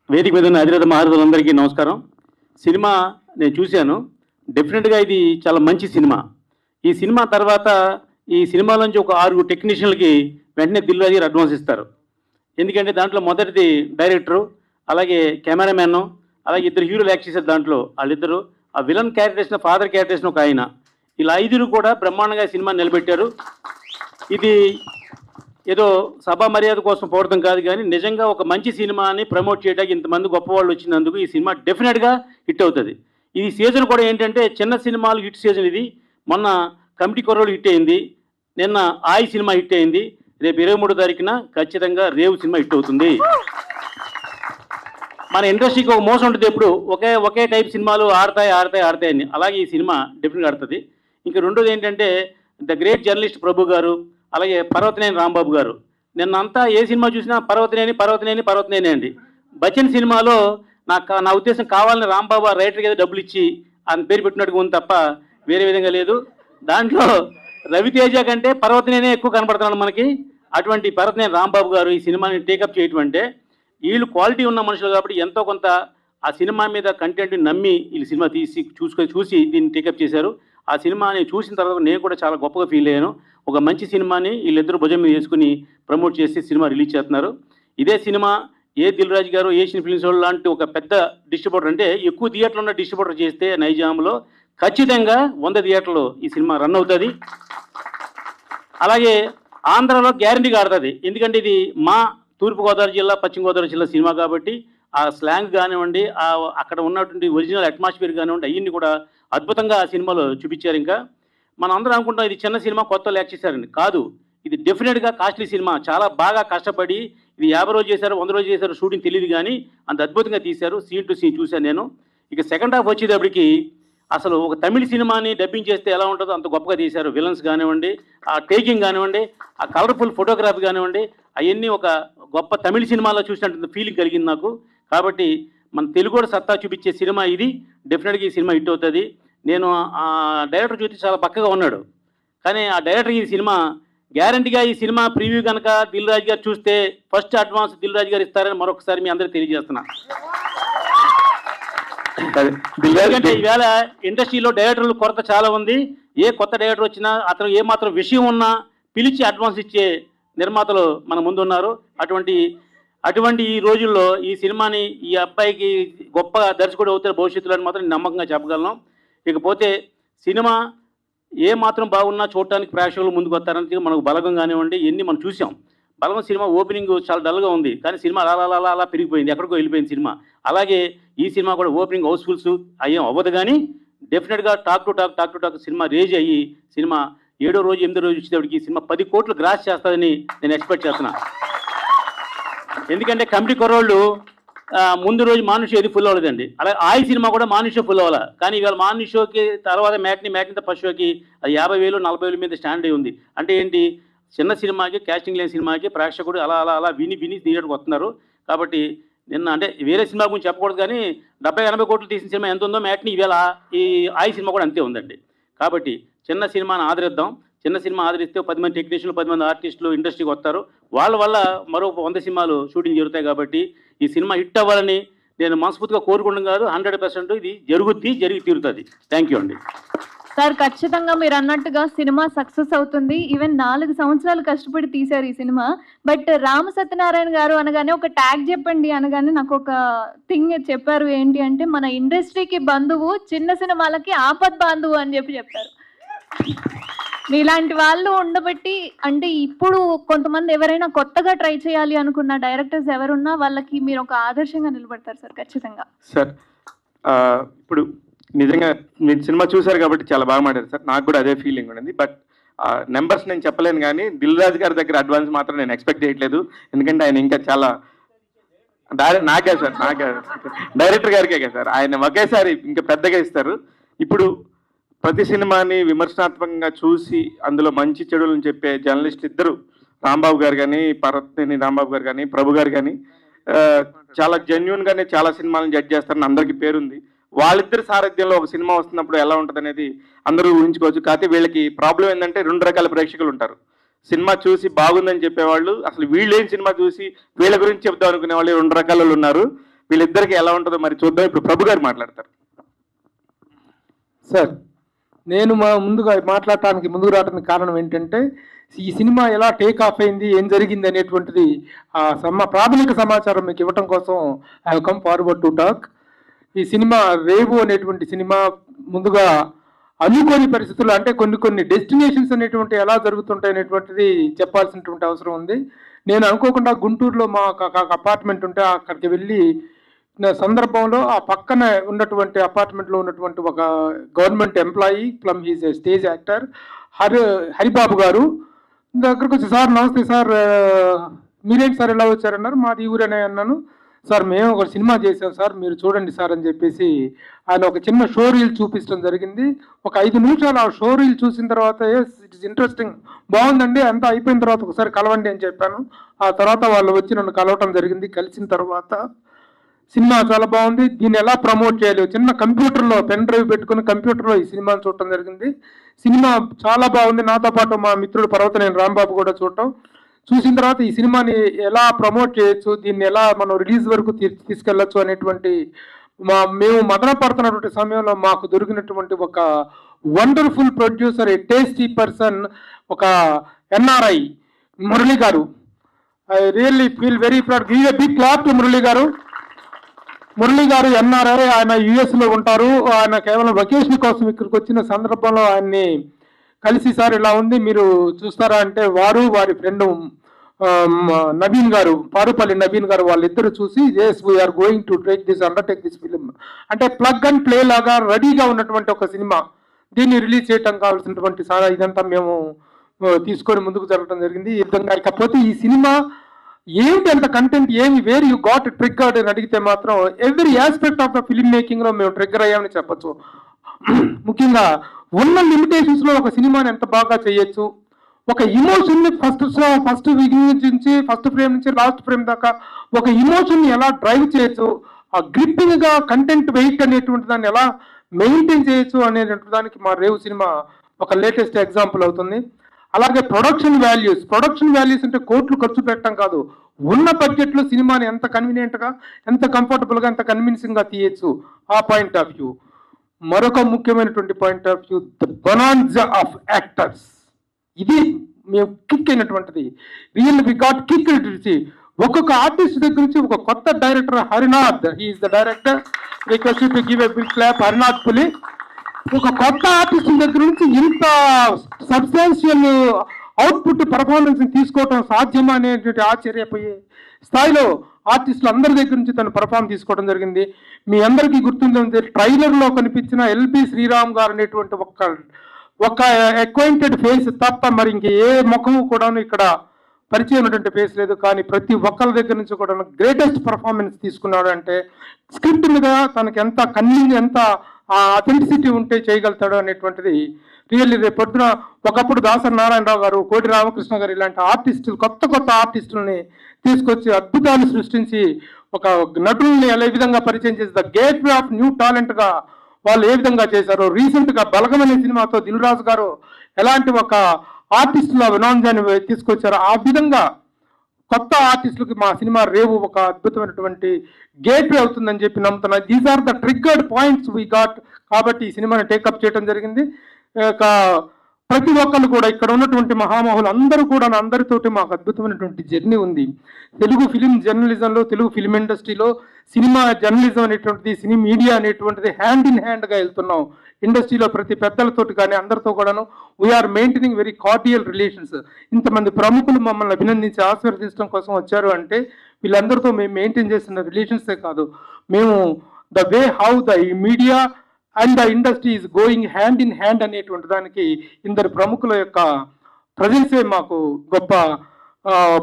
వేదిక మీద ఉన్న అధినేత మహారథులందరికీ నమస్కారం. సినిమా నేను చూశాను. డెఫినెట్‌గా ఇది చాలా మంచి సినిమా. ఈ సినిమా తర్వాత ఈ సినిమాలోంచి ఒక 6 టెక్నీషియన్‌లకి వెంటనే దిల్ రాజు గారు అడ్వాన్స్ ఇస్తారు. ఎందుకంటే దాంట్లో మొదటిది డైరెక్టరు, అలాగే కెమెరామెను, అలాగే ఇద్దరు హీరోలు యాక్ట్ చేశారు దాంట్లో. ఆళ్ళిద్దరు ఆ విలన్ క్యారెక్టర్ చేసిన ఫాదర్ క్యారెక్టర్ చేసిన ఒక ఆయన. ఇలా 5 కూడా బ్రహ్మాండంగా సినిమాని నిలబెట్టారు. ఇది ఏదో సభా మర్యాద కోసం పోవడం కాదు కానీ నిజంగా ఒక మంచి సినిమాని ప్రమోట్ చేయడానికి ఇంతమంది గొప్పవాళ్ళు వచ్చినందుకు ఈ సినిమా డెఫినెట్గా హిట్ అవుతుంది. ఈ సీజన్ కూడా ఏంటంటే చిన్న సినిమాలు హిట్ సీజన్ ఇది. మొన్న కమిటీ కుర్రోళ్ళు హిట్ అయింది, నిన్న ఆయి సినిమా హిట్ అయింది, రేపు 23వ తారీఖున ఖచ్చితంగా రేవు సినిమా హిట్ అవుతుంది. మన ఇండస్ట్రీకి ఒక మోసం ఉంటుంది, ఎప్పుడు ఒకే టైప్ సినిమాలు ఆడతాయి అని. అలాగే ఈ సినిమా డెఫినెట్గా ఆడుతుంది. ఇంకా రెండోది ఏంటంటే ద గ్రేట్ జర్నలిస్ట్ ప్రభు గారు, అలాగే పర్వతనేని రాంబాబు గారు. నిన్నంతా ఏ సినిమా చూసినా పర్వతనేని అండి. బచ్చన్ సినిమాలో నా ఉద్దేశం కావాలని రాంబాబు రైటర్కి ఏదో డబ్బులు ఇచ్చి ఆయన పేరు పెట్టినట్టుగా ఉంది తప్ప వేరే విధంగా లేదు. దాంట్లో రవితేజ కంటే పర్వతనేనే ఎక్కువ కనపడుతున్నాడు మనకి. అటువంటి పర్వతనేని రాంబాబు గారు ఈ సినిమాని టేకప్ చేయటం అంటే వీళ్ళు క్వాలిటీ ఉన్న మనుషులు కాబట్టి ఎంతో కొంత ఆ సినిమా మీద కంటెంట్ నమ్మి వీళ్ళు సినిమా చూసి దీన్ని టేకప్ చేశారు. ఆ సినిమాని చూసిన తర్వాత నేను కూడా చాలా గొప్పగా ఫీల్ అయ్యాను. ఒక మంచి సినిమాని వీళ్ళిద్దరూ భుజం మీద వేసుకుని ప్రమోట్ చేసి సినిమా రిలీజ్ చేస్తున్నారు. ఇదే సినిమా దిల్ రాజు గారు ఏషియన్ ఫిల్మ్స్ వాళ్ళు లాంటి ఒక పెద్ద డిస్ట్రిబ్యూటర్, అంటే ఎక్కువ థియేటర్లు ఉన్న డిస్ట్రిబ్యూటర్ చేస్తే నైజాంలో ఖచ్చితంగా 100 థియేటర్లు ఈ సినిమా రన్ అవుతుంది. అలాగే ఆంధ్రాలో గ్యారంటీగా ఆడుతుంది. ఎందుకంటే ఇది మా తూర్పుగోదావరి జిల్లా, పశ్చిమ గోదావరి జిల్లా సినిమా కాబట్టి ఆ స్లాంగ్ కానివ్వండి, అక్కడ ఉన్నటువంటి ఒరిజినల్ అట్మాస్ఫియర్ కానివ్వండి, అవన్నీ కూడా అద్భుతంగా ఆ సినిమాలో చూపించారు. ఇంకా మనం అందరం అనుకుంటాం ఇది చిన్న సినిమా, కొత్త యాక్ట్ చేశారండి. కాదు, ఇది డెఫినెట్గా కాస్ట్లీ సినిమా. చాలా బాగా కష్టపడి ఇది 50 రోజులు చేశారు, 100 రోజులు చేశారు, షూటింగ్ తెలియదు కానీ అంత అద్భుతంగా తీశారు. సీన్ టు సీన్ చూశాను నేను. ఇక సెకండ్ హాఫ్ వచ్చేటప్పటికి అసలు ఒక తమిళ సినిమాని డబ్బింగ్ చేస్తే ఎలా ఉంటుందో అంత గొప్పగా తీశారు. విలన్స్ కానివ్వండి, ఆ టేకింగ్ కానివ్వండి, ఆ కలర్ఫుల్ ఫోటోగ్రఫీ కానివ్వండి, అవన్నీ ఒక గొప్ప తమిళ సినిమాలో చూసినట్టు ఫీలింగ్ కలిగింది నాకు. కాబట్టి మన తెలుగు సత్తా చూపించే సినిమా ఇది. డెఫినెట్గా ఈ సినిమా హిట్ అవుతుంది. నేను ఆ డైరెక్టర్ చూసి చాలా పక్కగా ఉన్నాడు, కానీ ఆ డైరెక్టర్ ఈ సినిమా గ్యారంటీగా ఈ సినిమా ప్రివ్యూ కనుక దిల్ రాజు గారు చూస్తే ఫస్ట్ అడ్వాన్స్ దిల్ రాజు గారు ఇస్తారని మరొకసారి మీ అందరికీ తెలియజేస్తున్నా. ఎందుకంటే ఈవేళ ఇండస్ట్రీలో డైరెక్టర్లు కొరత చాలా ఉంది. ఏ కొత్త డైరెక్టర్ వచ్చినా అతను ఏమాత్రం విషయం ఉన్నా పిలిచి అడ్వాన్స్ ఇచ్చే నిర్మాతలు మన ముందు ఉన్నారు. అటువంటి ఈ రోజుల్లో ఈ సినిమాని ఈ అబ్బాయికి గొప్ప దర్శకుడు అవుతారు భవిష్యత్తులో అని మాత్రం నమ్మకంగా చెప్పగలను. ఇకపోతే సినిమా ఏ మాత్రం బాగున్నా చూడటానికి ప్రేక్షకులు ముందుకు వస్తారని మనకు బలగం కానివ్వండి, ఎన్ని మనం చూసాం. బలగం సినిమా ఓపెనింగ్ చాలా డల్గా ఉంది, కానీ సినిమా అలా పెరిగిపోయింది, ఎక్కడికో వెళ్ళిపోయింది సినిమా. అలాగే ఈ సినిమా కూడా ఓపెనింగ్ హౌస్ఫుల్స్ అయ్యేం అవ్వదు, కానీ డెఫినెట్గా talk to talk cinema rage అయ్యి సినిమా 7వ రోజు 8వ రోజు వచ్చేటప్పటికి సినిమా 10 కోట్లు గ్రాస్ చేస్తుందని నేను ఎక్స్పెక్ట్ చేస్తున్నా. ఎందుకంటే కమిటీ కుర్రోళ్ళు ముందు రోజు మార్నింగ్ షో ఏది ఫుల్ అవ్వలేదండి. అలాగే ఆయి సినిమా కూడా మార్నింగ్ షో ఫుల్ అవ్వాలి, కానీ ఇవాళ మార్నింగ్ షోకి తర్వాత మ్యాట్ని ఫస్ట్ షోకి అది 50,000 40,000 మీద స్టాండ్ అయి ఉంది. అంటే ఏంటి, చిన్న సినిమాకి, క్యాస్టింగ్ లేని సినిమాకి ప్రేక్షకుడు అలా విని థియేటర్కి వస్తున్నారు. కాబట్టి నిన్న అంటే వేరే సినిమా గురించి చెప్పకూడదు, కానీ 70-80 కోట్లు తీసిన సినిమా ఎంత ఉందో మ్యాట్ని ఇవాళ ఈ ఆయి సినిమా కూడా అంతే ఉందండి. కాబట్టి చిన్న సినిమాని ఆదరిద్దాం. చిన్న సినిమా ఆదరిస్తే 10 మంది టెక్నీషియన్లు, 10 మంది ఆర్టిస్టులు ఇండస్ట్రీకి వస్తారు. వాళ్ళ వల్ల మరో 100 సినిమాలు షూటింగ్ జరుగుతాయి. కాబట్టి ఈ సినిమా హిట్ అవ్వాలని నేను మనస్ఫూర్తిగా కోరుకుంటాం కాదు, 100% ఇది జరిగి తీరుతుంది. థ్యాంక్ యూ అండి. సార్, ఖచ్చితంగా మీరు అన్నట్టుగా సినిమా సక్సెస్ అవుతుంది. ఈవెన్ 4 సంవత్సరాలు కష్టపడి తీశారు ఈ సినిమా. బట్ రామ సత్యనారాయణ గారు అనగానే ఒక ట్యాగ్ చెప్పండి అనగానే నాకు ఒక థింగ్ చెప్పారు. ఏంటి అంటే, మన ఇండస్ట్రీకి బంధువు, చిన్న సినిమాలకి ఆపద్ బాంధువు అని చెప్పారు. మీలాంటి వాళ్ళు ఉండబట్టి, అంటే ఇప్పుడు కొంతమంది ఎవరైనా కొత్తగా ట్రై చేయాలి అనుకున్న డైరెక్టర్స్ ఎవరున్నా వాళ్ళకి మీరు ఒక ఆదర్శంగా నిలబడతారు సార్ ఖచ్చితంగా. సార్ ఇప్పుడు నిజంగా మీరు సినిమా చూశారు కాబట్టి చాలా బాగా మాట్లాడారు సార్. నాకు కూడా అదే ఫీలింగ్ ఉంది. బట్ నెంబర్స్ నేను చెప్పలేను, కానీ దిల్ రాజు గారి దగ్గర అడ్వాన్స్ మాత్రం నేను ఎక్స్పెక్ట్ చేయట్లేదు. ఎందుకంటే ఆయన ఇంకా చాలా నాకే డైరెక్టర్ గారికే సార్, ఆయన ఒకేసారి ఇంకా పెద్దగా ఇస్తారు. ఇప్పుడు ప్రతి సినిమాని విమర్శనాత్మకంగా చూసి అందులో మంచి చెడులను చెప్పే జర్నలిస్ట్ ఇద్దరు, రాంబాబు గారు కానీ, పర్వతనేని రాంబాబు గారు కానీ, ప్రభు గారు కానీ, చాలా జెన్యున్గానే చాలా సినిమాలను జడ్జ్ చేస్తారని అందరికీ పేరుంది. వాళ్ళిద్దరి సారథ్యంలో ఒక సినిమా వస్తున్నప్పుడు ఎలా ఉంటుంది అనేది అందరూ ఊహించుకోవచ్చు. కాకపోతే వీళ్ళకి ప్రాబ్లం ఏంటంటే 2 రకాల ప్రేక్షకులు ఉంటారు. సినిమా చూసి బాగుందని చెప్పేవాళ్ళు, అసలు వీళ్ళు ఏం సినిమా చూసి వీళ్ళ గురించి చెప్దాం అనుకునే వాళ్ళు 2 రకాల ఉన్నారు. వీళ్ళిద్దరికి ఎలా ఉంటుందో మరి చూద్దాం. ఇప్పుడు ప్రభు గారు మాట్లాడతారు. సార్, నేను ముందుగా మాట్లాడటానికి ముందుకు రావడానికి కారణం ఏంటంటే ఈ సినిమా ఎలా టేక్ ఆఫ్ అయింది, ఏం జరిగింది అనేటువంటిది ప్రాథమిక సమాచారం మీకు ఇవ్వటం కోసం I have come forward to talk. ఈ సినిమా రేవు అనేటువంటి సినిమా ముందుగా అనుకోని పరిస్థితులు, అంటే కొన్ని డెస్టినేషన్స్ అనేటువంటి ఎలా జరుగుతుంటాయి అనేటువంటిది చెప్పాల్సినటువంటి అవసరం ఉంది. నేను అనుకోకుండా గుంటూరులో మా అపార్ట్మెంట్ ఉంటే అక్కడికి వెళ్ళి సందర్భంలో ఆ పక్కన ఉన్నటువంటి అపార్ట్మెంట్లో ఉన్నటువంటి ఒక government employee from his stage actor Haribabu గారు దగ్గరకు వచ్చి, సార్ నమస్తే సార్, మీరేంటి సార్ ఎలా వచ్చారన్నారు. మాది ఊరనే అన్నాను. సార్ మేము ఒక సినిమా చేసాం సార్, మీరు చూడండి సార్ అని చెప్పేసి ఆయన ఒక చిన్న షో రీల్ చూపించడం జరిగింది. ఒక 5 నిమిషాలు ఆ షో రీల్ చూసిన తర్వాత ఇట్ ఇస్ ఇంట్రెస్టింగ్, బాగుందండి, అంతా అయిపోయిన తర్వాత ఒకసారి కలవండి అని చెప్పాను. ఆ తర్వాత వాళ్ళు వచ్చి నన్ను కలవటం జరిగింది. కలిసిన తర్వాత సినిమా చాలా బాగుంది, దీన్ని ఎలా ప్రమోట్ చేయాలి, చిన్న కంప్యూటర్లో పెన్ డ్రైవ్ పెట్టుకుని కంప్యూటర్లో ఈ సినిమాను చూడటం జరిగింది. సినిమా చాలా బాగుంది. నాతో పాటు మా మిత్రుడు పర్వతనేని రాంబాబు కూడా చూసిన తర్వాత ఈ సినిమాని ఎలా ప్రమోట్ చేయొచ్చు, దీన్ని ఎలా మనం రిలీజ్ వరకు తీసుకెళ్లొచ్చు అనేటువంటి మేము మదన పడుతున్నటువంటి సమయంలో మాకు దొరికినటువంటి ఒక wonderful producer, a tasty person, ఒక NRI Murali garu. I really feel very proud. Give a big clap to Murali garu. Murali గారు ఎన్ఆర్ఐ, ఆయన యుఎస్లో ఉంటారు. ఆయన కేవలం వెకేషన్ కోసం ఇక్కడికి వచ్చిన సందర్భంలో ఆయన్ని కలిసి, సార్ ఇలా ఉంది మీరు చూస్తారా అంటే వారి ఫ్రెండ్ నవీన్ గారు, పారుపల్లి నవీన్ గారు, వాళ్ళిద్దరు చూసి as we're going to undertake this film అంటే ప్లగ్ అండ్ ప్లే లాగా రెడీగా ఉన్నటువంటి ఒక సినిమా, దీన్ని రిలీజ్ చేయటం కావాల్సినటువంటి సారా ఇదంతా మేము తీసుకొని ముందుకు జరగడం జరిగింది. ఈ విధంగా ఇకపోతే ఈ సినిమా ఏంటి అంత కంటెంట్ ఏమి, వేర్ యూ గాట్ ట్రిగ్గర్డ్ అని అడిగితే మాత్రం every aspect of the film making లో మేము ట్రిగ్గర్ అయ్యామని చెప్పచ్చు. ముఖ్యంగా ఉన్న లిమిటేషన్స్ లో ఒక సినిమాని ఎంత బాగా చేయొచ్చు, ఒక ఇమోషన్ ని ఫస్ట్ నుంచి ఫస్ట్ ఫ్రేమ్ నుంచి లాస్ట్ ఫ్రేమ్ దాకా ఒక ఇమోషన్ ని ఎలా డ్రైవ్ చేయొచ్చు, ఆ గ్రిప్పింగ్ గా కంటెంట్ వెయిట్ అనేటువంటి దాన్ని ఎలా మెయింటైన్ చేయొచ్చు అనేటువంటి దానికి మా రేవు సినిమా ఒక లేటెస్ట్ ఎగ్జాంపుల్ అవుతుంది. అలాగే ప్రొడక్షన్ వాల్యూస్ అంటే కోట్లు ఖర్చు పెట్టడం కాదు, ఉన్న బడ్జెట్ లో సినిమాని ఎంత కన్వీనియంట్ గా, ఎంత కంఫర్టబుల్ గా, ఎంత కన్విన్సింగ్ గా తీయచ్చు. ఆ పాయింట్ ఆఫ్ వ్యూ. మరొక ముఖ్యమైనటువంటి point of view, the bonanza of actors. ఇది మేము కిక్ అయినటువంటిది. Real we got kick. ఒక్కొక్క ఆర్టిస్ట్ దగ్గర నుంచి ఒక కొత్త director Harinath, he's the director, request to give a big clap Harinath Puli. ఒక కొత్త ఆర్టిస్ట్ దగ్గర నుంచి ఇంత సబ్స్టాన్షియల్ అవుట్పుట్ పర్ఫార్మెన్స్ తీసుకోవటం సాధ్యమా అనేటువంటి ఆశ్చర్యపోయే స్థాయిలో ఆర్టిస్టులు అందరి దగ్గర నుంచి తను పర్ఫార్మ్ తీసుకోవడం జరిగింది. మీ అందరికీ గుర్తుందంటే ట్రైలర్లో కనిపించిన ఎల్బి శ్రీరామ్ గారు అనేటువంటి ఒక అక్వైంటెడ్ ఫేస్ తప్ప మరి ఇంక ఏ ముఖము కూడాను ఇక్కడ పరిచయం ఉన్నటువంటి ఫేస్ లేదు. కానీ ప్రతి ఒక్కరి దగ్గర నుంచి కూడా గ్రేటెస్ట్ పర్ఫార్మెన్స్ తీసుకున్నాడు. అంటే స్క్రిప్ట్ మీద తనకి ఎంత ఎంత అథెంటిసిటీ ఉంటే చేయగలుగుతాడు అనేటువంటిది రియల్లీ. రేపు పొద్దున ఒకప్పుడు దాసరి నారాయణరావు గారు, కోటి రామకృష్ణ గారు ఇలాంటి ఆర్టిస్టులు, కొత్త ఆర్టిస్టులని తీసుకొచ్చి అద్భుతాలు సృష్టించి ఒక నటుల్ని ఏ విధంగా పరిచయం చేసి the gateway of new talent గా వాళ్ళు ఏ విధంగా చేశారు. రీసెంట్ గా బలగం అనే సినిమాతో దిల్ రాజు గారు ఎలాంటి ఒక ఆర్టిస్టుల వినోదాన్ని తీసుకొచ్చారు. ఆ విధంగా కొత్త ఆర్టిస్టులకి మా సినిమా రేవు ఒక అద్భుతమైనటువంటి గేట్వే అవుతుందని చెప్పి నమ్ముతున్నా. These are the triggered points we got. కాబట్టి ఈ సినిమాని టేకప్ చేయడం జరిగింది. ప్రతి ఒక్కరు కూడా ఇక్కడ ఉన్నటువంటి మహామహులు అందరూ కూడా అందరితోటి మాకు అద్భుతమైనటువంటి జర్నీ ఉంది. తెలుగు ఫిలిం జర్నలిజంలో, తెలుగు ఫిలిం ఇండస్ట్రీలో సినిమా జర్నలిజం అనేటువంటిది, సినీ మీడియా అనేటువంటిది హ్యాండ్ ఇన్ హ్యాండ్గా వెళ్తున్నాం. ఇండస్ట్రీలో ప్రతి పెద్దలతోటి కానీ అందరితో కూడాను we're maintaining very cordial relations. ఇంతమంది ప్రముఖులు మమ్మల్ని అభినందించి ఆశీర్వదించడం కోసం వచ్చారు అంటే వీళ్ళందరితో మేము మెయింటైన్ చేస్తున్న రిలేషన్సే కాదు, మేము the way how the media and the industry is going hand in hand అనేటువంటి దానికి ఇందరు ప్రముఖుల యొక్క ప్రజెన్సే మాకు గొప్ప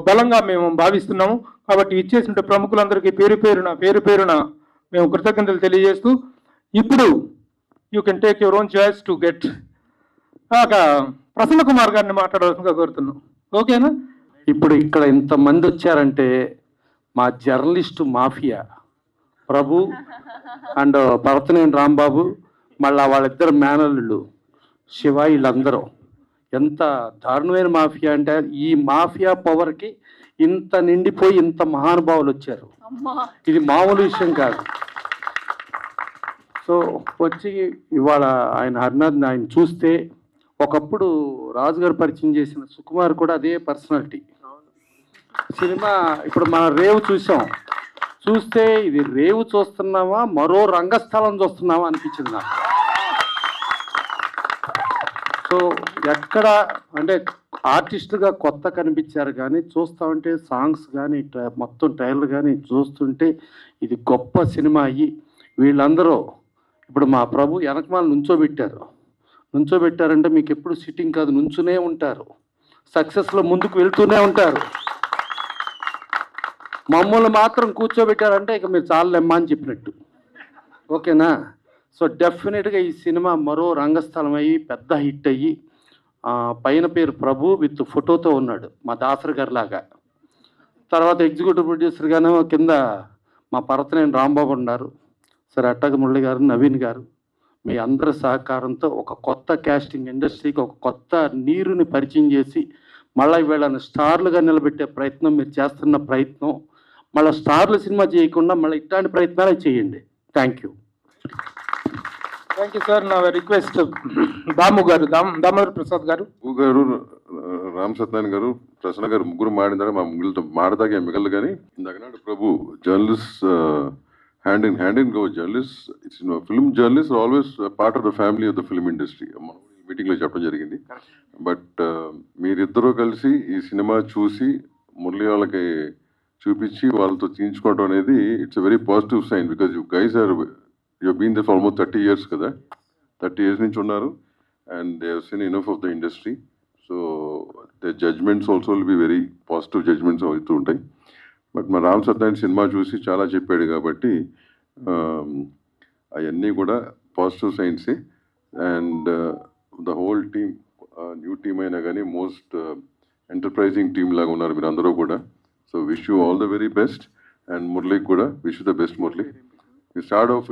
బలంగా మేము భావిస్తున్నాము. కాబట్టి ఇచ్చేసిన ప్రముఖులందరికీ పేరు పేరున మేము కృతజ్ఞతలు తెలియజేస్తూ, ఇప్పుడు you can take your own choice to get Prasanna Kumar గారిని మాట్లాడవలసిందిగా కోరుతున్నాం. ఓకేనా? ఇప్పుడు ఇక్కడ ఇంతమంది వచ్చారంటే మా journalist mafia Prabhu and Parvathaneni Rambabu, మళ్ళా వాళ్ళిద్దరు మేనల్లుళ్ళు శివ, వీళ్ళందరూ ఎంత దారుణమైన మాఫియా అంటే ఈ మాఫియా పవర్కి ఇంత నిండిపోయి ఇంత మహానుభావులు వచ్చారు. ఇది మామూలు విషయం కాదు. సో వచ్చి ఇవాళ ఆయన హరినాథ్ని ఆయన చూస్తే, ఒకప్పుడు రాజుగారు పరిచయం చేసిన సుకుమార్ కూడా అదే పర్సనాలిటీ. సినిమా ఇప్పుడు మన రేవు చూసాం, చూస్తే ఇది రేవు చూస్తున్నామా మరో రంగస్థలం చూస్తున్నామా అనిపించింది నాకు. సో ఎక్కడ అంటే ఆర్టిస్టుగా కొత్త కనిపించారు, కానీ చూస్తూ ఉంటే సాంగ్స్ కానీ మొత్తం ట్రైలర్ కానీ చూస్తుంటే ఇది గొప్ప సినిమా అయ్యి వీళ్ళందరూ ఇప్పుడు మా ప్రభు వెనకమాల నుంచోబెట్టారంటే మీకు ఎప్పుడు సిట్టింగ్ కాదు, నుంచునే ఉంటారు, సక్సెస్లో ముందుకు వెళ్తూనే ఉంటారు. మమ్మల్ని మాత్రం కూర్చోబెట్టారంటే ఇక మీరు చాలెమ్మా అని చెప్పినట్టు. ఓకేనా? సో డెఫినెట్గా ఈ సినిమా మరో రంగస్థలం అయ్యి పెద్ద హిట్ అయ్యి పైన పేరు ప్రభు విత్ ఫోటోతో ఉన్నాడు మా దాసరి గారి లాగా. తర్వాత ఎగ్జిక్యూటివ్ ప్రొడ్యూసర్గానే కింద మా పర్వతనేని రాంబాబు ఉన్నారు. సరే అట్టగ మురళి గారు, నవీన్ గారు, మీ అందరి సహకారంతో ఒక కొత్త కాస్టింగ్ ఇండస్ట్రీకి ఒక కొత్త నీరుని పరిచయం చేసి మళ్ళీ వీళ్ళని స్టార్లుగా నిలబెట్టే ప్రయత్నం మీరు చేస్తున్న ప్రయత్నం, మళ్ళీ స్టార్లు సినిమా చేయకుండా మళ్ళీ ఇట్లాంటి ప్రయత్నాలే చేయండి. Thank you. Thank you sir. నా రిక్వెస్ట్ దాము గారు, దామోదర్ ప్రసాద్ గారు, రామ్ సత్యనారాయణ గారు, ప్రసన్న గారు ముగ్గురు మాడిన తర్వాత మా ముగ్గురితో మాడదాకే మిగలదు. కానీ ఇందాక Prabhu journalist hand in glove journalist, it's film journalist always part of the family of the film industry. మనం మీటింగ్లో చెప్పడం జరిగింది. బట్ మీరిద్దరూ కలిసి ఈ సినిమా చూసి మురళి వాళ్ళకి చూపించి వాళ్ళతో తీయించుకోవడం అనేది it's a very positive sign. Because you guys are you been there for almost 30 years కదా, 30 years నుంచి ఉన్నారు. And they have seen enough of the industry. So the judgements also will be very positive judgements అవుతూ ఉంటాయి. But మా Ram Satyanarayana cinema చూసి చాలా చెప్పాడు కాబట్టి అవన్నీ కూడా పాజిటివ్ సైన్సే. And the whole team, new team అయినా కానీ మోస్ట్ ఎంటర్ప్రైజింగ్ టీమ్ లాగా ఉన్నారు మీరు అందరూ కూడా. So wish you all the very best. And మురళికి కూడా wish you the best. Murali, you start off,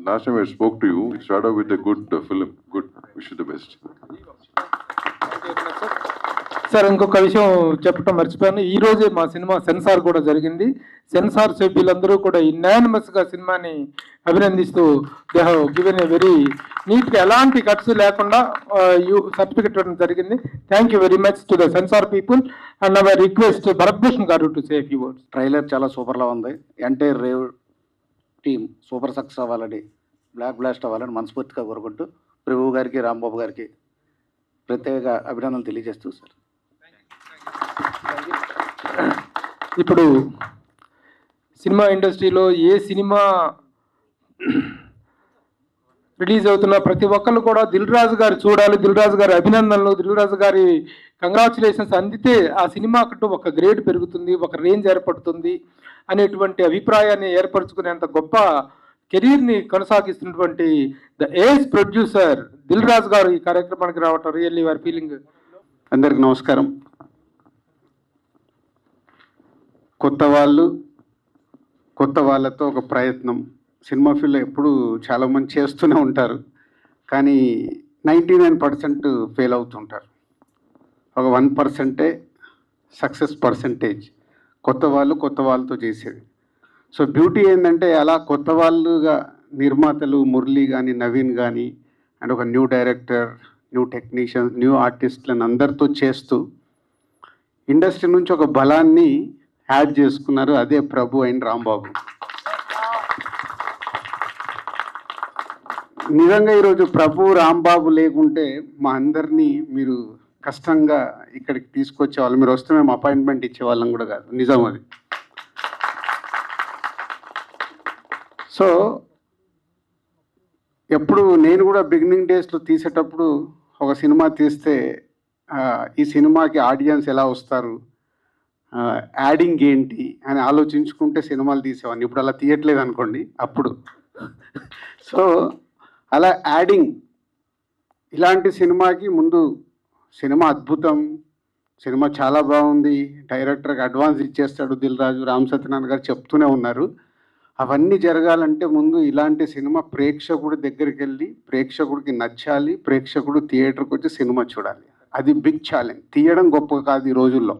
last time I spoke to you, you start off with a good film. Good, wish you the best. Sir ఇంకొక విషయం చెప్పడం మర్చిపోయాను. ఈ రోజే మా cinema censor కూడా జరిగింది. సెన్సార్ సభ్యులందరూ కూడా యునానిమస్గా సినిమాని అభినందిస్తూ they have given a very నీట్గా, ఎలాంటి ఖర్చు లేకుండా సర్టిఫికెట్ ఇవ్వడం జరిగింది. Thank you very much to the censor people. And our request Bharadbhushan garu to say few words. Trailer చాలా సూపర్లా ఉంది. Entire rave team super success అవ్వాలని, బ్లాక్ బ్లాస్ట్ అవ్వాలని మనస్ఫూర్తిగా కోరుకుంటూ ప్రభు గారికి, రాంబాబు గారికి ప్రత్యేక అభినందనలు తెలియజేస్తూ సార్. ఇప్పుడు సినిమా ఇండస్ట్రీలో ఏ సినిమా రిలీజ్ అవుతున్న ప్రతి ఒక్కళ్ళు కూడా దిల్ రాజు గారు చూడాలి, దిల్ రాజు గారి అభినందనలు, దిల్ రాజు గారి కంగ్రాచులేషన్స్ అందితే ఆ సినిమా కంటూ ఒక గ్రేడ్ పెరుగుతుంది, ఒక రేంజ్ ఏర్పడుతుంది అనేటువంటి అభిప్రాయాన్ని ఏర్పరచుకునేంత గొప్ప కెరీర్ని కొనసాగిస్తున్నటువంటి the age producer Dil Raju గారు ఈ కార్యక్రమానికి రావటం రియల్లీ వారి ఫీలింగ్. అందరికి నమస్కారం. కొత్త వాళ్ళతో ఒక ప్రయత్నం సినిమా ఫీల్డ్లో ఎప్పుడు చాలామంది చేస్తూనే ఉంటారు, కానీ 99% ఫెయిల్ అవుతుంటారు. ఒక 1% సక్సెస్ పర్సంటేజ్ కొత్త వాళ్ళతో చేసేది. సో బ్యూటీ ఏంటంటే అలా కొత్త వాళ్ళుగా నిర్మాతలు మురళి కానీ, నవీన్ కానీ, అండ్ ఒక new director, new technicians, new ఆర్టిస్టులను అందరితో చేస్తూ ఇండస్ట్రీ నుంచి ఒక బలాన్ని యాడ్ చేసుకున్నారు. అదే ప్రభు అండ్ రాంబాబు. నిజంగా ఈరోజు ప్రభు రాంబాబు లేకుంటే మా అందరినీ మీరు కష్టంగా ఇక్కడికి తీసుకొచ్చేవాళ్ళు. మీరు వస్తే మేము అపాయింట్మెంట్ ఇచ్చేవాళ్ళం కూడా కాదు, నిజం అది. సో ఎప్పుడు నేను కూడా బిగినింగ్ డేస్లో తీసేటప్పుడు ఒక సినిమా తీస్తే ఈ సినిమాకి ఆడియన్స్ ఎలా వస్తారు, యాడింగ్ ఏంటి అని ఆలోచించుకుంటే సినిమాలు తీసేవాడిని. ఇప్పుడు అలా తీయట్లేదు అనుకోండి అప్పుడు. సో అలా యాడింగ్ ఇలాంటి సినిమాకి ముందు సినిమా అద్భుతం, సినిమా చాలా బాగుంది, డైరెక్టర్కి అడ్వాన్స్ ఇచ్చేస్తాడు దిల్ రాజు, రామ్ సత్యనారాయణ గారు చెప్తూనే ఉన్నారు. అవన్నీ జరగాలంటే ముందు ఇలాంటి సినిమా ప్రేక్షకుడి దగ్గరికి వెళ్ళి ప్రేక్షకుడికి నచ్చాలి, ప్రేక్షకుడు థియేటర్కి వచ్చి సినిమా చూడాలి. అది బిగ్ ఛాలెంజ్. తీయడం గొప్ప కాదు ఈ రోజుల్లో.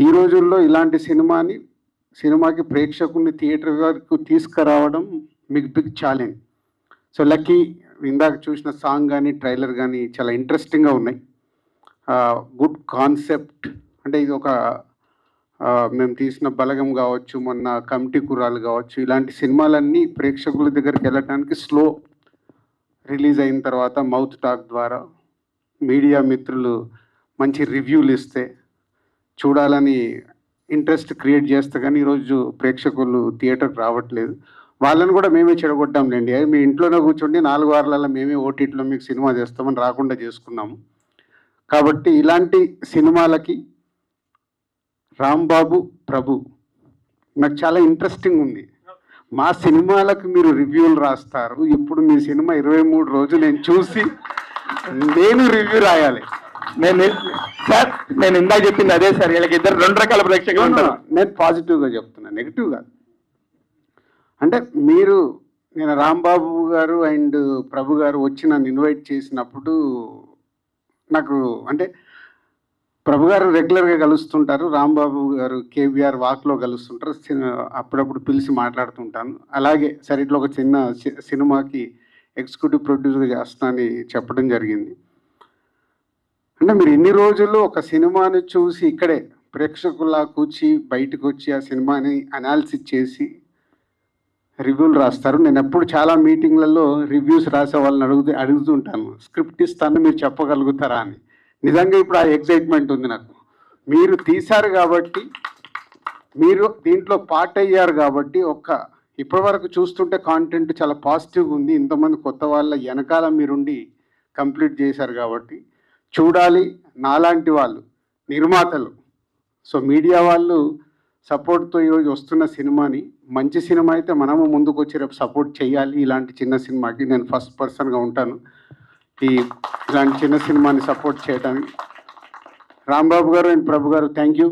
ఈ రోజుల్లో ఇలాంటి సినిమాకి ప్రేక్షకుల్ని థియేటర్ వరకు తీసుకురావడం మీకు బిగ్ ఛాలెంజ్. సో లక్కీ ఇందాక చూసిన సాంగ్ కానీ ట్రైలర్ కానీ చాలా ఇంట్రెస్టింగ్గా ఉన్నాయి. Good concept. అంటే ఇది ఒక మేము తీసిన బలగం కావచ్చు, మొన్న కమిటీ కుర్రాలు కావచ్చు, ఇలాంటి సినిమాలన్నీ ప్రేక్షకుల దగ్గరికి వెళ్ళటానికి స్లో రిలీజ్ అయిన తర్వాత మౌత్ టాక్ ద్వారా మీడియా మిత్రులు మంచి రివ్యూలు ఇస్తే చూడాలని ఇంట్రెస్ట్ క్రియేట్ చేస్తే కానీ ఈరోజు ప్రేక్షకులు థియేటర్కి రావట్లేదు. వాళ్ళని కూడా మేమే చెడగొట్టాంలేండి. మీ ఇంట్లోనే కూర్చోండి 4 వారాలలో మేమే ఓటీటీలో మీకు సినిమా చేస్తామని రాకుండా చేసుకున్నాము. కాబట్టి ఇలాంటి సినిమాలకి రాంబాబు ప్రభు నాకు చాలా ఇంట్రెస్టింగ్ ఉంది. మా సినిమాలకు మీరు రివ్యూలు రాస్తారు. ఇప్పుడు మీ సినిమా 23 రోజులు నేను చూసి నేను రివ్యూ రాయాలి. నేను ఇందాక చెప్పింది అదే సార్. వీళ్ళకి ఇద్దరు 2 రకాల ప్రేక్షకులు ఉంటారు. నేను పాజిటివ్గా చెప్తున్నా, నెగిటివ్ కాదు. అంటే నేను రాంబాబు గారు అండ్ ప్రభు గారు వచ్చి నన్ను ఇన్వైట్ చేసినప్పుడు నాకు అంటే ప్రభు గారు రెగ్యులర్గా కలుస్తుంటారు, రాంబాబు గారు కేబీఆర్ వాక్లో కలుస్తుంటారు, అప్పుడప్పుడు పిలిచి మాట్లాడుతుంటాను. అలాగే సరే ఇట్లా ఒక చిన్న సినిమాకి ఎగ్జిక్యూటివ్ ప్రొడ్యూసర్గా చేస్తానని చెప్పడం జరిగింది. అంటే మీరు ఇన్ని రోజులు ఒక సినిమాని చూసి ఇక్కడే ప్రేక్షకుల్లా కూర్చి బయటకు వచ్చి ఆ సినిమాని అనాలిసిస్ చేసి రివ్యూలు రాస్తారు. నేను ఎప్పుడు చాలా మీటింగ్లలో రివ్యూస్ రాసే వాళ్ళని అడుగుతుంటాను, స్క్రిప్ట్ ఇస్తాను మీరు చెప్పగలుగుతారా అని. నిజంగా ఇప్పుడు ఆ ఎగ్జైట్మెంట్ ఉంది నాకు. మీరు తీశారు కాబట్టి, మీరు దీంట్లో పార్ట్ అయ్యారు కాబట్టి, ఇప్పటి వరకు చూస్తుంటే కాంటెంట్ చాలా పాజిటివ్గా ఉంది. ఇంతమంది కొత్త వాళ్ళ వెనకాల మీరుండి కంప్లీట్ చేశారు కాబట్టి చూడాలి. నాలాంటి వాళ్ళు నిర్మాతలు, సో మీడియా వాళ్ళు సపోర్ట్తో ఈరోజు వస్తున్న సినిమాని, మంచి సినిమా అయితే మనము ముందుకు వచ్చి రేపు సపోర్ట్ చేయాలి. ఇలాంటి చిన్న సినిమాకి నేను ఫస్ట్ పర్సన్గా ఉంటాను ఇలాంటి చిన్న సినిమాని సపోర్ట్ చేయడానికి. రాంబాబు గారు అండ్ ప్రభు గారు థ్యాంక్ యూ.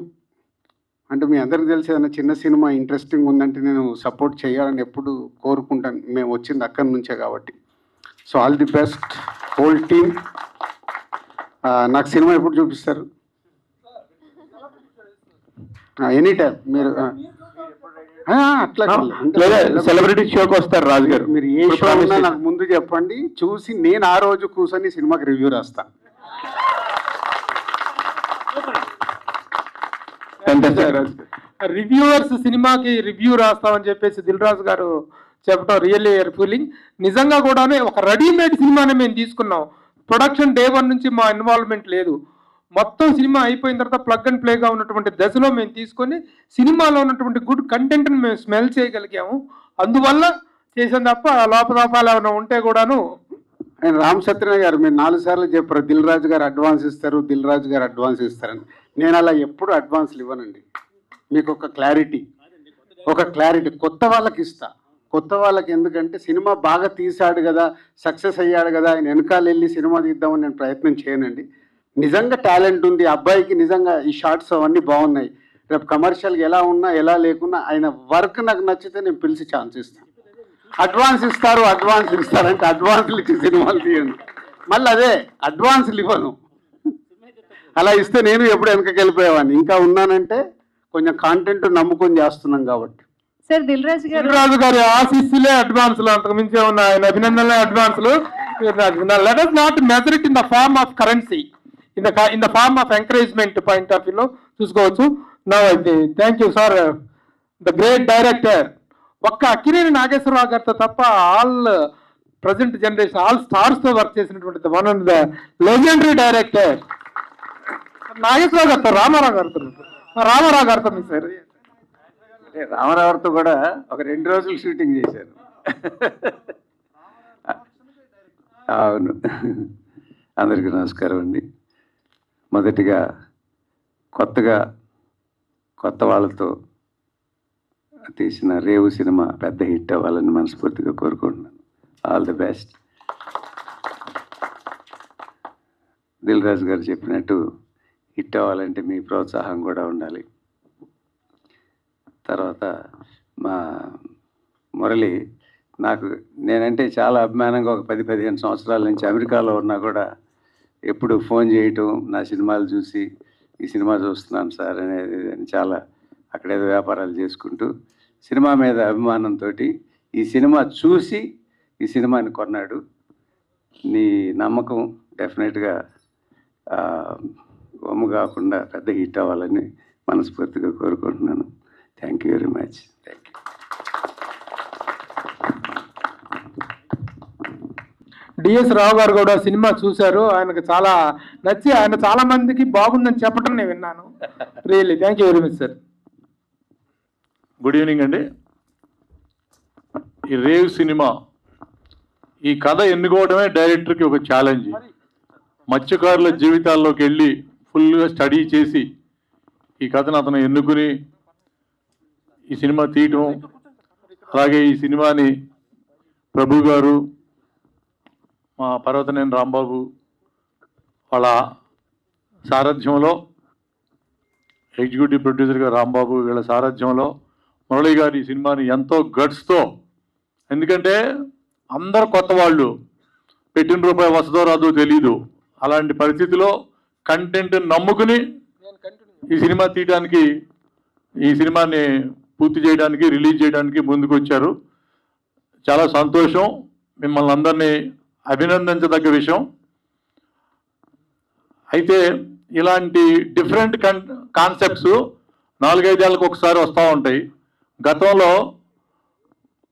అంటే మీ అందరికీ తెలిసి ఏదైనా చిన్న సినిమా ఇంట్రెస్టింగ్ ఉందంటే నేను సపోర్ట్ చేయాలని ఎప్పుడు కోరుకుంటాను. మేము వచ్చింది అక్కడి నుంచే కాబట్టి. So all the best whole team. నాకు సినిమా ఎప్పుడు చూపిస్తారు? ఎనీ టైం మీరు అట్లా సెలబ్రిటీ షోకి వస్తారు రాజు గారు. మీరు ఏ షో ఉన్నా నాకు ముందు చెప్పండి, చూసి నేను ఆ రోజు కూర్చొని సినిమాకి రివ్యూ రాస్తాను. రివ్యూవర్స్ సినిమాకి రివ్యూ రాస్తామని చెప్పేసి దిల్ రాజు గారు చెప్పడం రియల్లీ ఫీలింగ్. నిజంగా కూడానే ఒక రెడీమేడ్ సినిమాని మేము తీసుకున్నాం. ప్రొడక్షన్ డే 1 నుంచి మా ఇన్వాల్వ్మెంట్ లేదు. మొత్తం సినిమా అయిపోయిన తర్వాత ప్లగ్ అండ్ ప్లేగా ఉన్నటువంటి దశలో మేము తీసుకొని సినిమాలో ఉన్నటువంటి గుడ్ కంటెంట్ని మేము స్మెల్ చేయగలిగాము. అందువల్ల చేసాను తప్ప లోపదాపాలు ఏమైనా ఉంటే కూడాను. ఆయన రామ్ సత్యనారాయణ గారు మీరు 4 సార్లు చెప్పారు దిల్ రాజు గారు అడ్వాన్స్ ఇస్తారు, దిల్ రాజు గారు అడ్వాన్స్ ఇస్తారని. నేను అలా ఎప్పుడు అడ్వాన్స్లు ఇవ్వనండి. మీకు ఒక క్లారిటీ కొత్త వాళ్ళకి ఇస్తా. కొత్త వాళ్ళకి ఎందుకంటే సినిమా బాగా తీశాడు కదా, సక్సెస్ అయ్యాడు కదా, ఆయన వెనకాల వెళ్ళి సినిమా తీద్దామని నేను ప్రయత్నం చేయనండి. నిజంగా టాలెంట్ ఉంది అబ్బాయికి, నిజంగా ఈ షార్ట్స్ అవన్నీ బాగున్నాయి, రేపు కమర్షియల్గా ఎలా ఉన్నా ఎలా లేకున్నా ఆయన వర్క్ నాకు నచ్చితే నేను పిలిచి ఛాన్స్ ఇస్తాను. అడ్వాన్స్ ఇస్తారంటే అడ్వాన్స్లు ఇచ్చి సినిమాలు తీయండి. మళ్ళీ అదే అడ్వాన్స్లు ఇవ్వను. అలా ఇస్తే నేను ఎప్పుడు వెనకకి వెళ్ళిపోయేవాడిని. ఇంకా ఉన్నానంటే కొంచెం కాంటెంట్ నమ్ముకొని చేస్తున్నాం కాబట్టి. సార్ దిల్ రాజు గారి ఆశీస్సులే అడ్వాన్స్లు, అంతకు మించి ఉన్న ఆయన అభినందనలే అడ్వాన్స్లు. Let us not measure it in the form of currency, in the form of encouragement point of view లో చూసుకోవచ్చు. నౌ అయితే thank you sir, the great director. ఒక్క అక్కినేని నాగేశ్వరరావు గారితో తప్ప ఆల్ ప్రజెంట్ జనరేషన్ ఆల్ స్టార్స్తో వర్క్ చేసినటువంటి one of the legendary director Nageswararao గారితో, రామారావు గారితో మీ సార్. రామారావుతో కూడా ఒక 2 రోజులు షూటింగ్ చేశాను. అవును. అందరికీ నమస్కారం అండి. మొదటిగా కొత్త వాళ్ళతో తీసిన రేవు సినిమా పెద్ద హిట్ అవ్వాలని మనస్ఫూర్తిగా కోరుకుంటున్నాను. All the best. Dil Raju garu చెప్పినట్టు హిట్ అవ్వాలంటే మీ ప్రోత్సాహం కూడా ఉండాలి. తర్వాత మా మురళి, నేనంటే చాలా అభిమానంగా ఒక 10-15 సంవత్సరాల నుంచి అమెరికాలో ఉన్నా కూడా ఎప్పుడు ఫోన్ చేయటం, నా సినిమాలు చూసి ఈ సినిమా చూస్తున్నాను సార్ అనేది అని చాలా అక్కడేదో వ్యాపారాలు చేసుకుంటూ సినిమా మీద అభిమానంతో ఈ సినిమా చూసి ఈ సినిమాని కొన్నాడు. నీ నమ్మకం డెఫినెట్గా వమ్ము కాకుండా పెద్ద హిట్ అవ్వాలని మనస్ఫూర్తిగా కోరుకుంటున్నాను. Thank you very much. Thank you. DS Rao garu కూడా సినిమా చూశారు, ఆయనకు చాలా నచ్చి ఆయన చాలా మందికి బాగుందని చెప్పడం నేను విన్నాను. Really thank you very much sir. Good evening అండి. ఈ రేవ్ సినిమా ఈ కథ ఎన్నుకోవడమే డైరెక్టర్కి ఒక ఛాలెంజ్. మత్స్యకారుల జీవితాల్లోకి వెళ్ళి ఫుల్గా స్టడీ చేసి ఈ కథను అతను ఎన్నుకుని ఈ సినిమా తీయటం, అలాగే ఈ సినిమాని ప్రభు గారు, మా పర్వతనేని రాంబాబు వాళ్ళ సారథ్యంలో, ఎగ్జిక్యూటివ్ ప్రొడ్యూసర్గా రాంబాబు వీళ్ళ సారథ్యంలో మురళి గారు ఈ సినిమాని ఎంతో గట్స్తో, ఎందుకంటే అందరు కొత్త వాళ్ళు, పెట్టిన రూపాయి వస్తుందో రాదో తెలీదు, అలాంటి పరిస్థితిలో కంటెంట్ నమ్ముకుని ఈ సినిమా తీయడానికి, ఈ సినిమాని పూర్తి చేయడానికి, రిలీజ్ చేయడానికి ముందుకు వచ్చారు. చాలా సంతోషం. మిమ్మల్ని అందరినీ అభినందించదగ్గ విషయం. అయితే ఇలాంటి డిఫరెంట్ కాన్సెప్ట్స్ 4-5 ఏళ్ళకు ఒకసారి వస్తూ ఉంటాయి. గతంలో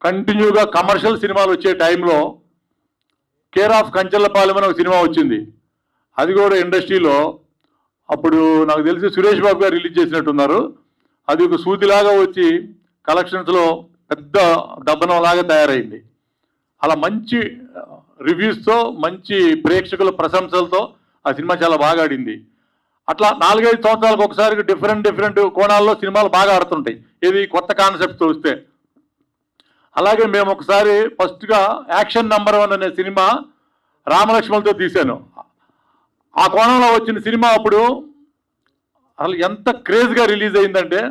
కంటిన్యూగా కమర్షియల్ సినిమాలు వచ్చే టైంలో కేర్ ఆఫ్ కంచెలపాలెం అని ఒక సినిమా వచ్చింది. అది కూడా ఇండస్ట్రీలో అప్పుడు నాకు తెలిసి సురేష్ బాబు గారు రిలీజ్ చేసినట్టున్నారు. అది ఒక సూదిలాగా వచ్చి కలెక్షన్స్లో పెద్ద దబ్బనంలాగా తయారైంది. అలా మంచి రివ్యూస్తో, మంచి ప్రేక్షకుల ప్రశంసలతో ఆ సినిమా చాలా బాగా ఆడింది. అట్లా 4-5 సంవత్సరాలకు ఒకసారి డిఫరెంట్ కోణాల్లో సినిమాలు బాగా ఆడుతుంటాయి, ఏది కొత్త కాన్సెప్ట్తో వస్తే. అలాగే మేము ఒకసారి ఫస్ట్గా యాక్షన్ నంబర్ 1 అనే సినిమా రామలక్ష్మణ్తో తీశాను. ఆ కోణంలో వచ్చిన సినిమా అప్పుడు అసలు ఎంత క్రేజ్గా రిలీజ్ అయిందంటే,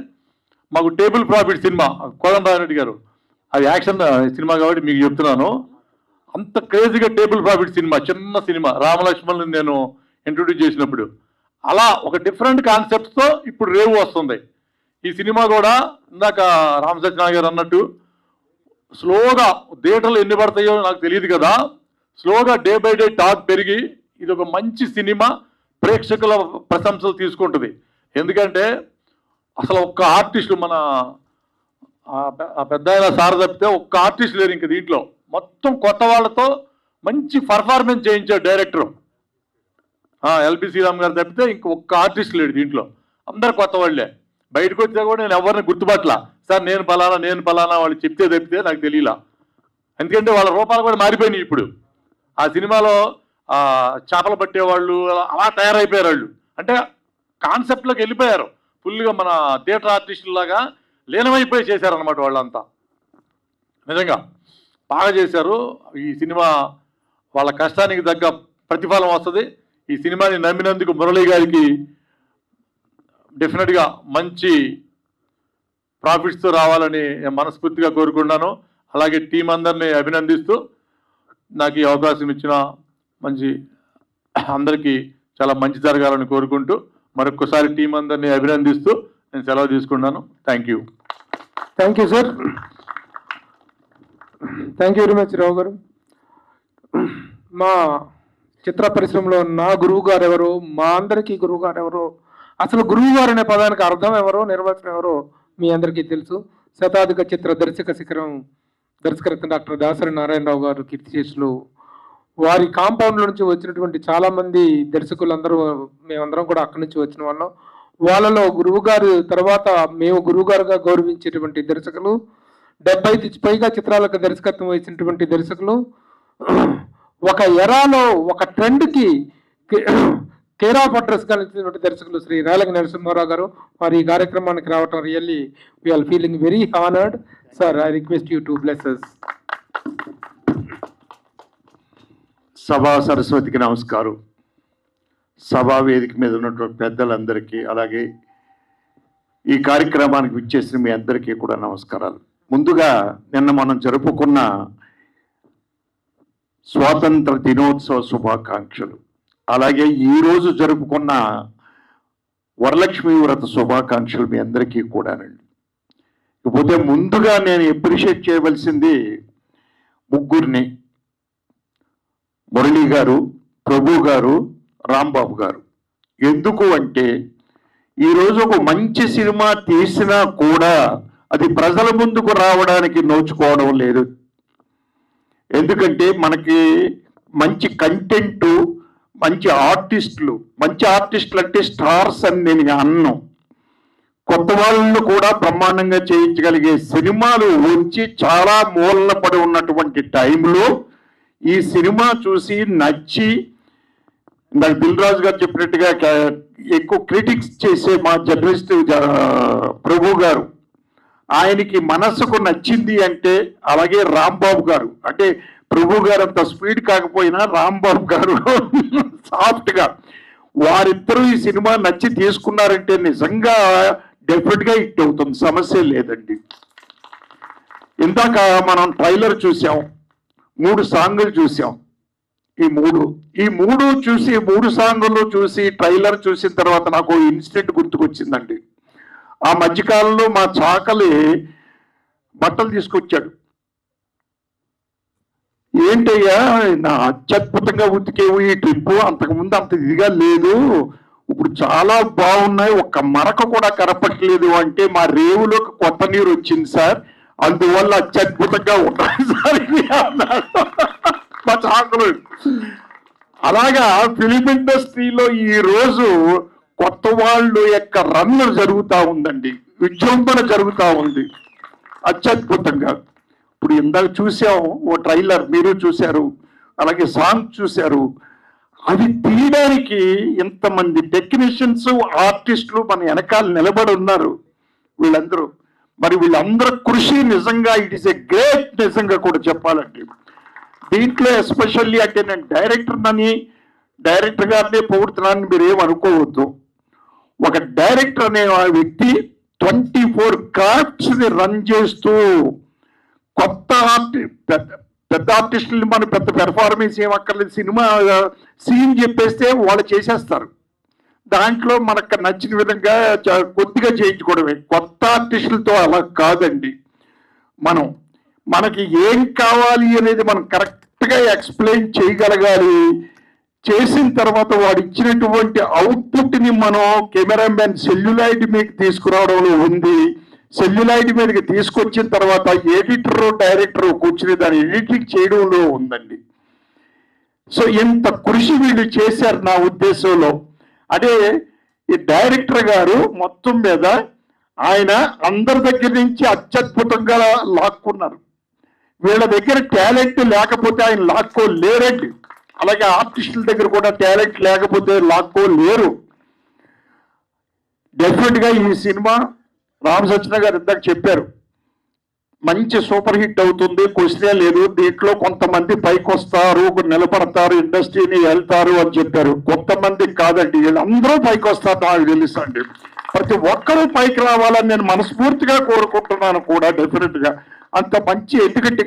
మాకు టేబుల్ ప్రాఫిట్ సినిమా కోదండరామిరెడ్డి గారు, అది యాక్షన్ సినిమా కాబట్టి మీకు చెప్తున్నాను, అంత క్రేజీగా టేబుల్ ప్రాఫిట్ సినిమా, చిన్న సినిమా రామలక్ష్మణ్ని నేను ఇంట్రొడ్యూస్ చేసినప్పుడు. అలా ఒక డిఫరెంట్ కాన్సెప్ట్స్తో ఇప్పుడు రేవు వస్తుంది. ఈ సినిమా కూడా ఇందాక రామ సత్యనారాయణ గారు అన్నట్టు స్లోగా థియేటర్లు ఎన్ని పడతాయో నాకు తెలియదు కదా, స్లోగా డే బై డే టాక్ పెరిగి ఇది ఒక మంచి సినిమా ప్రేక్షకుల ప్రశంసలు తీసుకుంటుంది. ఎందుకంటే అసలు ఒక్క ఆర్టిస్టు మన పెద్ద ఆయన సార్ తప్పితే ఒక్క ఆర్టిస్ట్ లేరు ఇంక దీంట్లో. మొత్తం కొత్త వాళ్ళతో మంచి పర్ఫార్మెన్స్ చేయించాడు డైరెక్టర్. ఎల్బి శ్రీరామ్ గారు తప్పితే ఇంక ఒక్క ఆర్టిస్ట్ లేడు దీంట్లో, అందరు కొత్త వాళ్ళే. బయటకు వచ్చా కూడా నేను ఎవరిని గుర్తుపట్టలా. సార్ నేను పలానా వాళ్ళు చెప్తే తప్పితే నాకు తెలియలా. ఎందుకంటే వాళ్ళ రూపాలు కూడా మారిపోయినాయి ఇప్పుడు. ఆ సినిమాలో చేపలు పట్టేవాళ్ళు అలా తయారైపోయారు వాళ్ళు. అంటే కాన్సెప్ట్లోకి వెళ్ళిపోయారు ఫుల్గా, మన థియేటర్ ఆర్టిస్టులాగా లీనమైపోయి చేశారనమాట వాళ్ళంతా. నిజంగా బాగా చేశారు. ఈ సినిమా వాళ్ళ కష్టానికి తగ్గ ప్రతిఫలం వస్తుంది. ఈ సినిమాని నమ్మినందుకు మురళి గారికి డెఫినెట్గా మంచి ప్రాఫిట్స్తో రావాలని మనస్ఫూర్తిగా కోరుకున్నాను. అలాగే టీం అందరినీ అభినందిస్తూ నాకు ఈ అవకాశం ఇచ్చిన మంచి అందరికీ చాలా మంచి జరగాలని కోరుకుంటూ మరొకసారి టీం అందరినీ అభినందిస్తూ నేను సెలవు తీసుకున్నాను. Thank you. Thank you sir. Thank you very much Rao garu. మా చిత్ర పరిశ్రమలో నా గురువు గారు ఎవరు, మా అందరికీ గురువు గారు ఎవరు, అసలు గురువు గారు అనే పదానికి అర్థం ఎవరో, నిర్వచనం ఎవరో మీ అందరికీ తెలుసు. శతాధిక చిత్ర దర్శక శిఖరం దర్శకరత్న డాక్టర్ దాసరి నారాయణరావు గారు కీర్తిశేషులు. వారి కాంపౌండ్ల నుంచి వచ్చినటువంటి చాలామంది దర్శకులందరూ, మేమందరం కూడా అక్కడి నుంచి వచ్చిన వాళ్ళం. వాళ్ళలో గురువు గారు తర్వాత మేము గురువు గారుగా గౌరవించేటువంటి దర్శకులు, 70 పైగా చిత్రాలకు దర్శకత్వం వహించినటువంటి దర్శకులు, ఒక ఎరాలో ఒక ట్రెండ్కి కేర్ ఆఫ్ అడ్రస్ కలిగినటువంటి దర్శకులు శ్రీ రేలంగి నరసింహారావు గారు. వారి ఈ కార్యక్రమానికి రావటం really we're feeling very honoured. Sir, I request you to bless us. సభా సరస్వతికి నమస్కారం. సభా వేదిక మీద ఉన్నటువంటి పెద్దలందరికీ, అలాగే ఈ కార్యక్రమానికి విచ్చేసిన మీ అందరికీ కూడా నమస్కారాలు. ముందుగా నిన్న మనం జరుపుకున్న స్వాతంత్ర దినోత్సవ శుభాకాంక్షలు. అలాగే ఈరోజు జరుపుకున్న వరలక్ష్మి వ్రత శుభాకాంక్షలు మీ అందరికీ కూడానండి. ఇకపోతే ముందుగా నేను అప్రిషియేట్ చేయవలసింది ముగ్గురిని, మురళి గారు, ప్రభు గారు, రాంబాబు గారు. ఎందుకు అంటే ఈరోజు ఒక మంచి సినిమా తీసినా కూడా అది ప్రజల ముందుకు రావడానికి నోచుకోవడం లేదు. ఎందుకంటే మనకి మంచి కంటెంట్, మంచి ఆర్టిస్టులు అంటే స్టార్స్ అని నేను అన్నం, కొత్త వాళ్ళను కూడా బ్రహ్మాండంగా చేయించగలిగే సినిమాలు వచ్చి చాలా మూలన పడి ఉన్నటువంటి టైంలో ఈ సినిమా చూసి నచ్చి, నాకు దిల్ రాజు గారు చెప్పినట్టుగా ఎక్కువ క్రిటిక్స్ చేసే మా జర్నలిస్ట్ ప్రభు గారు, ఆయనకి మనసుకు నచ్చింది అంటే, అలాగే రాంబాబు గారు, అంటే ప్రభు గారు అంత స్పీడ్ కాకపోయినా రాంబాబు గారు సాఫ్ట్గా, వారిద్దరూ ఈ సినిమా నచ్చి తీసుకున్నారంటే నిజంగా డెఫినెట్గా హిట్ అవుతుంది, సమస్య లేదండి. ఇందాక మనం ట్రైలర్ చూసాం, 3 సాంగులు చూసాం. ఈ మూడు చూసి 3 సాంగులు చూసి ట్రైలర్ చూసిన తర్వాత నాకు ఇన్సిడెంట్ గుర్తుకొచ్చిందండి. ఆ మధ్యకాలంలో మా చాకలి బట్టలు తీసుకొచ్చాడు. ఏంటయ్యా నా అత్యద్భుతంగా ఉతికేవు ఈ ట్రిప్పు, అంతకుముందు అంత ఇదిగా లేదు, ఇప్పుడు చాలా బాగున్నాయి, ఒక్క మరక కూడా కనపట్లేదు అంటే, మా రేవులోకి కొత్త నీరు వచ్చింది సార్, అందువల్ల అత్యద్భుతంగా ఉంటాయి సార్ మా చాకలు. అలాగా ఫిలిం ఇండస్ట్రీలో ఈ రోజు కొత్త వాళ్ళు యొక్క రన్ను జరుగుతూ ఉందండి, విజృంభణ జరుగుతూ ఉంది అత్యద్భుతంగా. ఇప్పుడు ఇందాక చూసాం ఓ ట్రైలర్, మీరు చూశారు, అలాగే సాంగ్ చూశారు. అవి తీయడానికి ఇంతమంది టెక్నీషియన్స్, ఆర్టిస్టులు మన వెనకాల నిలబడి ఉన్నారు వీళ్ళందరూ. మరి వీళ్ళందరూ కృషి నిజంగా ఇట్ ఈస్ ఎ గ్రేట్, నిజంగా కూడా చెప్పాలండి. దీంట్లో ఎస్పెషల్లీ అంటే నేను డైరెక్టర్ గారినే పొగుడుతున్నానని మీరు ఏమనుకోవద్దు. ఒక డైరెక్టర్ అనే వ్యక్తి 24 క్రాఫ్ట్స్ని రన్ చేస్తూ కొత్త పెద్ద ఆర్టిస్టులు మన పెద్ద పెర్ఫార్మెన్స్ ఏమక్కర్లేదు, సినిమా సీన్ చెప్పేస్తే వాళ్ళు చేసేస్తారు. దాంట్లో మనకు నచ్చిన విధంగా కొద్దిగా చేయించుకోవడమే. కొత్త ఆర్టిస్టులతో అలా కాదండి. మనకి ఏం కావాలి అనేది మనం కరెక్ట్గా ఎక్స్ప్లెయిన్ చేయగలగాలి. చేసిన తర్వాత వాడు ఇచ్చినటువంటి అవుట్పుట్ని మనం కెమెరామెన్ సెల్యులాయిడ్ మీద తీసుకురావడంలో ఉంది. సెల్యులాయిడ్ మీదకి తీసుకొచ్చిన తర్వాత ఎడిటర్, డైరెక్టర్ కూర్చుని దాన్ని ఎడిటింగ్ చేయడంలో ఉందండి. సో ఇంత కృషి వీళ్ళు చేశారు నా ఉద్దేశంలో. అదే ఈ డైరెక్టర్ గారు మొత్తం మీద ఆయన అందరి దగ్గర నుంచి అత్యద్భుతంగా లాక్కున్నారు. వీళ్ళ దగ్గర టాలెంట్ లేకపోతే ఆయన లాక్కోలేరండి. అలాగే ఆర్టిస్టుల దగ్గర కూడా టాలెంట్ లేకపోతే లాక్కోలేరు. డెఫినెట్గా ఈ సినిమా రామ్ సత్యన గారు ఇందాక చెప్పారు, మంచి సూపర్ హిట్ అవుతుంది, క్వశ్చనే లేదు. దీంట్లో కొంతమంది పైకి వస్తారు, నిలబడతారు, ఇండస్ట్రీని వెళ్తారు అని చెప్పారు. కొంతమంది కాదండి, వీళ్ళందరూ పైకి వస్తారు నాకు తెలుసండి. ప్రతి ఒక్కరూ పైకి రావాలని నేను మనస్ఫూర్తిగా కోరుకుంటున్నాను కూడా డెఫినెట్గా. అంత మంచి, ఎందుకంటే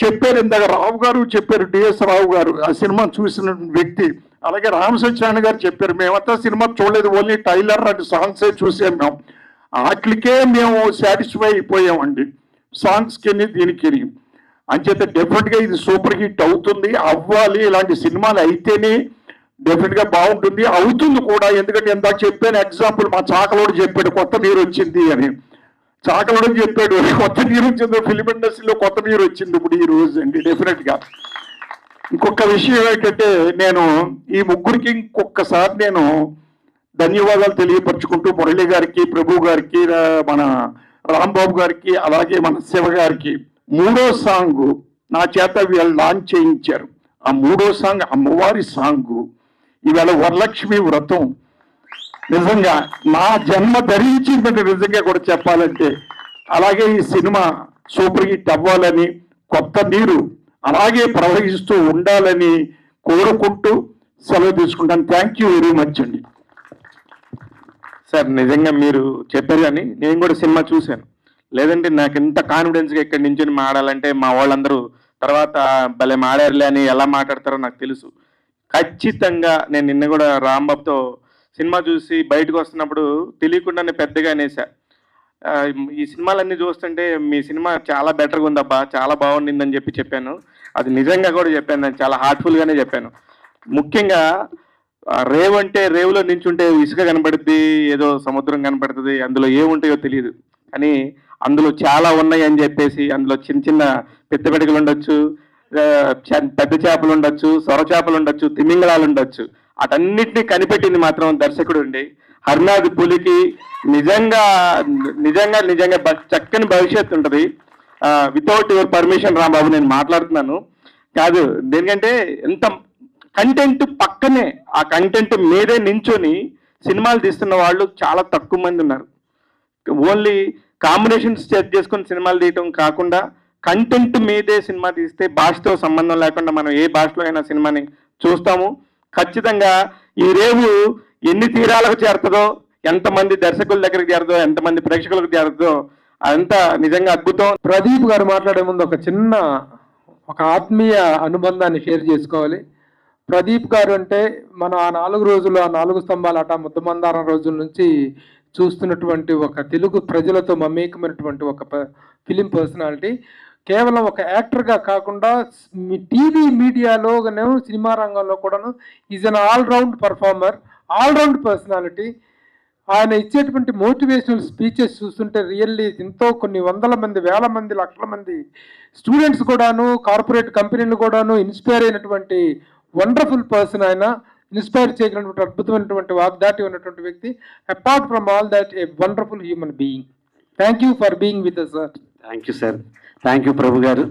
చెప్పారు ఇందాక రావు గారు చెప్పారు, డిఎస్ రావు గారు ఆ సినిమా చూసిన వ్యక్తి, అలాగే రామ్ సత్యనారాయణ గారు చెప్పారు. మేమంతా సినిమా చూడలేదు, ఓన్లీ టైలర్ అండ్ సాంగ్సే చూసాం. మేము వాటికే మేము సాటిస్ఫై అయిపోయామండి, సాంగ్స్కి దీనికి. అంచేత డెఫినెట్గా ఇది సూపర్ హిట్ అవుతుంది, అవ్వాలి. ఇలాంటి సినిమాలు అయితేనే డెఫినెట్గా బాగుంటుంది, అవుతుంది కూడా. ఎందుకంటే ఇందాక చెప్పాను ఎగ్జాంపుల్, మా చాకలోడు చెప్పాడు కొత్త నీరు వచ్చింది అని. చాకలోడు చెప్పాడు కొత్త నీరు వచ్చింది, ఫిలిం ఇండస్ట్రీలో కొత్త నీరు వచ్చింది ఇప్పుడు ఈ రోజు అండి డెఫినెట్గా. ఇంకొక విషయం ఏంటంటే, నేను ఈ ముగ్గురికి ఇంకొకసారి నేను ధన్యవాదాలు తెలియపరుచుకుంటూ, మురళి గారికి, ప్రభు గారికి, మన రాంబాబు గారికి, అలాగే మన శివ గారికి 3వ సాంగ్ నా చేత వీళ్ళు లాంచ్ చేయించారు. ఆ 3వ సాంగ్ అమ్మవారి సాంగ్, ఇవాళ వరలక్ష్మి వ్రతం. నిజంగా నా జన్మ ధరించిందని నిజంగా కూడా చెప్పాలంటే. అలాగే ఈ సినిమా సూపర్ హిట్ అవ్వాలని, కొత్త నీరు అలాగే ప్రవహిస్తూ ఉండాలని కోరుకుంటూ సెలవు తీసుకుంటాను. థ్యాంక్ యూ వెరీ మచ్ అండి. సార్ నిజంగా మీరు చెప్పారు కానీ నేను కూడా సినిమా చూశాను. లేదంటే నాకు ఎంత కాన్ఫిడెన్స్గా ఇక్కడి నుంచి మాడాలంటే మా వాళ్ళందరూ తర్వాత భలే మాడారులే అని ఎలా మాట్లాడతారో నాకు తెలుసు. ఖచ్చితంగా నేను నిన్న కూడా రాంబాబుతో సినిమా చూసి బయటకు వస్తున్నప్పుడు తెలియకుండానే పెద్దగా అనేసా. ఈ సినిమాలన్నీ చూస్తుంటే మీ సినిమా చాలా బెటర్గా ఉందబ్బా, చాలా బాగుండిందని చెప్పాను. అది నిజంగా కూడా చెప్పాను, నేను చాలా హార్ట్ఫుల్గానే చెప్పాను. ముఖ్యంగా రేవ్ అంటే రేవులో నించుంటే ఇసుక కనపడుద్ది, ఏదో సముద్రం కనపడుతుంది, అందులో ఏముంటాయో తెలియదు. కానీ అందులో చాలా ఉన్నాయి అని చెప్పేసి, అందులో చిన్న చిన్న పెద్దపెడకలు ఉండొచ్చు, పెద్ద చేపలు ఉండొచ్చు, సొర చేపలు ఉండొచ్చు, తిమింగళాలు ఉండొచ్చు. అటన్నిటినీ కనిపెట్టింది మాత్రం దర్శకుడు అండి. హర్నాథ్ పులికి నిజంగా నిజంగా నిజంగా చక్కని భవిష్యత్తు ఉంటుంది. వితౌట్ యువర్ పర్మిషన్ రాంబాబు నేను మాట్లాడుతున్నాను కాదు, దేనికంటే ఎంత కంటెంట్ పక్కనే ఆ కంటెంట్ మీదే నించొని సినిమాలు తీస్తున్న వాళ్ళు చాలా తక్కువ మంది ఉన్నారు. ఓన్లీ కాంబినేషన్స్ సెట్ చేసుకొని సినిమాలు తీయటం కాకుండా కంటెంట్ మీదే సినిమా తీస్తే భాషతో సంబంధం లేకుండా మనం ఏ భాషలో అయినా సినిమాని చూస్తాము. ఖచ్చితంగా ఈ రేవు ఎన్ని తీరాలకు చేరుతుందో, ఎంతమంది దర్శకుల దగ్గరికి చేరుతుందో, ఎంతమంది ప్రేక్షకులకు చేరుతుందో అదంతా నిజంగా అద్భుతం. ప్రదీప్ గారు మాట్లాడే ముందు ఒక ఆత్మీయ అనుబంధాన్ని షేర్ చేసుకోవాలి. ప్రదీప్ గారు అంటే మనం ఆ 4 రోజులు, ఆ 4 స్తంభాల ఆట, ముద్దమందారం రోజుల నుంచి చూస్తున్నటువంటి ఒక తెలుగు ప్రజలతో మమేకమైనటువంటి ఒక ఫిలిం పర్సనాలిటీ. కేవలం ఒక యాక్టర్గా కాకుండా మీ టీవీ మీడియాలోనే, సినిమా రంగంలో కూడాను is an all round performer, all round personality. ఆయన ఇచ్చేటువంటి మోటివేషనల్ స్పీచెస్ చూస్తుంటే రియల్లీ ఎంతో కొన్ని వందల మంది, వేల మంది, లక్షల మంది స్టూడెంట్స్ కూడాను, కార్పొరేట్ కంపెనీలు కూడాను ఇన్స్పైర్ అయినటువంటి వండర్ఫుల్ పర్సన్. ఆయన ఇన్స్పైర్ చేయగలిగినటువంటి అద్భుతమైనటువంటి వాగ్దాటి ఉన్నటువంటి వ్యక్తి. Apart from all that a wonderful human being. Thank you for being with us, sir. Thank you sir. Thank you Prabhu garu.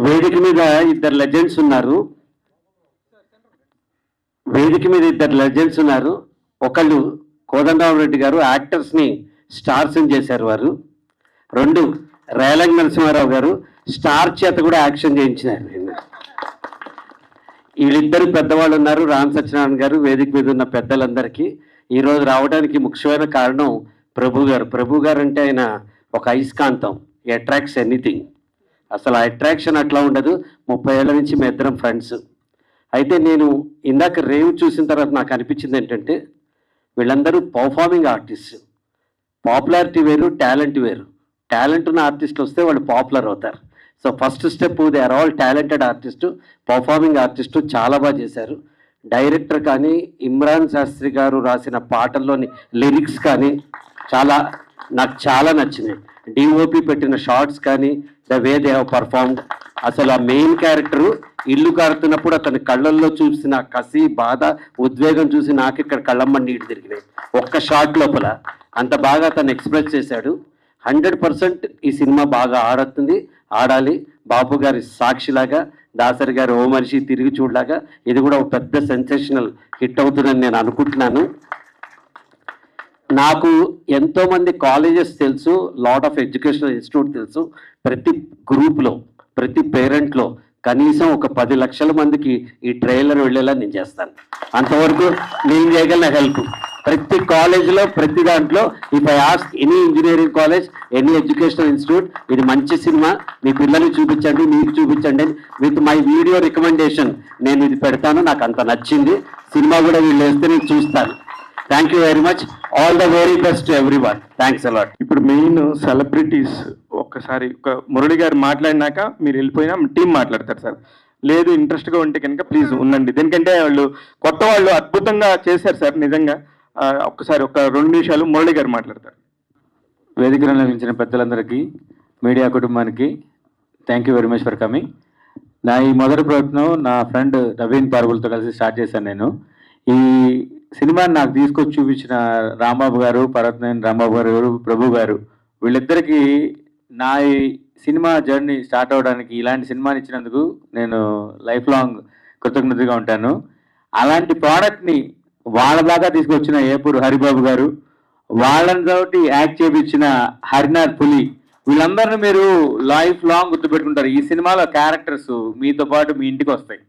వేదిక మీద ఇద్దరు లెజెండ్స్ ఉన్నారు. ఒకళ్ళు కోదండరామరెడ్డి గారు, యాక్టర్స్ని స్టార్స్ని చేశారు వారు. 2 రేలంగి నరసింహారావు గారు, స్టార్ చేత కూడా యాక్షన్ చేయించినారు. వీళ్ళిద్దరు పెద్దవాళ్ళు ఉన్నారు. రామ్ సత్యనారాయణ గారు, వేదిక మీద ఉన్న పెద్దలందరికీ ఈరోజు రావడానికి ముఖ్యమైన కారణం ప్రభు గారు అంటే ఆయన ఒక అయస్కాంతం. ఈ అట్రాక్ట్స్ ఎనీథింగ్. అసలు ఆ అట్రాక్షన్ అట్లా ఉండదు. 30 ఏళ్ల నుంచి మీ ఇద్దరం ఫ్రెండ్స్. అయితే నేను ఇందాక రేవ్ చూసిన తర్వాత నాకు అనిపించింది ఏంటంటే, వీళ్ళందరూ పర్ఫార్మింగ్ ఆర్టిస్ట్. పాపులారిటీ వేరు, టాలెంట్ వేరు. టాలెంట్ ఉన్న ఆర్టిస్టులు వస్తే వాళ్ళు పాపులర్ అవుతారు. So first step, they are all talented artist, performing artist. చాలా బాగా చేశారు. డైరెక్టర్ కానీ, ఇమ్రాన్ శాస్త్రి గారు రాసిన పాటల్లోని లిరిక్స్ కానీ నాకు చాలా నచ్చినాయి. డిఓపి పెట్టిన షార్ట్స్ కానీ, the way they have performed. అసలు ఆ మెయిన్ క్యారెక్టరు ఇల్లు కారుతున్నప్పుడు అతని కళ్ళల్లో చూసిన కసి, బాధ, ఉద్వేగం చూసి నాకు ఇక్కడ కళ్ళమ్మ నీళ్ళు తిరిగినాయి ఒక్క షాట్ లోపల. అంత బాగా అతను ఎక్స్ప్రెస్ చేశాడు. 100% ఈ సినిమా బాగా ఆడాలి. బాబు గారి సాక్షిలాగా, దాసరి గారి ఓ మనిషి తిరిగి చూడలాగా ఇది కూడా ఒక పెద్ద సెన్సేషనల్ హిట్ అవుతుందని నేను అనుకుంటున్నాను. నాకు ఎంతోమంది కాలేజెస్ తెలుసు, లాట్ ఆఫ్ ఎడ్యుకేషనల్ ఇన్స్టిట్యూట్ తెలుసు. ప్రతి గ్రూప్లో, ప్రతి పేరెంట్లో కనీసం ఒక 10 లక్షల మందికి ఈ ట్రైలర్ వెళ్ళేలా నేను చేస్తాను. అంతవరకు నేను చేయగలిగిన హెల్ప్. ప్రతి కాలేజీలో, ప్రతి దాంట్లో, if I ask any engineering college, any educational institute, ఇది మంచి సినిమా, మీ పిల్లలకి చూపించండి, మీకు చూపించండి, విత్ మై వీడియో రికమెండేషన్ నేను ఇది పెడతాను. నాకు అంత నచ్చింది. సినిమా కూడా వీళ్ళు వేస్తే నేను చూస్తాను. Thank you very much. All the very best to everyone. Thanks a lot. ఇప్పుడు మెయిన్ సెలబ్రిటీస్ ఒక్కసారి మురళి గారు మాట్లాడినాక మీరు వెళ్ళిపోయినా టీం మాట్లాడతారు సార్. లేదు ఇంట్రెస్ట్గా ఉంటే కనుక ప్లీజ్ ఉండండి. ఎందుకంటే వాళ్ళు కొత్త వాళ్ళు అద్భుతంగా చేశారు సార్. నిజంగా ఒక్కసారి ఒక 2 నిమిషాలు మురళి గారు మాట్లాడతారు. వేదికను నిర్మించిన పెద్దలందరికీ, మీడియా కుటుంబానికి thank you very much for coming. నా ఈ మొదటి ప్రయత్నం నా ఫ్రెండ్ నవీన్ పార్బుల్తో కలిసి స్టార్ట్ చేశాను నేను. ఈ సినిమాని నాకు తీసుకొచ్చి చూపించిన రాంబాబు గారు, పర్వతనేని రాంబాబు గారు, ప్రభు గారు, వీళ్ళిద్దరికీ నా ఈ సినిమా జర్నీ స్టార్ట్ అవ్వడానికి, ఇలాంటి సినిమాని ఇచ్చినందుకు నేను లైఫ్ లాంగ్ కృతజ్ఞతగా ఉంటాను. అలాంటి ప్రోడక్ట్ని వాళ్ళ దాకా తీసుకొచ్చిన ఏపూరు హరిబాబు గారు, వాళ్ళతోటి యాక్ట్ చేయించిన హరినాథ్ పులి, వీళ్ళందరినీ మీరు లైఫ్ లాంగ్ గుర్తుపెట్టుకుంటారు. ఈ సినిమాలో క్యారెక్టర్స్ మీతో పాటు మీ ఇంటికి వస్తాయి.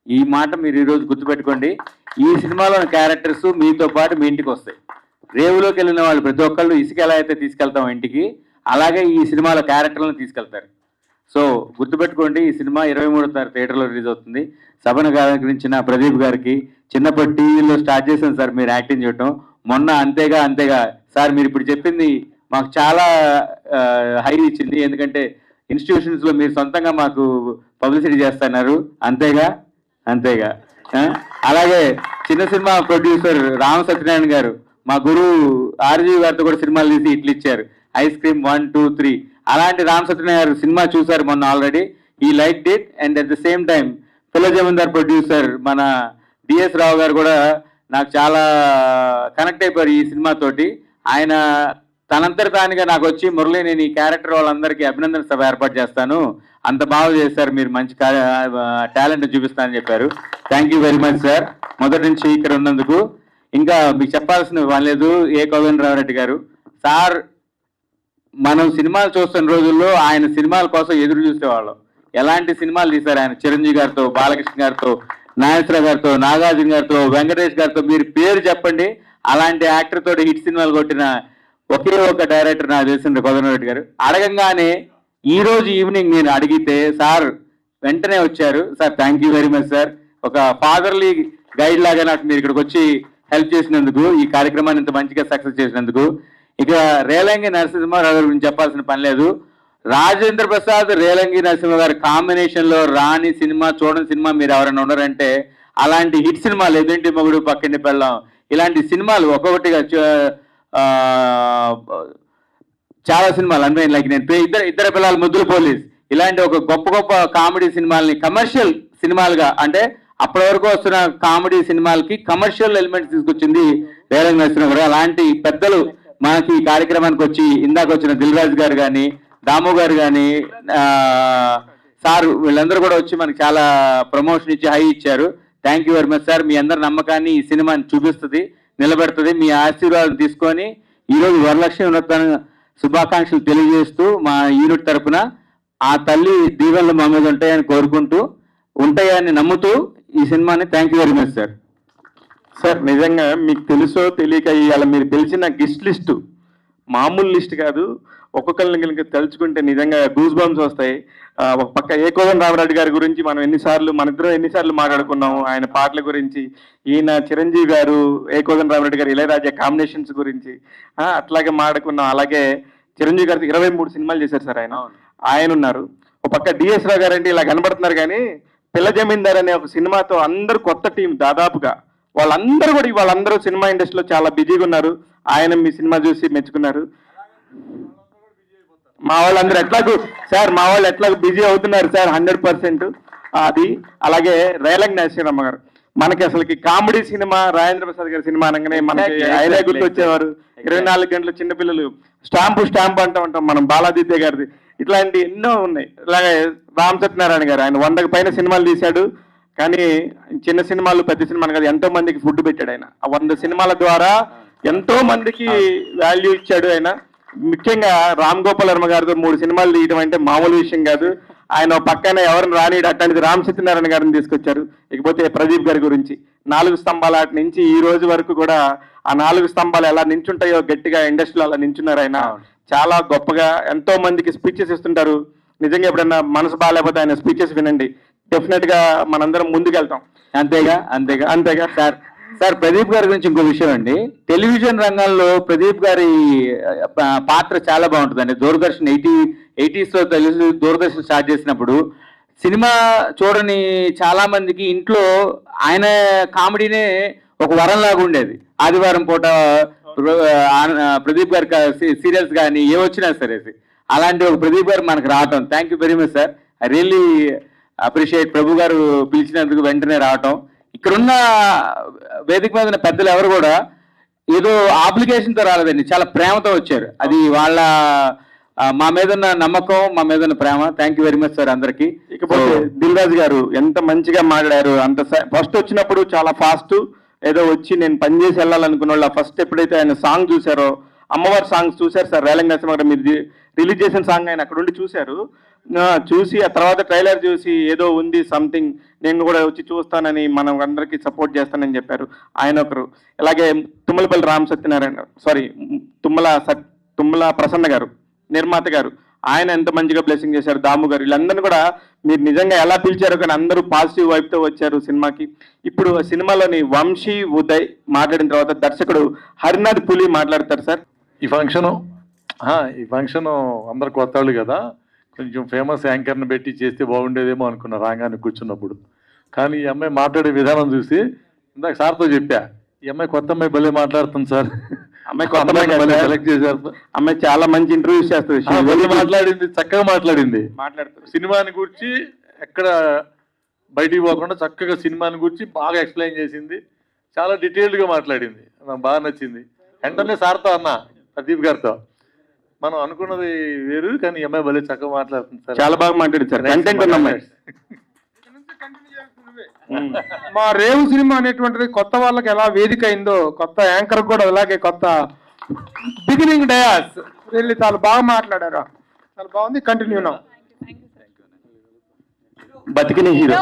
ఈ మాట మీరు ఈరోజు గుర్తుపెట్టుకోండి. ఈ సినిమాలోని క్యారెక్టర్స్ మీతో పాటు మీ ఇంటికి వస్తాయి. రేవులోకి వెళ్ళిన వాళ్ళు ప్రతి ఒక్కళ్ళు ఇసుక ఎలా అయితే తీసుకెళ్తాం ఇంటికి, అలాగే ఈ సినిమాలో క్యారెక్టర్లను తీసుకెళ్తారు. సో గుర్తుపెట్టుకోండి, ఈ సినిమా 23వ తారీఖు థియేటర్లో రిలీజ్ అవుతుంది. సభను అలంకరించిన ప్రదీప్ గారికి చిన్నప్పటి టీవీలో స్టార్ట్ చేశాను సార్ మీరు యాక్టింగ్ చేయటం. మొన్న అంతేగా సార్ మీరు ఇప్పుడు చెప్పింది మాకు చాలా హై ఇచ్చింది. ఎందుకంటే ఇన్స్టిట్యూషన్స్లో మీరు సొంతంగా మాకు పబ్లిసిటీ చేస్తున్నారు. అంతేగా అలాగే చిన్న సినిమా ప్రొడ్యూసర్ రామ సత్యనారాయణ గారు మా గురువు ఆర్జీ గారితో కూడా సినిమాలు తీసి ఇట్లు ఇచ్చారు, ఐస్ క్రీమ్ 1, 2, 3. అలాంటి రామ సత్యనారాయణ గారు సినిమా చూశారు మొన్న ఆల్రెడీ. ఈ like it and at the same time పిల్ల జమీందార్ ప్రొడ్యూసర్ మన డిఎస్ రావు గారు కూడా నాకు చాలా కనెక్ట్ అయిపోయారు ఈ సినిమాతోటి. ఆయన తనంతటి తానుగా నాకు వచ్చి మురళి నేను ఈ క్యారెక్టర్ వాళ్ళందరికీ అభినందన సభ ఏర్పాటు చేస్తాను, అంత బాగా చేశారు మీరు, మంచి టాలెంట్ చూపిస్తానని చెప్పారు. Thank you very much sir మొదటి నుంచి ఇక్కడ ఉన్నందుకు. ఇంకా మీకు చెప్పాల్సిన పని లేదు. కోదండరామిరెడ్డి గారు సార్, మనం సినిమాలు చూస్తున్న రోజుల్లో ఆయన సినిమాల కోసం ఎదురు చూసేవాళ్ళం. ఎలాంటి సినిమాలు తీశారు ఆయన, చిరంజీవి గారితో, బాలకృష్ణ గారితో, నాగేశ్వరరావు గారితో, నాగార్జున గారితో, వెంకటేష్ గారితో, మీరు పేరు చెప్పండి. అలాంటి యాక్టర్ తోటి హిట్ సినిమాలు కొట్టిన ఒకే ఒక డైరెక్టర్ నాకు తెలిసిన కోదండరామిరెడ్డి గారు. అడగంగానే ఈ రోజు ఈవినింగ్ నేను అడిగితే సార్ వెంటనే వచ్చారు. Sir thank you very much sir. ఒక ఫాదర్లీ గైడ్ లాగా నాకు మీరు ఇక్కడికి వచ్చి హెల్ప్ చేసినందుకు, ఈ కార్యక్రమాన్ని ఇంత మంచిగా సక్సెస్ చేసినందుకు. ఇక రేలంగి నరసింహారావు గారి గురించి చెప్పాల్సిన పని లేదు. రాజేంద్ర ప్రసాద్, రేలంగి నరసింహ గారి కాంబినేషన్ లో రాని సినిమా, చూడని సినిమా మీరు ఎవరైనా ఉన్నారంటే అలాంటి హిట్ సినిమాలు ఎదుంటి మొగుడు, పక్కింటి పెళ్ళాం, ఇలాంటి సినిమాలు ఒక్కొక్కటిగా చాలా సినిమాలు అంటే లైక్ నేను ఇద్దరు పిల్లలు, ముద్దుల పోలీస్, ఇలాంటి ఒక గొప్ప కామెడీ సినిమాలని కమర్షియల్ సినిమాలుగా, అంటే అప్పటి వరకు వస్తున్న కామెడీ సినిమాలకి కమర్షియల్ ఎలిమెంట్స్ తీసుకొచ్చింది రేలంగి నరసింహ గారు. అలాంటి పెద్దలు మనకి ఈ కార్యక్రమానికి వచ్చి ఇందాక వచ్చిన దిల్ రాజు గారు కానీ, దాము గారు కానీ, సార్ వీళ్ళందరూ కూడా వచ్చి మనకి చాలా ప్రమోషన్ ఇచ్చి హై ఇచ్చారు. Thank you very much sir. మీ అందరి నమ్మకాన్ని ఈ సినిమాని చూపిస్తుంది, నిలబెడుతుంది. మీ ఆశీర్వాదం తీసుకొని ఈరోజు వరలక్ష్మి వ్రతం శుభాకాంక్షలు తెలియజేస్తూ మా యూనిట్ తరఫున ఆ తల్లి దీవెనలు మా మీద ఉంటాయని కోరుకుంటూ, ఉంటాయని నమ్ముతూ ఈ సినిమాని thank you very much sir. Sir నిజంగా మీకు తెలుసో తెలియక ఇవాళ మీరు పిలిచిన గెస్ట్ లిస్టు మామూలు లిస్ట్ కాదు. ఒక్కొక్కరిని కనుక తలుచుకుంటే నిజంగా గూస్ బంప్స్ వస్తాయి. ఒక పక్క కోదండరామిరెడ్డి గారి గురించి మనం మనిద్దరం ఎన్నిసార్లు మాట్లాడుకున్నాము, ఆయన పాటల గురించి. ఈయన చిరంజీవి గారు, కోదండరామిరెడ్డి గారు, ఇళయరాజా కాంబినేషన్స్ గురించి అట్లాగే మాట్లాడుకున్నాం. అలాగే చిరంజీవి గారితో 23 సినిమాలు చేశారు సార్ ఆయన ఉన్నారు. ఒక పక్క డిఎస్ రావు గారు అంటే ఇలా కనబడుతున్నారు, కానీ పిల్ల జమీందార్ అనే ఒక సినిమాతో అందరూ కొత్త టీం దాదాపుగా వాళ్ళందరూ సినిమా ఇండస్ట్రీలో చాలా బిజీగా ఉన్నారు. ఆయన మీ సినిమా చూసి మెచ్చుకున్నారు. మా వాళ్ళు ఎట్లాగూ బిజీ అవుతున్నారు సార్ 100%. అది అలాగే రేలంగి నరసింహమ్మ గారు మనకి అసలుకి కామెడీ సినిమా, రాజేంద్ర ప్రసాద్ గారి సినిమా అనగానే మనకి ఆయనే గుర్తొచ్చేవారు. 24 గంటలు చిన్నపిల్లలు, స్టాంపు అంటూ ఉంటాం మనం, బాలాదిత్య గారిది. ఇట్లాంటి ఎన్నో ఉన్నాయి. ఇలాగే రామ్ సత్యనారాయణ గారు, ఆయన 100కు పైన సినిమాలు తీశాడు. కానీ చిన్న సినిమాలు, పెద్ద సినిమాలు కాదు, ఎంతో మందికి ఫుడ్ పెట్టాడు ఆయన. ఆ 100 సినిమాల ద్వారా ఎంతో మందికి వాల్యూ ఇచ్చాడు ఆయన. ముఖ్యంగా రామ్ గోపాల్ వర్మ గారితో 3 సినిమాలు తీయడం అంటే మామూలు విషయం కాదు. ఆయన పక్కన ఎవరిని రానిడు అట్లాంటిది రామ్ సత్యనారాయణ గారిని తీసుకొచ్చారు. ఇకపోతే ప్రదీప్ గారి గురించి 4 స్తంభాల నుంచి ఈ రోజు వరకు కూడా ఆ 4 స్తంభాలు ఎలా నించుంటాయో గట్టిగా ఇండస్ట్రీలో అలా నించున్నారు ఆయన. చాలా గొప్పగా ఎంతో మందికి స్పీచెస్ ఇస్తుంటారు. నిజంగా ఎప్పుడన్నా మనసు బాగాలేకపోతే ఆయన స్పీచెస్ వినండి, డెఫినెట్ గా మనందరం ముందుకెళ్తాం. అంతేగా సార్ ప్రదీప్ గారి గురించి ఇంకో విషయం అండి. టెలివిజన్ రంగంలో ప్రదీప్ గారి పాత్ర చాలా బాగుంటుందండి. దూరదర్శన్ 80s లో తెలుసు, దూరదర్శన్ స్టార్ట్ చేసినప్పుడు సినిమా చూడని చాలా మందికి ఇంట్లో ఆయన కామెడీనే ఒక వరంలాగా ఉండేది. ఆదివారం పూట ప్రదీప్ గారి సీరియల్స్ కానీ ఏ వచ్చినా సరే, అలాంటి ఒక ప్రదీప్ గారు మనకు రావటం. Thank you very much sir. I really appreciate Prabhu garu పిలిచినందుకు వెంటనే రావటం. ఇక్కడున్న వేదిక మీద ఉన్న పెద్దలు ఎవరు కూడా ఏదో ఆబ్లిగేషన్తో రాలేదండి, చాలా ప్రేమతో వచ్చారు. అది వాళ్ళ మా మీద ఉన్న నమ్మకం, మా మీద ఉన్న ప్రేమ. Thank you very much sir అందరికి. ఇకపోతే దిల్ రాజు గారు ఎంత మంచిగా మాట్లాడారు. ఫస్ట్ వచ్చినప్పుడు చాలా ఫాస్ట్, ఏదో వచ్చి నేను పనిచేసి వెళ్ళాలనుకున్న వాళ్ళు ఫస్ట్ ఎప్పుడైతే ఆయన సాంగ్ చూసారో, అమ్మవారి సాంగ్స్ చూశారు సార్. రేలంగి నరసింహ గారు మీరు రిలీజ్ చేసిన సాంగ్ ఆయన అక్కడ ఉండి చూశారు. చూసి ఆ తర్వాత ట్రైలర్ చూసి ఏదో ఉంది సంథింగ్, నేను కూడా వచ్చి చూస్తానని, మనం అందరికీ సపోర్ట్ చేస్తానని చెప్పారు ఆయన ఒకరు. అలాగే తుమ్మలపల్లి రామ్ సత్యనారాయణ, తుమ్మల ప్రసన్న గారు, నిర్మాత గారు, ఆయన ఎంత మంచిగా బ్లెస్సింగ్ చేశారు, దాము గారు, వీళ్ళందరినీ కూడా మీరు నిజంగా ఎలా పిలిచారో కానీ అందరూ పాజిటివ్ వైపుతో వచ్చారు సినిమాకి. ఇప్పుడు సినిమాలోని వంశీ ఉదయ్ మాట్లాడిన తర్వాత దర్శకుడు హరినాథ్ పులి మాట్లాడతారు సార్. ఈ ఫంక్షన్ అందరు కొత్త వాళ్ళు కదా, కొంచెం ఫేమస్ యాంకర్ని పెట్టి చేస్తే బాగుండేదేమో అనుకున్నా రాగానే కూర్చున్నప్పుడు. కానీ ఈ అమ్మాయి మాట్లాడే విధానం చూసి ఇందాక సార్తో చెప్పా, ఈ అమ్మాయి కొత్త అమ్మాయి భలే మాట్లాడుతుంది సార్, అమ్మాయి కొత్త అమ్మాయి సెలెక్ట్ చేశారు. అమ్మాయి చాలా మంచి ఇంటర్వ్యూస్ చేస్తుంది, మాట్లాడింది, చక్కగా మాట్లాడింది. సినిమాని గురించి ఎక్కడ బయటికి పోకుండా చక్కగా సినిమాని గురించి బాగా ఎక్స్ప్లెయిన్ చేసింది, చాలా డీటెయిల్డ్గా మాట్లాడింది, నాకు బాగా నచ్చింది. వెంటనే సార్తో అన్నా, ప్రదీప్ గారితో, మనం అనుకున్నది వేరు కానీ ఈ అమ్మాయి భలే చక్కగా మాట్లాడుతుంది సార్, చాలా బాగా మాట్లాడింది సార్, కంటెంట్ ఉన్న అమ్మాయి. మా రేవు సినిమా అనేటువంటిది కొత్త వాళ్ళకి ఎలా వేదిక అయిందో, కొత్త యాంకర్ కూడా అలాగే కొత్త బిగినింగ్ డయాస్ వెళ్ళి చాలా బాగా మాట్లాడారు, చాలా బాగుంది. కంటిన్యూ నా బతికిన హీరో.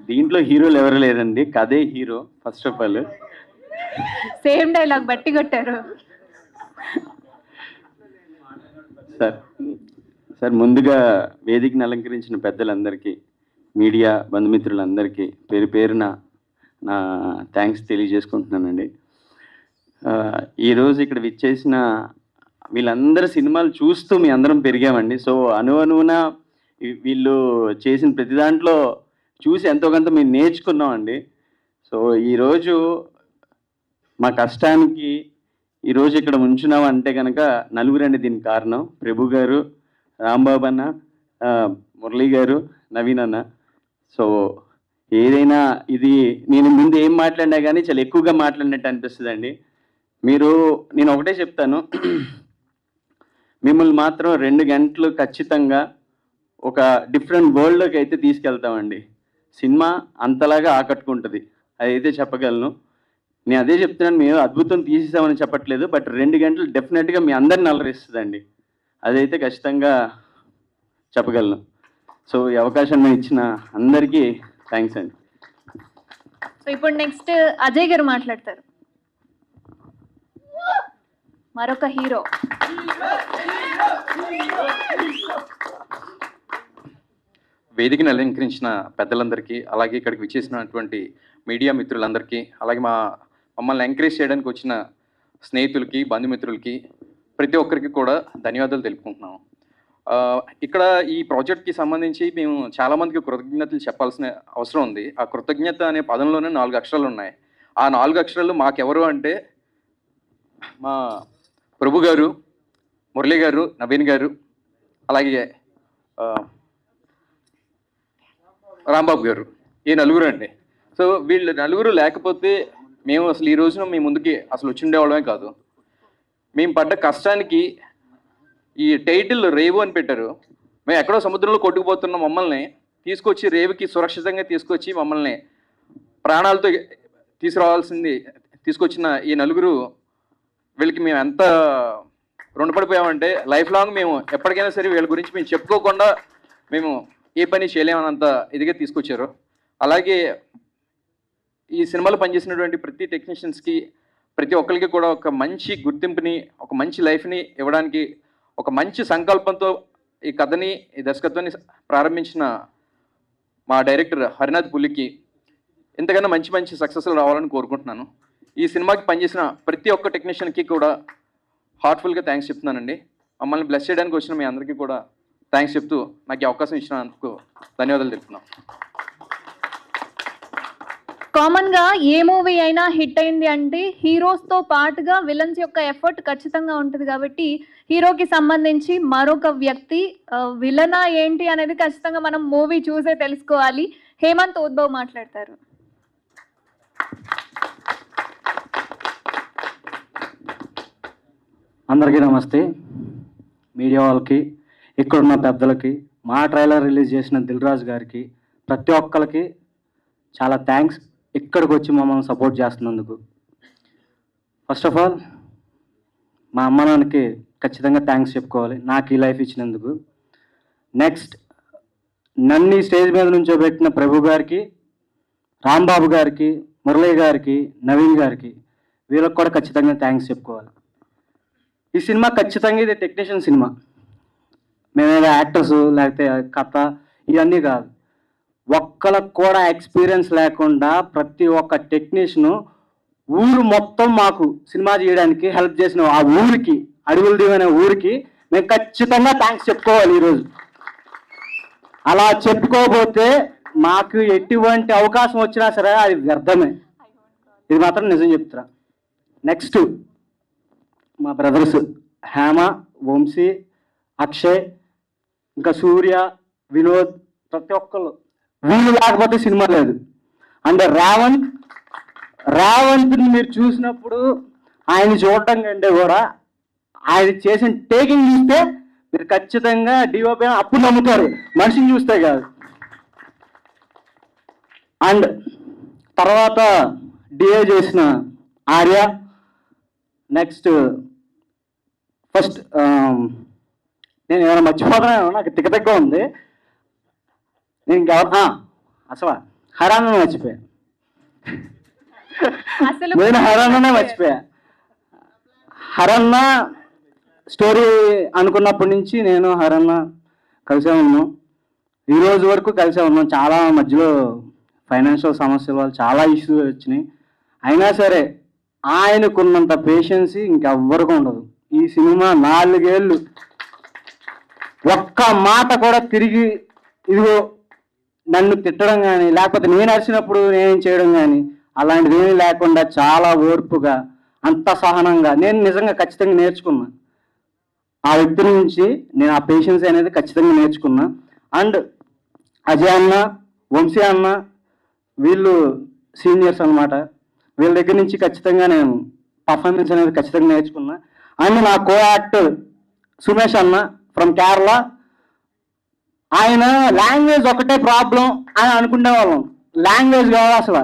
దీంట్లో హీరోలు ఎవరు లేదండి, కదే hero. First of all same dialogue బట్టి కొట్టారు సార్. ముందుగా వేదికను అలంకరించిన పెద్దలందరికీ, మీడియా బంధుమిత్రులందరికీ పేరు పేరున నా థ్యాంక్స్ తెలియజేసుకుంటున్నానండి. ఈరోజు ఇక్కడ విచ్చేసిన వీళ్ళందరూ సినిమాలు చూస్తూ మీ అందరం పెరిగామండి. సో అనువున వీళ్ళు చేసిన ప్రతి దాంట్లో చూసి ఎంతో కొంత మేము నేర్చుకున్నామండి. సో ఈరోజు మా కష్టానికి ఈరోజు ఇక్కడ ఉంచున్నాం అంటే కనుక నలుగురండి దీనికి కారణం. ప్రభు గారు, రాంబాబు అన్న, మురళీ గారు, నవీన్ అన్న. సో ఏదైనా ఇది నేను ముందు ఏం మాట్లాడినా కానీ చాలా ఎక్కువగా మాట్లాడినట్టు అనిపిస్తుంది అండి. నేను ఒకటే చెప్తాను, మిమ్మల్ని మాత్రం 2 గంటలు ఖచ్చితంగా ఒక డిఫరెంట్ వరల్డ్లోకి అయితే తీసుకెళ్తామండి. సినిమా అంతలాగా ఆకట్టుకుంటుంది, అదైతే చెప్పగలను. నేను అదే చెప్తున్నాను, మేము అద్భుతం తీసేసామని చెప్పట్లేదు, బట్ 2 గంటలు డెఫినెట్గా మీ అందరిని అలరిస్తుందండి, అదైతే ఖచ్చితంగా చెప్పగలను. సో ఈ అవకాశం ఇచ్చిన అందరికీ థ్యాంక్స్ అండి. సో ఇప్పుడు నెక్స్ట్ అజయ్ గారు మాట్లాడతారు, మరొక హీరో. వేదికను అలంకరించిన పెద్దలందరికీ, అలాగే ఇక్కడికి విచ్చేసినటువంటి మీడియా మిత్రులందరికీ, అలాగే మమ్మల్ని ఎంకరేజ్ చేయడానికి వచ్చిన స్నేహితులకి, బంధుమిత్రులకి, ప్రతి ఒక్కరికి కూడా ధన్యవాదాలు తెలుపుకుంటున్నాము. ఇక్కడ ఈ ప్రాజెక్ట్కి సంబంధించి మేము చాలామందికి కృతజ్ఞతలు చెప్పాల్సిన అవసరం ఉంది. ఆ కృతజ్ఞత అనే పదంలోనే 4 అక్షరాలు ఉన్నాయి. ఆ 4 అక్షరాలు మాకెవరు అంటే మా ప్రభు గారు, మురళీ గారు, నవీన్ గారు, అలాగే రాంబాబు గారు, ఈ నలుగురు అండి. సో వీళ్ళు నలుగురు లేకపోతే మేము అసలు ఈ రోజున మీ ముందుకి అసలు వచ్చి ఉండేవాళ్ళమే కాదు. మేము పడ్డ కష్టానికి ఈ టైటిల్ రేవు అని పెట్టారు. మేము ఎక్కడో సముద్రంలో కొట్టుకుపోతున్న మమ్మల్ని తీసుకొచ్చి రేవుకి సురక్షితంగా తీసుకొచ్చి మమ్మల్ని ప్రాణాలతో తీసుకొచ్చిన ఈ నలుగురు, వీళ్ళకి మేము ఎంత రుణపడిపోయామంటే లైఫ్ లాంగ్ మేము ఎప్పటికైనా సరే వీళ్ళ గురించి మేము చెప్పుకోకుండా మేము ఏ పని చేయలేమన్నంత ఇదిగా తీసుకొచ్చారు. అలాగే ఈ సినిమాలో పనిచేసినటువంటి ప్రతి టెక్నీషియన్స్కి, ప్రతి ఒక్కరికి కూడా ఒక మంచి గుర్తింపుని, ఒక మంచి లైఫ్ని ఇవ్వడానికి ఒక మంచి సంకల్పంతో ఈ కథని, ఈ దర్శకత్వాన్ని ప్రారంభించిన మా డైరెక్టర్ హరినాథ్ పులికి ఇంతకన్నా మంచి మంచి సక్సెస్లు రావాలని కోరుకుంటున్నాను. ఈ సినిమాకి పనిచేసిన ప్రతి ఒక్క టెక్నీషియన్కి కూడా హార్ట్ఫుల్గా థ్యాంక్స్ చెప్తున్నానండి. మమ్మల్ని బ్లెస్ చేయడానికి వచ్చిన మీ అందరికీ కూడా థ్యాంక్స్ చెప్తూ నాకు ఈ అవకాశం ఇచ్చినందుకు ధన్యవాదాలు తెలుపుతున్నాం. కామన్ గా ఏ మూవీ అయినా హిట్ అయింది అంటే హీరోస్ తో పాటుగా విలన్స్ యొక్క ఎఫర్ట్ ఖచ్చితంగా ఉంటుంది. కాబట్టి హీరోకి సంబంధించి మరొక వ్యక్తి విలనా ఏంటి అనేది ఖచ్చితంగా మనం మూవీ చూసే తెలుసుకోవాలి. హేమంత్ ఉద్భవ్ మాట్లాడతారు. అందరికీ నమస్తే. మీడియా వాళ్ళకి, ఇక్కడున్న పెద్దలకి, మా ట్రైలర్ రిలీజ్ చేసిన దిల్ రాజు గారికి, ప్రతి ఒక్కరికి చాలా థ్యాంక్స్ ఇక్కడికి వచ్చి మమ్మల్ని సపోర్ట్ చేస్తున్నందుకు. ఫస్ట్ ఆఫ్ ఆల్ మా అమ్మ నాన్నకి ఖచ్చితంగా థ్యాంక్స్ చెప్పుకోవాలి నాకు ఈ లైఫ్ ఇచ్చినందుకు. నెక్స్ట్ నన్ను ఈ స్టేజ్ మీద నుంచోబెట్టిన ప్రభు గారికి, రాంబాబు గారికి, మురళీ గారికి, నవీన్ గారికి, వీళ్ళకి కూడా ఖచ్చితంగా థ్యాంక్స్ చెప్పుకోవాలి. ఈ సినిమా ఖచ్చితంగా ఇది టెక్నీషియన్ సినిమా. మేమేదో యాక్టర్స్ లేకపోతే కథ ఇవన్నీ కాదు. ఒక్కళ్ళకు కూడా ఎక్స్పీరియన్స్ లేకుండా ప్రతి ఒక్క టెక్నీషియను ఊరు మొత్తం మాకు సినిమా చేయడానికి హెల్ప్ చేసిన ఆ ఊరికి, అడవులది అనే ఊరికి మేము ఖచ్చితంగా థ్యాంక్స్ చెప్పుకోవాలి ఈరోజు. అలా చెప్పుకోకపోతే మాకు ఎటువంటి అవకాశం వచ్చినా సరే అది వ్యర్థమే. ఇది మాత్రం నిజం చెప్తున్నా. నెక్స్ట్ మా బ్రదర్స్ హేమ, వంశీ, అక్షయ్, ఇంకా సూర్య, వినోద్, ప్రతి ఒక్కళ్ళు వీళ్ళు లేకపోతే సినిమా లేదు. అంటే రేవంత్ని మీరు చూసినప్పుడు ఆయన చూడటం కంటే కూడా ఆయన చేసిన టేకింగ్ చూస్తే మీరు ఖచ్చితంగా డిఓపి అప్పుడు నమ్ముతారు, మనిషిని చూస్తే కాదు. అండ్ తర్వాత డిఏ చేసిన ఆర్య, నెక్స్ట్ ఫస్ట్ నేను ఏమైనా మర్చిపోతున్నాను, నాకు తిక్కగా ఉంది. నేను అసలు హరాన్న మర్చిపోయా, నేను హరాన్ననే మర్చిపోయా. హరన్న స్టోరీ అనుకున్నప్పటి నుంచి నేను హరన్న కలిసే ఉన్నాం, ఈ రోజు వరకు కలిసే ఉన్నాం. చాలా మధ్యలో ఫైనాన్షియల్ సమస్యల వల్ల చాలా ఇష్యూస్ వచ్చినాయి. అయినా సరే ఆయనకున్నంత పేషెన్సీ ఇంకెవ్వరికి ఉండదు. ఈ సినిమా 4 ఏళ్ళు ఒక్క మాట కూడా తిరిగి ఇదిగో నన్ను తిట్టడం కానీ లేకపోతే నేను అరిచినప్పుడు నేను చేయడం కానీ అలాంటిది ఏమీ లేకుండా చాలా ఓర్పుగా, అంత సహనంగా నేను నిజంగా ఖచ్చితంగా నేర్చుకున్నా. ఆ వ్యక్తి నుంచి నేను ఆ పేషెన్స్ అనేది ఖచ్చితంగా నేర్చుకున్నా. అండ్ అజయ్ అన్న, వంశీ అన్న వీళ్ళు సీనియర్స్ అన్నమాట. వీళ్ళ దగ్గర నుంచి ఖచ్చితంగా నేను పర్ఫార్మెన్స్ అనేది ఖచ్చితంగా నేర్చుకున్నా. అండ్ నా కో యాక్టర్ సుమేష్ అన్న ఫ్రమ్ కేరళ, ఆయన లాంగ్వేజ్ ఒకటే ప్రాబ్లం అని అనుకునే వాళ్ళం. లాంగ్వేజ్ కాదు అసలు,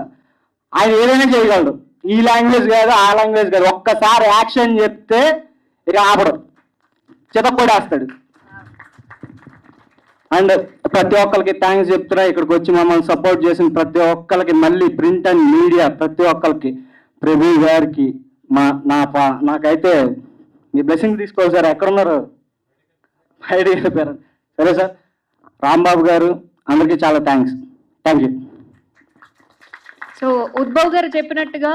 ఆయన ఏదైనా చేయగలడు. ఈ లాంగ్వేజ్ కాదు, ఆ లాంగ్వేజ్ కాదు, ఒక్కసారి యాక్షన్ చెప్తే ఇక ఆపడు, చితక్కొడేస్తాడు. అండ్ ప్రతి ఒక్కరికి థ్యాంక్స్ చెప్తున్నా. ఇక్కడికి వచ్చి మమ్మల్ని సపోర్ట్ చేసిన ప్రతి ఒక్కరికి, మళ్ళీ ప్రింట్ అండ్ మీడియా ప్రతి ఒక్కరికి, ప్రభు గారికి నాకైతే మీ బ్లెస్సింగ్ తీసుకోవాలి సార్. ఎక్కడున్నారు? బయట చెప్పారు. సరే సార్, రాంబాబు గారు అందరికీ చాలా thanks. Thank you. So Udbhav గారు చెప్పినట్టుగా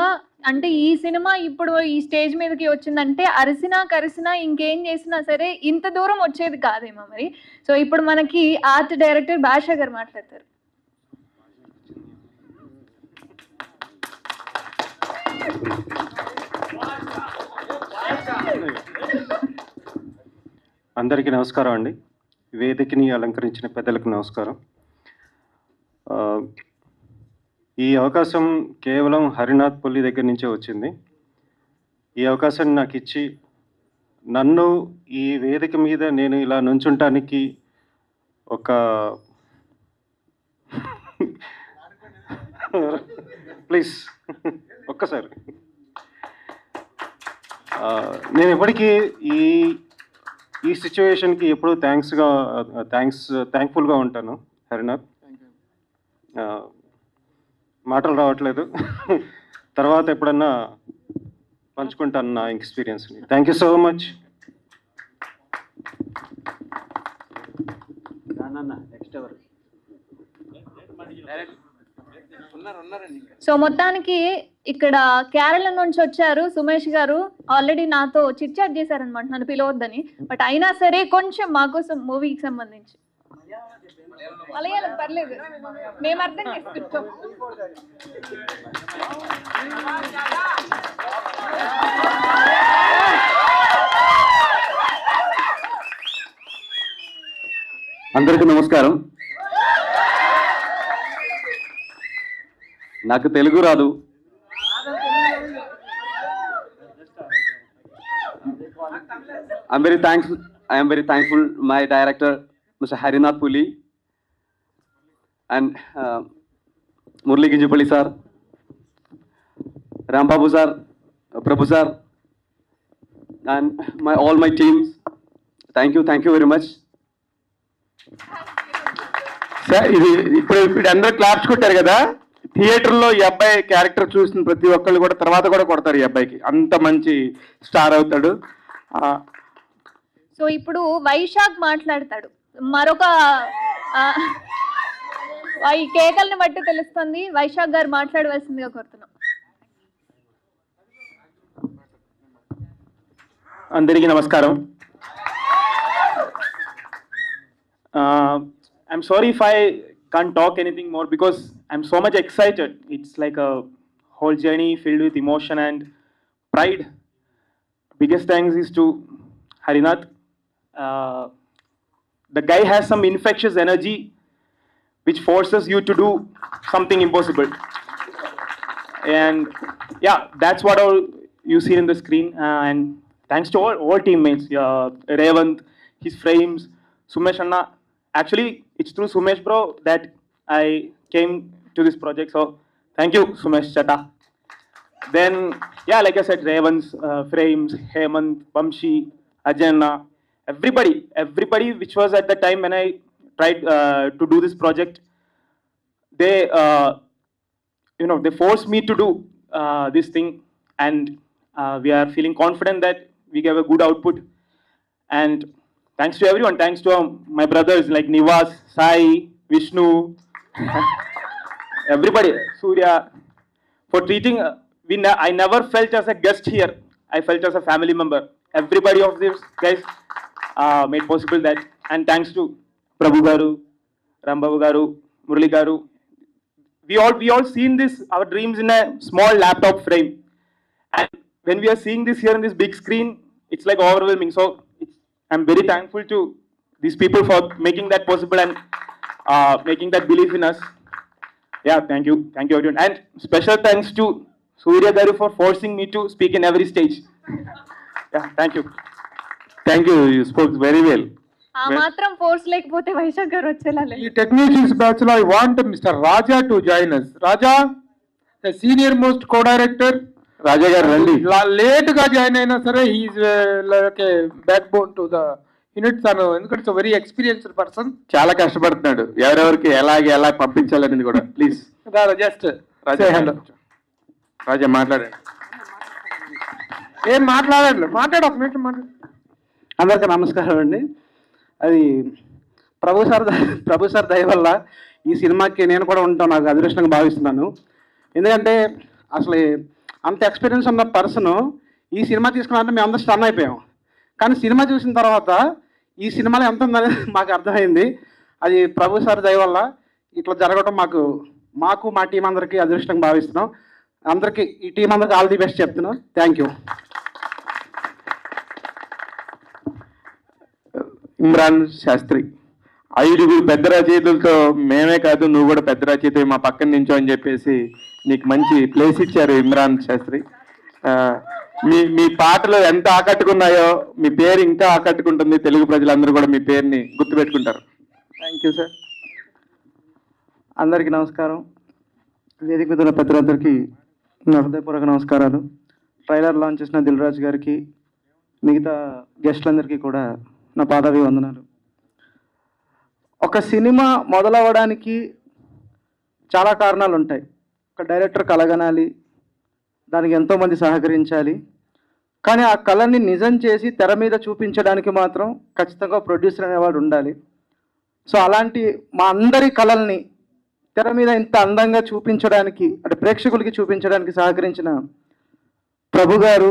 అంటే ఈ సినిమా ఇప్పుడు ఈ స్టేజ్ మీదకి వచ్చిందంటే అరిసినా కరిసినా ఇంకేం చేసినా సరే ఇంత దూరం వచ్చేది కాదేమో మరి. సో ఇప్పుడు మనకి ఆర్ట్ డైరెక్టర్ భాషా గారు మాట్లాడతారు. అందరికీ నమస్కారం అండి. వేదికని అలంకరించిన పెద్దలకు నమస్కారం. ఈ అవకాశం కేవలం హరినాథ్ పుల్లి దగ్గర నుంచే వచ్చింది. ఈ అవకాశాన్ని నాకు ఇచ్చి నన్ను ఈ వేదిక మీద నేను ఇలా నుంచుంటానికి ఒక ప్లీజ్ ఒక్కసారి నేను ఎప్పటికీ ఈ సిచ్యువేషన్కి ఎప్పుడూ థ్యాంక్ఫుల్గా ఉంటాను హరినాథ్. మాటలు రావట్లేదు, తర్వాత ఎప్పుడన్నా పంచుకుంటాను నా ఎక్స్పీరియన్స్ని. Thank you so much. So మొత్తానికి ఇక్కడ కేరళ నుంచి వచ్చారు సుమేష్ గారు. ఆల్రెడీ నాతో చిట్ చాట్ చేశారనమాట నన్ను పిలవద్దని. బట్ అయినా సరే కొంచెం మాకోసం మూవీకి సంబంధించి మలయాళం పర్లేదు, మేము అర్థం చేసుకుంటాం. అందరికీ నమస్కారం. నాకు తెలుగు రాదు. I am very thankful my director Mr. Harinath Puli and Murli Ginjipalli sir, Rambabu sir, Prabhu sir and all my teams. Thank you very much. Sir ఇది ఇప్పుడు అందరూ క్లాప్స్ కొట్టారు కదా, థియేటర్లో ఈ అబ్బాయి క్యారెక్టర్ చూసిన ప్రతి ఒక్కళ్ళు కూడా తర్వాత కూడా కొడతారు. ఈ అబ్బాయికి అంత మంచి స్టార్ అవుతాడు. సో ఇప్పుడు వైశాఖ్ మాట్లాడతాడు. మరొక ఈ కేకల్ని బట్టి తెలుస్తుంది. వైశాఖ్ గారు మాట్లాడవలసిందిగా కోరుతున్నాం. అందరికీ నమస్కారం. I'm sorry if I can't talk anything more because I'm so much excited. It's like a whole journey filled with emotion and pride. Biggest thanks is to Harinath. The guy has some infectious energy which forces you to do something impossible. And yeah, that's what all you see in the screen. And thanks to all teammates, Revant, his frames, Sumesh Anna. Actually, it's through Sumesh bro that I came to this project. So thank you, Sumesh Chata. Then, yeah, like I said, Revant's frames, Hemant, Vamshi, Ajanna, everybody which was at the time when I tried to do this project, they forced me to do this thing, and we are feeling confident that we gave a good output. And thanks to everyone, thanks to my brothers like Nivas, Sai, Vishnu, everybody, Surya, for treating. I never felt as a guest here. I felt as a family member. Everybody of these guys made possible that. And thanks to Prabhu Garu, Rambabu Garu, Murali Garu. We all seen this, our dreams in a small laptop frame. And when we are seeing this here in this big screen, it's like overwhelming. So I'm very thankful to these people for making that possible and making that belief in us. Yeah, thank you everyone. And special thanks to Surya Garu for forcing me to speak in every stage. Yeah, thank you. You spoke very well. ఆ మాత్రం force లేకపోతే వైశాఖ్ గారు వచ్చేలా లేదు. ఈ technicians batch లో I want mister Raja to join us. Raja, the senior most co director. Raja garu రండి. Late గా జాయిన్ అయినా సరే he's like a backbone to the unit. తను ఎందుకంటే వెరీ ఎక్స్పీరియన్స్డ్ పర్సన్, చాలా కష్టపడుతున్నాడు ఎవరెవరికి ఎలా పంపించాలనేది కూడా. ప్లీజ్ జస్ట్ రాజా మాట్లాడండి. ఏం మాట్లాడండి, ఒక నిమిషం మాట్లాడు. అందరికీ నమస్కారం అండి. అది ప్రభు సార్ దయ వల్ల ఈ సినిమాకి నేను కూడా ఉంటాను, నాకు అదృష్టంగా భావిస్తున్నాను. ఎందుకంటే అసలు అంత ఎక్స్పీరియన్స్ ఉన్న పర్సన్ ఈ సినిమా తీసుకున్నారంటే మేము అందరూ స్టన్ అయిపోయాం. కానీ సినిమా చూసిన తర్వాత ఈ సినిమాలో ఎంత ఉందని మాకు అర్థమైంది. అది ప్రభు సార్ దయ వల్ల ఇట్లా జరగడం మాకు మా టీం అందరికీ అదృష్టంగా భావిస్తున్నాం. అందరికీ ఈ టీం అందరికీ ఆల్ ది బెస్ట్ చెప్తున్నాం. Thank you. ఇమ్రాన్ శాస్త్రి, 5 పెద్ద రచయితలతో మేమే కాదు నువ్వు కూడా పెద్ద రచయిత మా పక్కన నించో అని చెప్పేసి నీకు మంచి ప్లేస్ ఇచ్చారు ఇమ్రాన్ శాస్త్రి. మీ పాటలు ఎంత ఆకట్టుకున్నాయో మీ పేరు ఇంకా ఆకట్టుకుంటుంది. తెలుగు ప్రజలందరూ కూడా మీ పేరుని గుర్తుపెట్టుకుంటారు. Thank you sir. అందరికీ నమస్కారం. వేదిక మీద ఉన్న పెద్దలందరికీ నా హృదయపూర్వక నమస్కారాలు. ట్రైలర్ లాంచ్ చేసిన దిల్ రాజు గారికి, మిగతా గెస్టులందరికీ కూడా నా పాదాభివందనాలు. ఒక సినిమా మొదలవ్వడానికి చాలా కారణాలు ఉంటాయి. ఒక డైరెక్టర్ కలగనాలి, దానికి ఎంతోమంది సహకరించాలి. కానీ ఆ కళని నిజం చేసి తెర మీద చూపించడానికి మాత్రం ఖచ్చితంగా ప్రొడ్యూసర్ అనేవాడు ఉండాలి. సో అలాంటి మా అందరి కళల్ని తెర మీద ఇంత అందంగా చూపించడానికి, అంటే ప్రేక్షకులకి చూపించడానికి సహకరించిన ప్రభు గారు,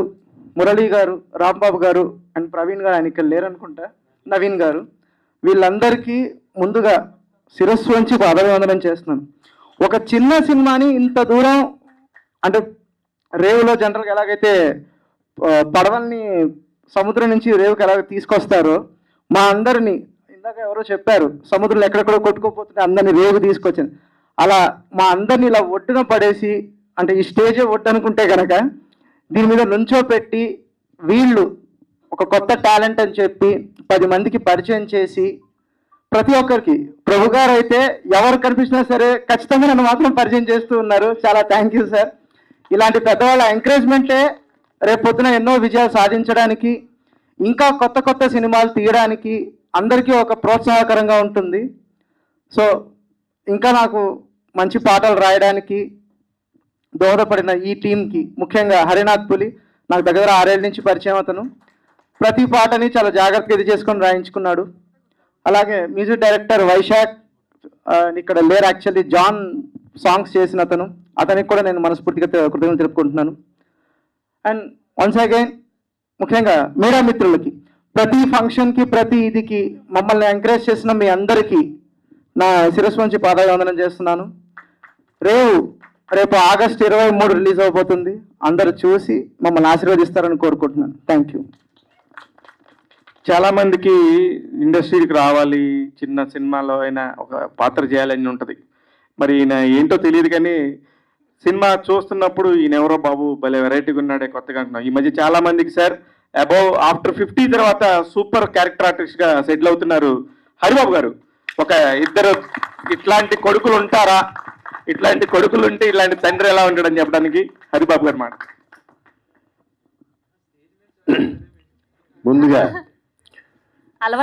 మురళీ గారు, రాంబాబు గారు అండ్ ప్రవీణ్ గారు, ఆయన ఇక్కడ లేరనుకుంటా, నవీన్ గారు, వీళ్ళందరికీ ముందుగా శిరస్సు వంచి పాదాభివందనం చేస్తున్నాను. ఒక చిన్న సినిమాని ఇంత దూరం, అంటే రేవులో జనరల్గా ఎలాగైతే పడవల్ని సముద్రం నుంచి రేవుకి ఎలాగ తీసుకొస్తారో, మా అందరినీ ఇందాక ఎవరో చెప్పారు సముద్రంలో ఎక్కడెక్కడో కొట్టుకోపోతుంటే అందరినీ రేవుకి తీసుకొచ్చాను. అలా మా అందరినీ ఇలా ఒడ్డున పడేసి, అంటే ఈ స్టేజే ఒడ్డు అనుకుంటే కనుక దీని మీద నుంచో పెట్టి వీళ్ళు ఒక కొత్త టాలెంట్ అని చెప్పి 10 మందికి పరిచయం చేసి, ప్రతి ఒక్కరికి ప్రభు గారు అయితే ఎవరు కనిపించినా సరే ఖచ్చితంగా నన్ను మాత్రం పరిచయం చేస్తూ ఉన్నారు. చాలా థ్యాంక్ యూ సార్. ఇలాంటి పెద్దవాళ్ళ ఎంకరేజ్మెంటే రేపు పొద్దున ఎన్నో విజయాలు సాధించడానికి, ఇంకా కొత్త సినిమాలు తీయడానికి అందరికీ ఒక ప్రోత్సాహకరంగా ఉంటుంది. సో ఇంకా నాకు మంచి పాటలు రాయడానికి దోహదపడిన ఈ టీంకి, ముఖ్యంగా హరినాథ్ పులి, నాకు దగ్గర 6 ఏళ్ళ నుంచి పరిచయం. అతను ప్రతి పాటని చాలా జాగ్రత్తగా ఇది చేసుకొని రాయించుకున్నాడు. అలాగే మ్యూజిక్ డైరెక్టర్ వైశాఖ్ ఇక్కడ లేరు, యాక్చువల్లీ జాన్ సాంగ్స్ చేసిన అతనికి కూడా నేను మనస్ఫూర్తిగా కృతజ్ఞతలు తెలుపుకుంటున్నాను. అండ్ వన్స్ అగైన్ ముఖ్యంగా మీడియా మిత్రులకి, ప్రతి ఫంక్షన్కి ప్రతి ఇదికి మమ్మల్ని ఎంకరేజ్ చేసిన మీ అందరికీ నా శిరస్సు నుంచి పాదాభివందనం చేస్తున్నాను. రేపు ఆగస్టు 23 రిలీజ్ అవబోతుంది. అందరూ చూసి మమ్మల్ని ఆశీర్వదిస్తారని కోరుకుంటున్నాను. Thank you. చాలా మందికి ఇండస్ట్రీకి రావాలి, చిన్న సినిమాలో అయినా ఒక పాత్ర చేయాలని ఉంటుంది. మరి ఈయన ఏంటో తెలియదు కానీ సినిమా చూస్తున్నప్పుడు ఈయన ఎవరో బాబు భలే వెరైటీగా ఉన్నాడే, కొత్తగా అంటున్నాం. ఈ మధ్య చాలా మందికి సార్ అబౌవ్ ఆఫ్టర్ 50 తర్వాత సూపర్ క్యారెక్టర్ ఆర్టిస్ట్గా సెటిల్ అవుతున్నారు హరిబాబు గారు. ఒక ఇద్దరు ఇట్లాంటి కొడుకులు ఉంటారా, ఇట్లాంటి కొడుకులు ఉంటే ఇట్లాంటి తండ్రి ఎలా ఉంటాడని చెప్పడానికి హరిబాబు గారు మాట. ముందుగా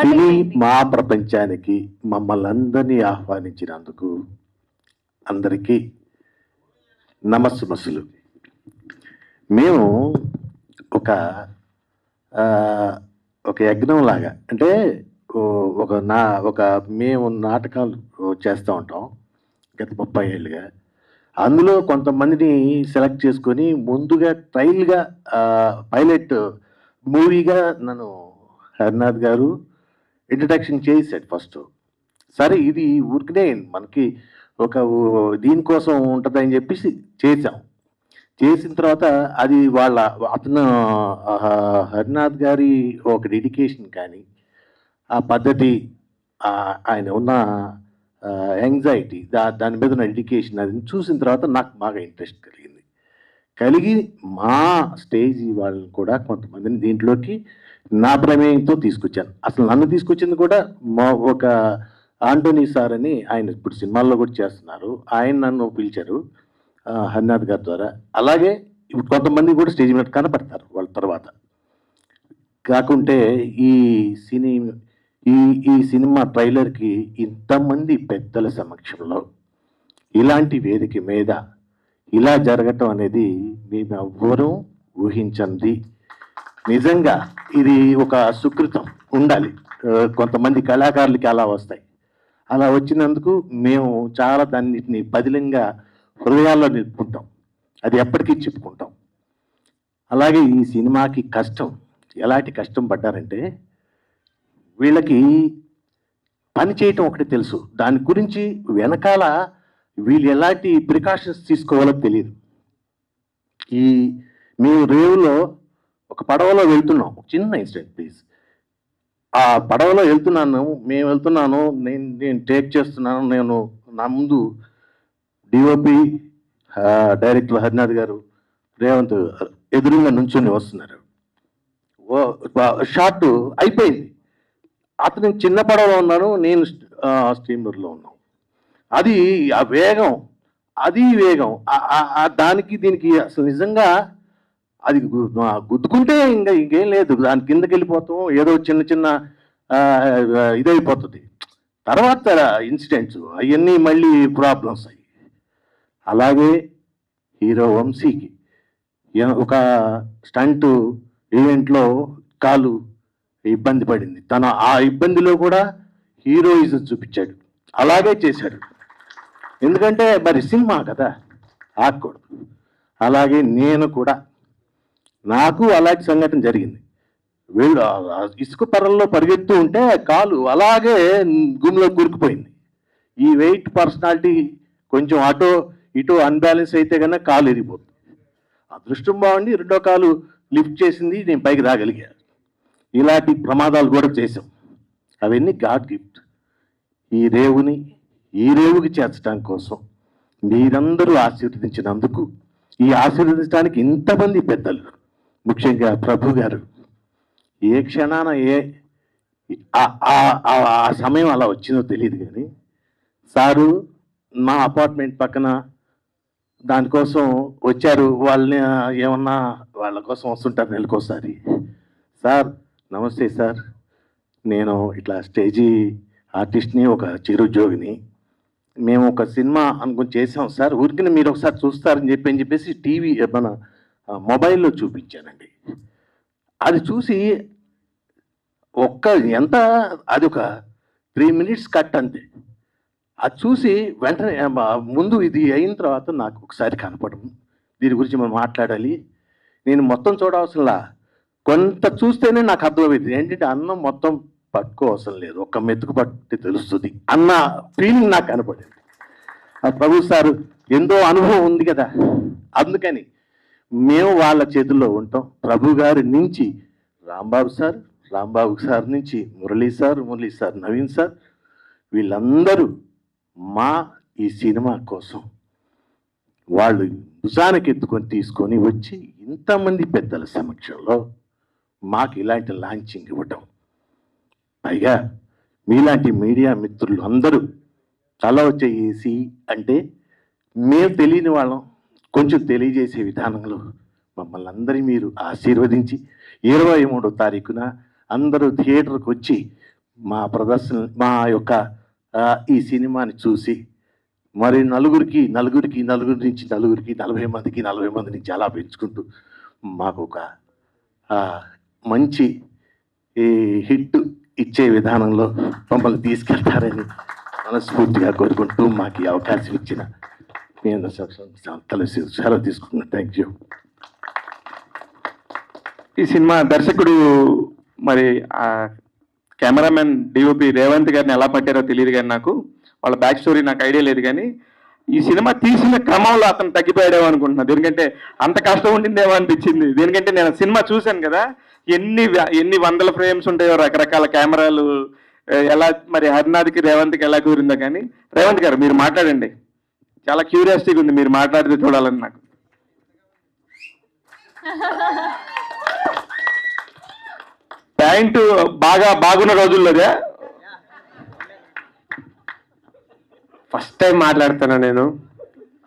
సినీ మా ప్రపంచానికి మమ్మల్ని అందరినీ ఆహ్వానించినందుకు అందరికీ నమస్సుమస్సులు. మేము ఒక యజ్ఞం లాగా, అంటే మేము నాటకాలు చేస్తూ ఉంటాం గత 30 ఏళ్ళుగా. అందులో కొంతమందిని సెలెక్ట్ చేసుకొని ముందుగా ట్రయల్గా పైలట్ మూవీగా నన్ను హరినాథ్ గారు ఇంట్రడక్షన్ చేశాడు ఫస్ట్. సరే ఇది ఊరికనే మనకి ఒక దీనికోసం ఉంటుందని చెప్పేసి చేసాం. చేసిన తర్వాత అది అతను హరినాథ్ గారి ఒక డెడికేషన్ కానీ, ఆ పద్ధతి, ఆయన ఉన్న యాంగ్జైటీ, దాని మీద ఉన్న డెడికేషన్ అది చూసిన తర్వాత నాకు బాగా ఇంట్రెస్ట్ కలిగి మా స్టేజ్ వాళ్ళని కూడా కొంతమందిని దీంట్లోకి నా ప్రమేయంతో తీసుకొచ్చాను. అసలు నన్ను తీసుకొచ్చింది కూడా ఒక ఆంటోనీ సార్ అని, ఆయన ఇప్పుడు సినిమాల్లో కూడా చేస్తున్నారు. ఆయన నన్ను పిలిచారు హరినాథ్ గారి ద్వారా. అలాగే ఇప్పుడు కొంతమంది కూడా స్టేజ్ మీద కనపడతారు వాళ్ళ తర్వాత. కాకుంటే ఈ సినిమా ట్రైలర్కి ఇంతమంది పెద్దల సమక్షంలో ఇలాంటి వేదిక మీద ఇలా జరగటం అనేది మేము ఎవ్వరూ ఊహించండి. నిజంగా ఇది ఒక సుకృతం ఉండాలి. కొంతమంది కళాకారులకి అలా వస్తాయి. అలా వచ్చినందుకు మేము చాలా దాన్నిటిని బదిలంగా హృదయాల్లో నిలుపుకుంటాం. అది ఎప్పటికీ చెప్పుకుంటాం. అలాగే ఈ సినిమాకి కష్టం, ఎలాంటి కష్టం పడ్డారంటే, వీళ్ళకి పని చేయటం ఒకటి తెలుసు, దాని గురించి వెనకాల వీళ్ళు ఎలాంటి ప్రికాషన్స్ తీసుకోవాలో తెలియదు. మేము రేవులో ఒక పడవలో వెళ్తున్నాం. చిన్న ఇన్సిడెంట్ ప్లీజ్. ఆ పడవలో మేము వెళ్తున్నాను, నేను టేక్ చేస్తున్నాను. నా ముందు డిఓపి డైరెక్టర్ హరినాథ్ గారు, రేవంత్ ఎదురుగా నుంచొని వస్తున్నారు. షాట్ అయిపోయింది. అతను చిన్న పడవలో ఉన్నాను, నేను స్టీమర్లో ఉన్నాను. అది ఆ వేగం, దానికి దీనికి అసలు నిజంగా అది గుద్దుకుంటే ఇంకేం లేదు, దాని కిందకి వెళ్ళిపోతాం, ఏదో చిన్న ఇదైపోతుంది. తర్వాత ఇన్సిడెంట్స్ అవన్నీ మళ్ళీ ప్రాబ్లమ్స్ అయ్యి. అలాగే హీరో వంశీకి ఒక స్టంట్ ఈవెంట్లో కాలు ఇబ్బంది పడింది. తను ఆ ఇబ్బందిలో కూడా హీరోయిజం చూపించాడు. అలాగే చేశాడు. ఎందుకంటే మరి సినిమా కదా, ఆగకూడదు. అలాగే నేను కూడా, నాకు అలాంటి సంఘటన జరిగింది. ఇసుక పర్రల్లో పరిగెత్తూ ఉంటే కాలు అలాగే గుమ్లో కూరుకుపోయింది. ఈ వెయిట్ పర్సనాలిటీ కొంచెం అటో ఇటో అన్బ్యాలెన్స్ అయితే కన్నా కాలు ఎరిగిపోతుంది. అదృష్టం బాగుండి రెండో కాలు లిఫ్ట్ చేసింది, నేను పైకి రాగలిగా. ఇలాంటి ప్రమాదాలు కూడా చేసాం. అవన్నీ గాడ్ గిఫ్ట్. ఈ రేవుకి చేర్చడానికి కోసం మీరందరూ ఆశీర్వదించినందుకు, ఈ ఆశీర్వదించడానికి ఇంతమంది పెద్దలు, ముఖ్యంగా ప్రభు గారు, ఏ క్షణాన ఆ సమయం అలా వచ్చిందో తెలియదు కానీ, సారు మా అపార్ట్మెంట్ పక్కన దానికోసం వచ్చారు. వాళ్ళని ఏమన్నా వాళ్ళ కోసం వస్తుంటారు నెలకోసారి. సార్ నమస్తే సార్, నేను ఇట్లా స్టేజీ ఆర్టిస్ట్ని, ఒక చిరుద్యోగిని. మేము ఒక సినిమా అనుకుని చేసాం సార్, ఊరికి మీరు ఒకసారి చూస్తారని చెప్పేసి టీవీ మన మొబైల్లో చూపించానండి. అది చూసి ఎంత అది ఒక 3 minutes కట్ అంతే. అది చూసి వెంటనే ముందు ఇది అయిన తర్వాత నాకు ఒకసారి కనపడడం, దీని గురించి మనం మాట్లాడాలి. నేను మొత్తం చూడవసరంలా, కొంత చూస్తేనే నాకు అర్థమైంది. ఏంటంటే అన్నం మొత్తం పట్టుకోవసరం లేదు, ఒక్క మెతుకు పట్టి తెలుస్తుంది అన్న ఫీలింగ్ నాకు కనపడింది. ప్రభు సార్ ఎంతో అనుభవం ఉంది కదా, అందుకని మేము వాళ్ళ చేతుల్లో ఉంటాం. ప్రభు గారి నుంచి రాంబాబు సార్ నుంచి మురళీ సార్, నవీన్ సార్, వీళ్ళందరూ మా ఈ సినిమా కోసం వాళ్ళు భుజానికి ఎత్తుకొని తీసుకొని వచ్చి ఇంతమంది పెద్దల సమక్షంలో మాకు ఇలాంటి లాంచింగ్ ఇవ్వటం, పైగా మీలాంటి మీడియా మిత్రులు అందరూ తల చేసి అంటే మేము తెలియని వాళ్ళం కొంచెం తెలియజేసే విధానంలో మమ్మల్ని అందరి మీరు ఆశీర్వదించి 23వ తారీఖున అందరూ థియేటర్కి వచ్చి మా ప్రదర్శన, మా యొక్క ఈ సినిమాని చూసి మరి నలుగురికి 40 మంది నుంచి అలా పెంచుకుంటూ మాకు ఒక మంచి హిట్ ఇచ్చే విధానంలో మమ్మల్ని తీసుకెళ్తారని మనస్ఫూర్తిగా కోరుకుంటూ మాకు ఈ అవకాశం ఇచ్చిన మీ అందరూ సెలవు తీసుకుంటున్నాను. Thank you. ఈ సినిమా దర్శకుడు మరి కెమెరామెన్ డిఓపి రేవంత్ గారిని ఎలా పట్టారో తెలియదు కానీ నాకు వాళ్ళ బ్యాక్ స్టోరీ నాకు ఐడియా లేదు. కానీ ఈ సినిమా తీసిన క్రమంలో అతను తగ్గిపోయాడేమో అనుకుంటున్నా. దేనికంటే అంత కష్టం ఉండిందేమో అనిపించింది. దేనికంటే నేను సినిమా చూశాను కదా, ఎన్ని వందల ఫ్రేమ్స్ ఉంటాయో, రకరకాల కెమెరాలు, ఎలా మరి హరినాథ్కి రేవంత్కి ఎలా కుదిరిందో. కానీ రేవంత్ గారు మీరు మాట్లాడండి, చాలా క్యూరియాసిటీగా ఉంది మీరు మాట్లాడితే చూడాలని నాకు. ప్యాంటు బాగున్న రోజుల్లోదే ఫస్ట్ టైం మాట్లాడుతున్నా నేను.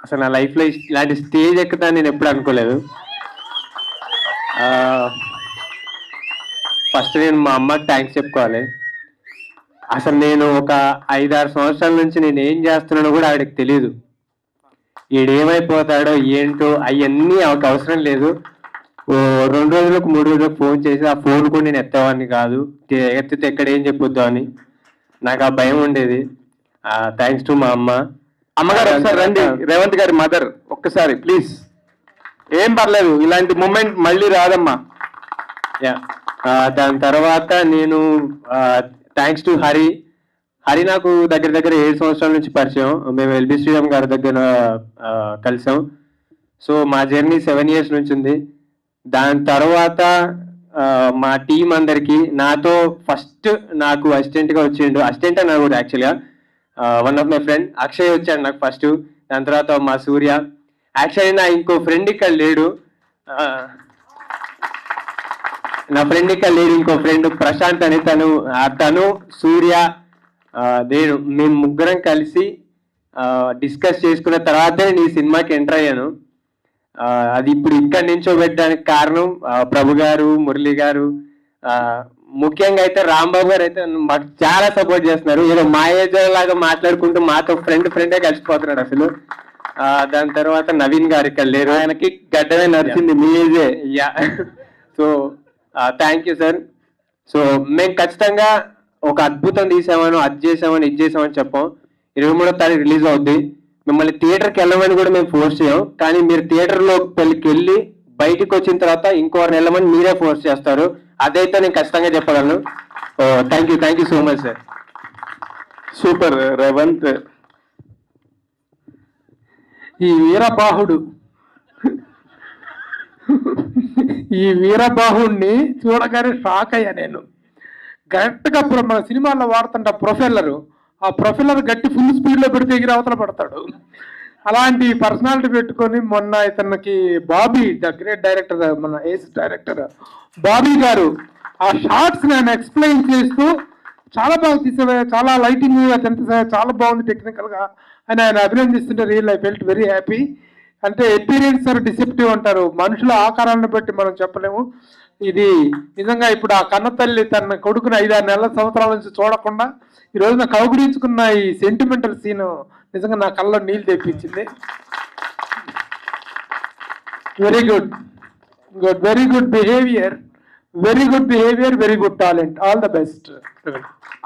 అసలు నా లైఫ్లో ఇలాంటి స్టేజ్ ఎక్కుతాను నేను ఎప్పుడు అనుకోలేదు. ఫస్ట్ నేను మా అమ్మకి థ్యాంక్స్ చెప్పుకోవాలి. అసలు నేను ఒక 5-6 సంవత్సరాల నుంచి నేను ఏం చేస్తున్నానో కూడా ఆవిడకి తెలియదు. ఈడేమైపోతాడో ఏంటో అవన్నీ ఆమెకు అవసరం లేదు. 2 రోజులకు 3 రోజులకు ఫోన్ చేసి ఆ ఫోన్ కూడా నేను ఎత్తేవాడిని కాదు, ఎత్తితే ఎక్కడ ఏం చెప్పొద్దు అని నాకు ఆ భయం ఉండేది. థ్యాంక్స్ టు మా అమ్మగారు. ఒకసారి రండి, రేవంత్ గారి మదర్ ఒక్కసారి ప్లీజ్. ఏం పర్లేదు, ఇలాంటి మూమెంట్ మళ్ళీ రాదమ్మా. దాని తర్వాత నేను థ్యాంక్స్ టు హరి నాకు దగ్గర 7 సంవత్సరాల నుంచి పరిచయం. మేము ఎల్బి శ్రీరామ్ గారి దగ్గర కలిసాం. సో మా జర్నీ 7 years నుంచి ఉంది. దాని తర్వాత మా టీం అందరికి, నాతో ఫస్ట్ నాకు అసిస్టెంట్గా వచ్చిండు, అసిస్టెంట్ అన్నా కూడా యాక్చువల్గా one of my friend Akshay వచ్చాడు నాకు ఫస్ట్. దాని తర్వాత మా సూర్య. యాక్చువల్లీ నా ఇంకో ఫ్రెండ్ ఇక్కడ లేడు, ఇంకో ఫ్రెండ్ ప్రశాంత్ అని, తను సూర్య మేము ముగ్గురం కలిసి డిస్కస్ చేసుకున్న తర్వాతే నేను ఈ సినిమాకి ఎంటర్ అయ్యాను. అది ఇప్పుడు ఇక్కడ నించోబెట్టడానికి కారణం ప్రభు గారు, మురళి గారు, ముఖ్యంగా అయితే రాంబాబు గారు అయితే మాకు చాలా సపోర్ట్ చేస్తున్నారు. ఏదో మా ఏజ్ లాగా మాట్లాడుకుంటూ మాతో ఫ్రెండే కలిసిపోతున్నాడు అసలు. దాని తర్వాత నవీన్ గారు ఇక్కడ లేరు, ఆయనకి గడ్డమే నడిచింది మీ ఏజే. So thank you sir. So మేము ఖచ్చితంగా ఒక అద్భుతం తీసామని, అది చేసామని, ఇది చేసామని చెప్పాం. 23వ తారీఖు రిలీజ్ అవుద్ది. మిమ్మల్ని థియేటర్కి వెళ్ళమని కూడా మేము ఫోర్స్ చేయం, కానీ మీరు థియేటర్లోకి వెళ్ళి బయటకు వచ్చిన తర్వాత ఇంకోరిని వెళ్ళమని మీరే ఫోర్స్ చేస్తారు. అదైతే నేను ఖచ్చితంగా చెప్పగలను. Thank you so much sir. Super Revanth. ఈ వీరబాహుడిని చూడగానే షాక్ అయ్యా నేను. కరెక్ట్గా మన సినిమాల్లో వాడుతుంట ప్రొఫెల్లరు, ఆ ప్రొఫెల్లర్ గట్టి ఫుల్ స్పీడ్లో పెడితే ఎగిరి అవతల పడతాడు. అలాంటి పర్సనాలిటీ పెట్టుకొని మొన్న ఇతనికి బాబీ, ద గ్రేట్ డైరెక్టర్, మన ఏజ్ డైరెక్టర్ బాబీ గారు ఆ షార్ట్స్ నేను ఎక్స్ప్లెయిన్ చేస్తూ చాలా బాగా తీసేవా, చాలా లైటింగ్ అదంతా చాలా బాగుంది టెక్నికల్గా అని ఆయన అభినందిస్తుంటే real I felt very happy. అంటే ఎపీరియన్స్ ఆర్ డిసెప్టివ్ అంటారు, మనుషుల ఆకారాన్ని బట్టి మనం చెప్పలేము. ఇది నిజంగా ఇప్పుడు ఆ కన్నతల్లి తన కొడుకుని 5-6 సంవత్సరాల నుంచి చూడకుండా ఈ రోజున కౌగుడించుకున్న ఈ సెంటిమెంటల్ సీన్ నిజంగా నా కళ్ళలో నీళ్ళు తెప్పించింది. Very good behaviour, very good behaviour, very good talent, all the best.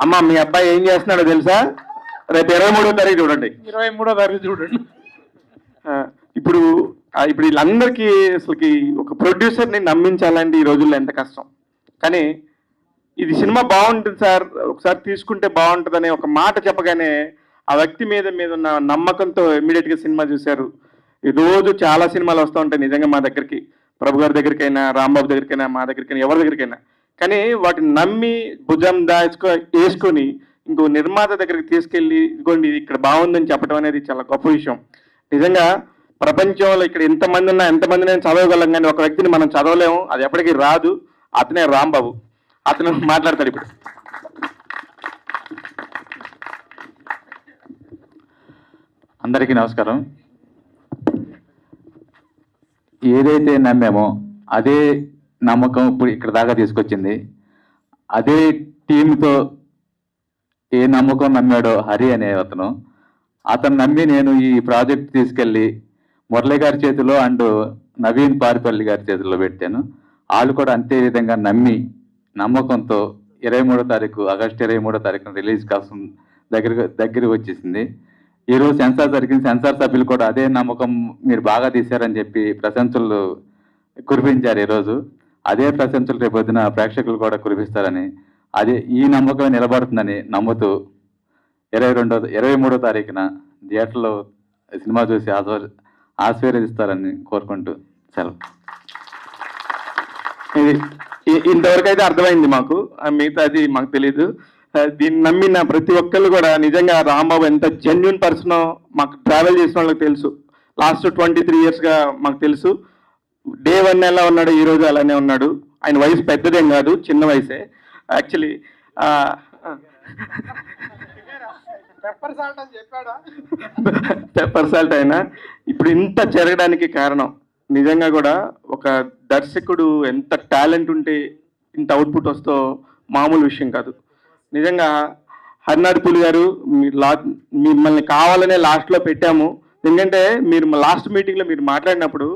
అమ్మ మీ అబ్బాయి ఏం చేస్తున్నాడో తెలుసా? రేపు 23వ తారీఖు చూడండి. 23వ తారీఖు చూడండి. ఇప్పుడు వీళ్ళందరికీ అసలుకి ఒక ప్రొడ్యూసర్ని నమ్మించాలంటే ఈ రోజుల్లో ఎంత కష్టం. కానీ ఇది సినిమా బాగుంటుంది సార్, ఒకసారి తీసుకుంటే బాగుంటుంది అనే ఒక మాట చెప్పగానే ఆ వ్యక్తి మీద ఉన్న నమ్మకంతో ఇమ్మీడియట్గా సినిమా చూశారు. ఈ రోజు చాలా సినిమాలు వస్తూ ఉంటాయి నిజంగా మా దగ్గరికి, ప్రభు గారి దగ్గరికైనా, రాంబాబు దగ్గరికైనా, మా దగ్గరికైనా, ఎవరి దగ్గరికైనా. కానీ వాటిని నమ్మి భుజం వేసుకొని ఇంకో నిర్మాత దగ్గరికి తీసుకెళ్ళి ఇదిగోండి ఇక్కడ బాగుందని చెప్పడం అనేది చాలా గొప్ప విషయం. నిజంగా ప్రపంచంలో ఇక్కడ ఎంతమంది ఉన్నా ఎంతమంది నేను చదవగలం, కానీ ఒక వ్యక్తిని మనం చదవలేము, అది ఎప్పటికీ రాదు. అతనే రాంబాబు. అతను మాట్లాడతాడు ఇప్పుడు. అందరికీ నమస్కారం. ఏదైతే నమ్మామో అదే నమ్మకం ఇప్పుడు ఇక్కడ దాకా తీసుకొచ్చింది. అదే టీంతో ఏ నమ్మకం నమ్మాడో హరి అనే అతను నమ్మి నేను ఈ ప్రాజెక్ట్ తీసుకెళ్ళి మురళి గారి చేతిలో అండ్ నవీన్ పారిపల్లి గారి చేతిలో పెట్టాను. వాళ్ళు కూడా అంతే విధంగా నమ్మకంతో 23వ తారీఖు, ఆగస్టు 23వ తారీఖున రిలీజ్ కోసం దగ్గరికి వచ్చేసింది. ఈరోజు సెన్సార్ జరిగింది. సెన్సార్ సభ్యులు కూడా అదే నమ్మకం, మీరు బాగా తీశారని చెప్పి ప్రశంసలు కురిపించారు. ఈరోజు అదే ప్రశంసలు రేపొద్దున ప్రేక్షకులు కూడా కురిపిస్తారని, అదే ఈ నమ్మకం నిలబడుతుందని నమ్ముతూ 23వ తారీఖున థియేటర్లో సినిమా చూసి ఆశీర్వదిస్తారని కోరుకుంటూ సెలవు. ఇది ఇంతవరకు అయితే అర్థమైంది మాకు, మిగతాది మాకు తెలీదు. దీన్ని నమ్మిన ప్రతి ఒక్కళ్ళు కూడా నిజంగా రాంబాబు ఎంత జెన్యున్ పర్సనో మాకు ట్రావెల్ చేసిన వాళ్ళకి తెలుసు. లాస్ట్ 23 yearsగా మాకు తెలుసు. డే 1 ఎలా ఉన్నాడు, ఈ రోజు అలానే ఉన్నాడు. ఆయన వయసు పెద్దదేం కాదు, చిన్న వయసే యాక్చువల్లీ. పెప్పర్ సాల్ట్ అయినా ఇప్పుడు ఇంత జరగడానికి కారణం నిజంగా కూడా ఒక దర్శకుడు ఎంత టాలెంట్ ఉంటే ఇంత అవుట్పుట్ వస్తో మామూలు విషయం కాదు. నిజంగా హరినాథ్ పులి గారు మిమ్మల్ని కావాలనే లాస్ట్లో పెట్టాము. ఎందుకంటే మీరు లాస్ట్ మీటింగ్లో మీరు మాట్లాడినప్పుడు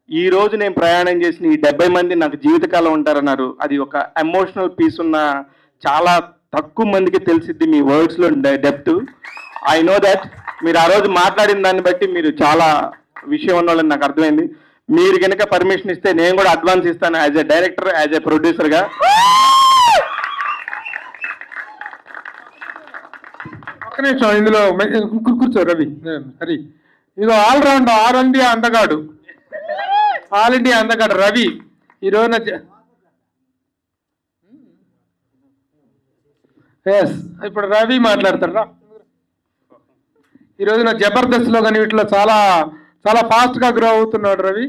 ఈ రోజు నేను ప్రయాణం చేసిన ఈ 70 మంది నాకు జీవితకాలం ఉంటారన్నారు. అది ఒక ఎమోషనల్ పీస్ ఉన్న చాలా తక్కువ మందికి తెలిసిద్ది మీ వర్డ్స్లో డెప్త్. ఐ నో దట్ మీరు ఆ రోజు మాట్లాడిన దాన్ని బట్టి మీరు చాలా విషయం ఉన్నవాళ్ళని నాకు అర్థమైంది. మీరు కనుక పర్మిషన్ ఇస్తే నేను కూడా అడ్వాన్స్ ఇస్తాను as a director, as a ప్రొడ్యూసర్గా. ఒక్క నిమిషం, ఇందులో కూర్చో రవి. హరి ఇదిగో ఆల్రౌండ్ ఆల్ ఇండియా అందగాడు రవి ఈ రోజున ఇప్పుడు రవి మాట్లాడతారా? ఈ రోజున జబర్దస్త్లో కానీ వీటిలో చాలా చాలా ఫాస్ట్గా గ్రో అవుతున్నాడు రవి.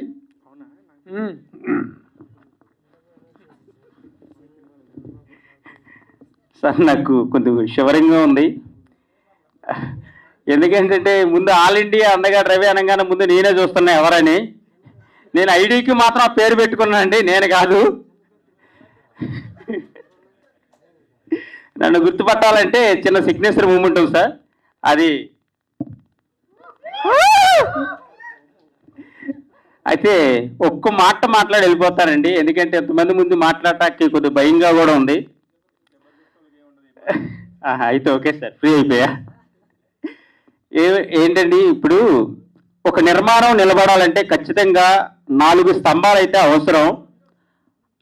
సార్ నాకు కొంచెం షివరింగ్గా ఉంది. ఎందుకంటే ముందు ఆల్ ఇండియా అందగాడు రవి అనగానే ముందు నేనే చూస్తున్నా ఎవరని. నేను ఐడికి మాత్రం ఆ పేరు పెట్టుకున్నానండి, నేను కాదు. నన్ను గుర్తుపట్టాలంటే చిన్న సిగ్నేచర్ మూమెంట్ ఉంది సార్, అది అయితే ఒక్క మాట మాట్లాడి వెళ్ళిపోతానండి. ఎందుకంటే ఎంతమంది ముందు మాట్లాడటానికి కొద్దిగా భయంగా కూడా ఉంది. అయితే ఓకే సార్, ఫ్రీ అయిపోయా. ఏంటండి ఇప్పుడు ఒక నిర్మాణం నిలబడాలంటే ఖచ్చితంగా 4 స్తంభాలు అయితే అవసరం.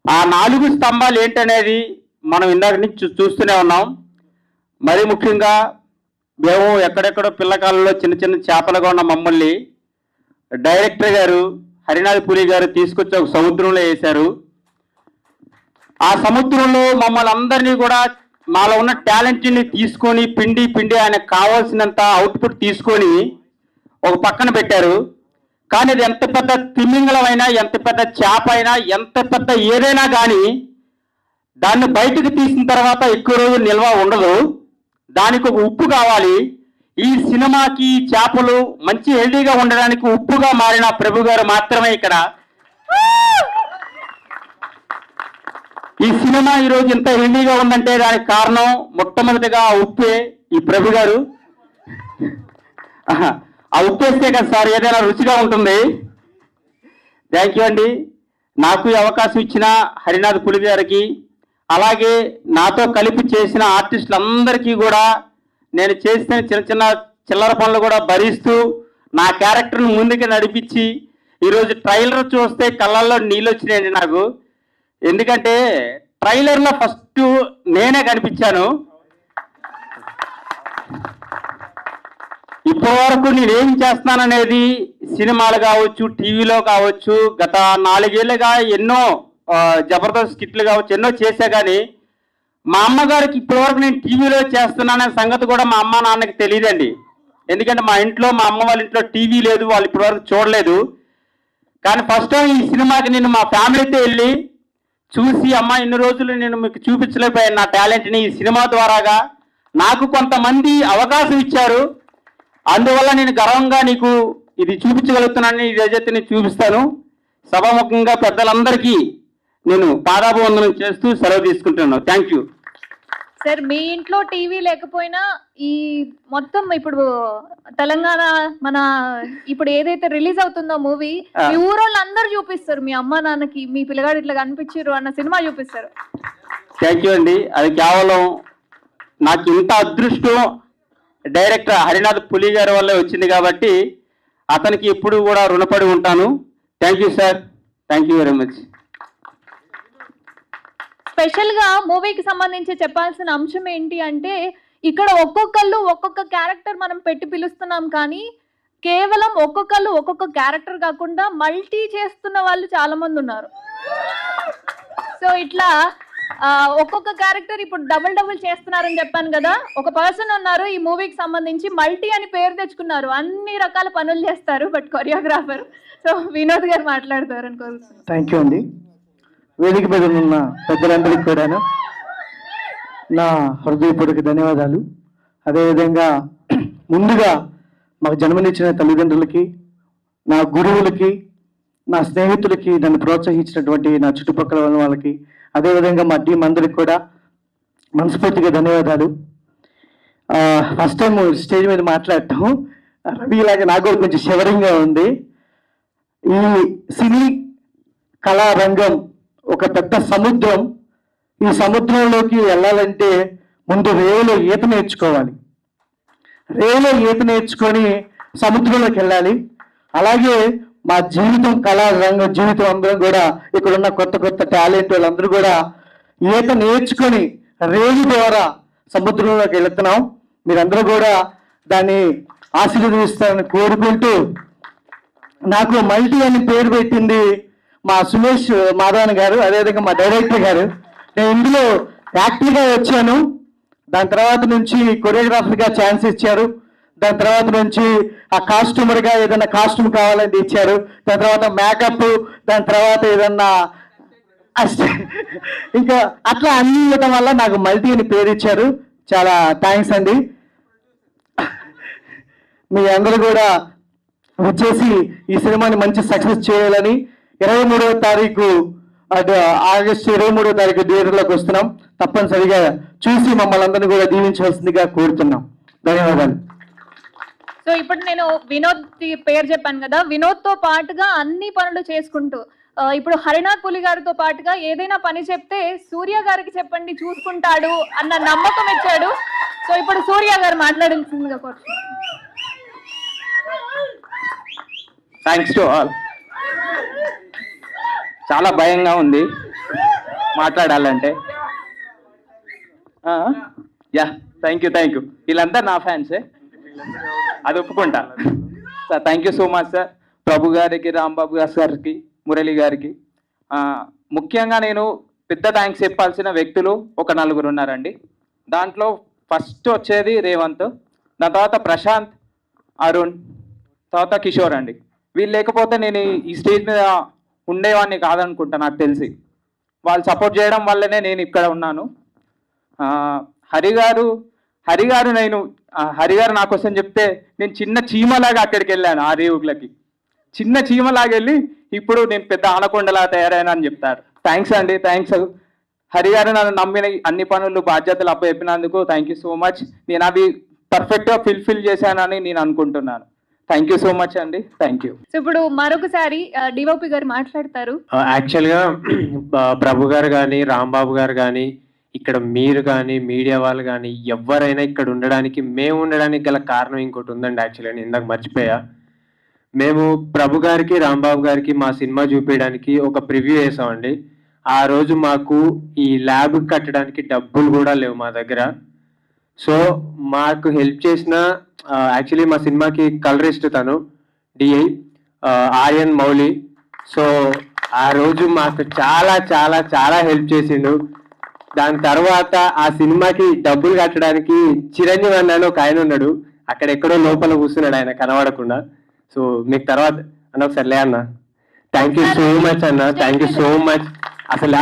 ఆ 4 స్తంభాలు ఏంటనేది మనం ఇందాక నుంచి చూస్తూనే ఉన్నాం. మరీ ముఖ్యంగా మేము ఎక్కడెక్కడో పిల్లకాలంలో చిన్న చిన్న చేపలుగా ఉన్న మమ్మల్ని డైరెక్టర్ గారు హరినాథ్ పులి గారు తీసుకొచ్చి ఒక సముద్రంలో వేశారు. ఆ సముద్రంలో మమ్మల్ని అందరినీ కూడా మాలో ఉన్న టాలెంట్ని తీసుకొని పిండి ఆయనకు కావాల్సినంత అవుట్పుట్ తీసుకొని ఒక పక్కన పెట్టారు. కానీ అది ఎంత పెద్ద తిమింగలమైనా, ఎంత పెద్ద చేప అయినా, ఎంత పెద్ద ఏదైనా కానీ దాన్ని బయటకు తీసిన తర్వాత ఎక్కువ రోజులు నిల్వ ఉండదు. దానికి ఒక ఉప్పు కావాలి. ఈ సినిమాకి చేపలు మంచి హెల్దీగా ఉండడానికి ఉప్పుగా మారిన ప్రభు గారు మాత్రమే ఇక్కడ. ఈ సినిమా ఈరోజు ఇంత హెల్దీగా ఉందంటే దానికి కారణం మొట్టమొదటిగా ఉప్పే, ఈ ప్రభు గారు. ఆ ఉప్పు వేస్తే కదా సార్ ఏదైనా రుచిగా ఉంటుంది. థ్యాంక్ యూ అండి. నాకు ఈ అవకాశం ఇచ్చిన హరినాథ్ పులి గారికి, అలాగే నాతో కలిపి చేసిన ఆర్టిస్టులందరికీ కూడా నేను చేసిన చిన్న చిన్న చిల్లర పనులు కూడా భరిస్తూ నా క్యారెక్టర్ని ముందుకు నడిపించి ఈరోజు ట్రైలర్ చూస్తే కళ్ళల్లో నీళ్ళు వచ్చినాయండి నాకు. ఎందుకంటే ట్రైలర్లో ఫస్ట్ నేనే కనిపించాను. ఇప్పటి వరకు నేనేం చేస్తున్నాననేది సినిమాలు కావచ్చు, టీవీలో కావచ్చు, గత 4 ఏళ్ళుగా ఎన్నో జబర్దస్త్ స్కిట్లు కావచ్చు ఎన్నో చేసా. కానీ మా అమ్మగారికి ఇప్పటివరకు నేను టీవీలో చేస్తున్నాననే సంగతి కూడా మా అమ్మ నాన్నకి తెలియదండి. ఎందుకంటే మా ఇంట్లో, మా అమ్మ వాళ్ళ ఇంట్లో టీవీ లేదు, వాళ్ళు ఇప్పటివరకు చూడలేదు. కానీ ఫస్ట్ టైం ఈ సినిమాకి నేను మా ఫ్యామిలీతో వెళ్ళి చూసి, అమ్మ ఇన్ని రోజులు నేను మీకు చూపించలేకపోయాను నా టాలెంట్ని, ఈ సినిమా ద్వారాగా నాకు కొంతమంది అవకాశం ఇచ్చారు, అందువల్ల నేను గర్వంగా నీకు ఇది చూపించగలుగుతున్నానని ఈ రోజైతే నేను చూపిస్తాను. సభాముఖంగా పెద్దలందరికీ నేను పాదాభివందనం చేస్తూ సెలవు తీసుకుంటున్నాను. Thank you sir. మీ ఇంట్లో టీవీ లేకపోయినా ఈ మొత్తం ఇప్పుడు తెలంగాణ మన ఇప్పుడు ఏదైతే రిలీజ్ అవుతుందో మూవీ, మీ ఊరోళ్ళు అందరూ చూపిస్తారు మీ అమ్మ నాన్నకి, మీ పిల్లగాడు ఇట్లా కనిపించారు అన్న సినిమా చూపిస్తారు. థ్యాంక్ యూ అండి. అది కేవలం నాకు ఇంత అదృష్టం డైరెక్టర్ హరినాథ్ పులి గారి వల్లే వచ్చింది కాబట్టి అతనికి ఎప్పుడు కూడా రుణపడి ఉంటాను. Thank you sir. Thank you very much. Special గా మూవీకి సంబంధించి చెప్పాల్సిన అంశం ఏంటి అంటే, ఇక్కడ ఒక్కొక్కళ్ళు ఒక్కొక్క క్యారెక్టర్ మనం పెట్టి పిలుస్తున్నాం, కానీ కేవలం ఒక్కొక్కళ్ళు ఒక్కొక్క క్యారెక్టర్ కాకుండా మల్టీ చేస్తున్న వాళ్ళు చాలా మంది ఉన్నారు. సో ఇట్లా ఒక్కొక్క క్యారెక్టర్ ఇప్పుడు డబుల్ చేస్తున్నారని చెప్పాను కదా. ఒక పర్సన్ ఉన్నారు ఈ మూవీకి సంబంధించి మల్టీ అని పేరు తెచ్చుకున్నారు, అన్ని రకాల పనులు చేస్తారు, బట్ కొరియోగ్రాఫర్. సో వినోద్ గారు మాట్లాడతారు అని కోరుతున్నాను. థ్యాంక్ యూ అండి. వేదిక మీద ఉన్న పెద్దలందరికీ కూడాను నా హృదయపూర్వక ధన్యవాదాలు. అదేవిధంగా ముందుగా మాకు జన్మనిచ్చిన తల్లిదండ్రులకి, నా గురువులకి, నా స్నేహితులకి, నన్ను ప్రోత్సహించినటువంటి నా చుట్టుపక్కల ఉన్న వాళ్ళకి, అదేవిధంగా మా టీం అందరికి కూడా మనస్ఫూర్తిగా ధన్యవాదాలు. ఫస్ట్ టైం స్టేజ్ మీద మాట్లాడటం రవి ఇలాగే నాకు కూడా కొంచెం షివరింగ్గా ఉంది. ఈ సినీ కళారంగం ఒక పెద్ద సముద్రం. ఈ సముద్రంలోకి వెళ్ళాలంటే ముందు రేవులో ఈత నేర్చుకోవాలి, రేవులో ఈత నేర్చుకొని సముద్రంలోకి వెళ్ళాలి. అలాగే మా జీవితం కళారంగం జీవితం అందరం కూడా ఇక్కడున్న కొత్త కొత్త టాలెంట్ వాళ్ళందరూ కూడా ఈత నేర్చుకొని రేవు ద్వారా సముద్రంలోకి వెళుతున్నాం. మీరందరూ కూడా దాన్ని ఆశీర్వదిస్తారని కోరుకుంటూ, నాకు మల్టీ అని పేరు పెట్టింది మా సుమేష్ మాధవన్ గారు, అదేవిధంగా మా డైరెక్టర్ గారు. నేను ఇందులో యాక్టర్గా వచ్చాను, దాని తర్వాత నుంచి కొరియోగ్రాఫర్గా ఛాన్స్ ఇచ్చారు, దాని తర్వాత నుంచి ఆ కాస్ట్యూమర్గా ఏదైనా కాస్ట్యూమ్ కావాలని ఇచ్చారు, దాని తర్వాత మేకప్, దాని తర్వాత ఏదన్నా ఇంకా అట్లా అన్ని ఇవ్వడం వల్ల నాకు మల్టీ అని పేరు ఇచ్చారు. చాలా థ్యాంక్స్ అండి. మీ అందరూ కూడా వచ్చేసి ఈ సినిమాని మంచి సక్సెస్ చేయాలని 23వ తారీఖు ఆగస్టు 23వ తారీఖు థియేటర్లోకి వస్తున్నాం. తప్పనిసరిగా చూసి మమ్మల్ని అందరినీ కూడా దీవించవలసిందిగా కోరుతున్నాం. ధన్యవాదాలు. సో ఇప్పుడు నేను వినోద్ పేరు చెప్పాను కదా, వినోద్ తో పాటుగా అన్ని పనులు చేసుకుంటూ ఇప్పుడు హరినాథ్ పులి గారితో పాటుగా ఏదైనా పని చెప్తే సూర్య గారికి చెప్పండి చూసుకుంటాడు అన్న నమ్మకం ఇచ్చాడు. సో ఇప్పుడు సూర్య గారు మాట్లాడాల్సిందిగా కోరుతున్నాను. Thanks to all. చాలా భయంగా ఉంది మాట్లాడాలంటే. Yeah thank you. వీళ్ళంతా నా ఫ్యాన్సే, అది ఒప్పుకుంటా sir. Thank you so much sir. Prabhu గారికి, రాంబాబు గారికి, మురళి గారికి. ముఖ్యంగా నేను పెద్ద థ్యాంక్స్ చెప్పాల్సిన వ్యక్తులు ఒక 4 ఉన్నారండి. దాంట్లో ఫస్ట్ వచ్చేది రేవంత్, దాని తర్వాత ప్రశాంత్, అరుణ్, తర్వాత కిషోర్ అండి. వీళ్ళు లేకపోతే నేను ఈ స్టేజ్ మీద ఉండేవాడిని కాదనుకుంటా. నాకు తెలిసి వాళ్ళు సపోర్ట్ చేయడం వల్లనే నేను ఇక్కడ ఉన్నాను. హరిగారు నా కోసం చెప్తే నేను చిన్న చీమలాగా అక్కడికి వెళ్ళాను. ఆ రేవులకి చిన్న చీమలాగా వెళ్ళి ఇప్పుడు నేను పెద్ద ఆనకొండలా తయారైనా అని చెప్తారు. థ్యాంక్స్ అండి, థ్యాంక్స్. హరిగారు నన్ను నమ్మిన అన్ని పనులు బాధ్యతలు అప్పచెప్పినందుకు థ్యాంక్ యూ సో మచ్. నేను అవి పర్ఫెక్ట్గా ఫిల్ చేశానని నేను అనుకుంటున్నాను. థ్యాంక్ యూ సో మచ్ అండి, థ్యాంక్ యూ. సో ఇప్పుడు మరొకసారి డిఓపి గారు మాట్లాడతారు. యాక్చువల్గా ప్రభు గారు కానీ రాంబాబు గారు కానీ ఇక్కడ మీరు కానీ మీడియా వాళ్ళు కానీ ఎవరైనా ఇక్కడ ఉండడానికి మేము ఉండడానికి గల కారణం ఇంకోటి ఉందండి. యాక్చువల్గా నేను ఇందాక మర్చిపోయా. మేము ప్రభు గారికి రాంబాబు గారికి మా సినిమా చూపించడానికి ఒక ప్రివ్యూ వేసామండి. ఆ రోజు మాకు ఈ ల్యాబ్ కట్టడానికి డబ్బులు కూడా లేవు మా దగ్గర. సో మాకు హెల్ప్ చేసిన యాక్చువల్లీ మా సినిమాకి కలరిస్ట్ తను డిఐ ఆర్యన్ మౌలి. సో ఆ రోజు మాకు చాలా చాలా చాలా హెల్ప్ చేసిండు. దాని తర్వాత ఆ సినిమాకి డబ్బులు కట్టడానికి చిరంజీవి అన్న ఒక ఆయన ఉన్నాడు, అక్కడ ఎక్కడో లోపల కూర్చున్నాడు ఆయన కనబడకుండా. సో మీకు తర్వాత అన్న ఒకసారి లే అన్న. థ్యాంక్ యూ సో మచ్ అన్న, థ్యాంక్ యూ సో మచ్. అసలు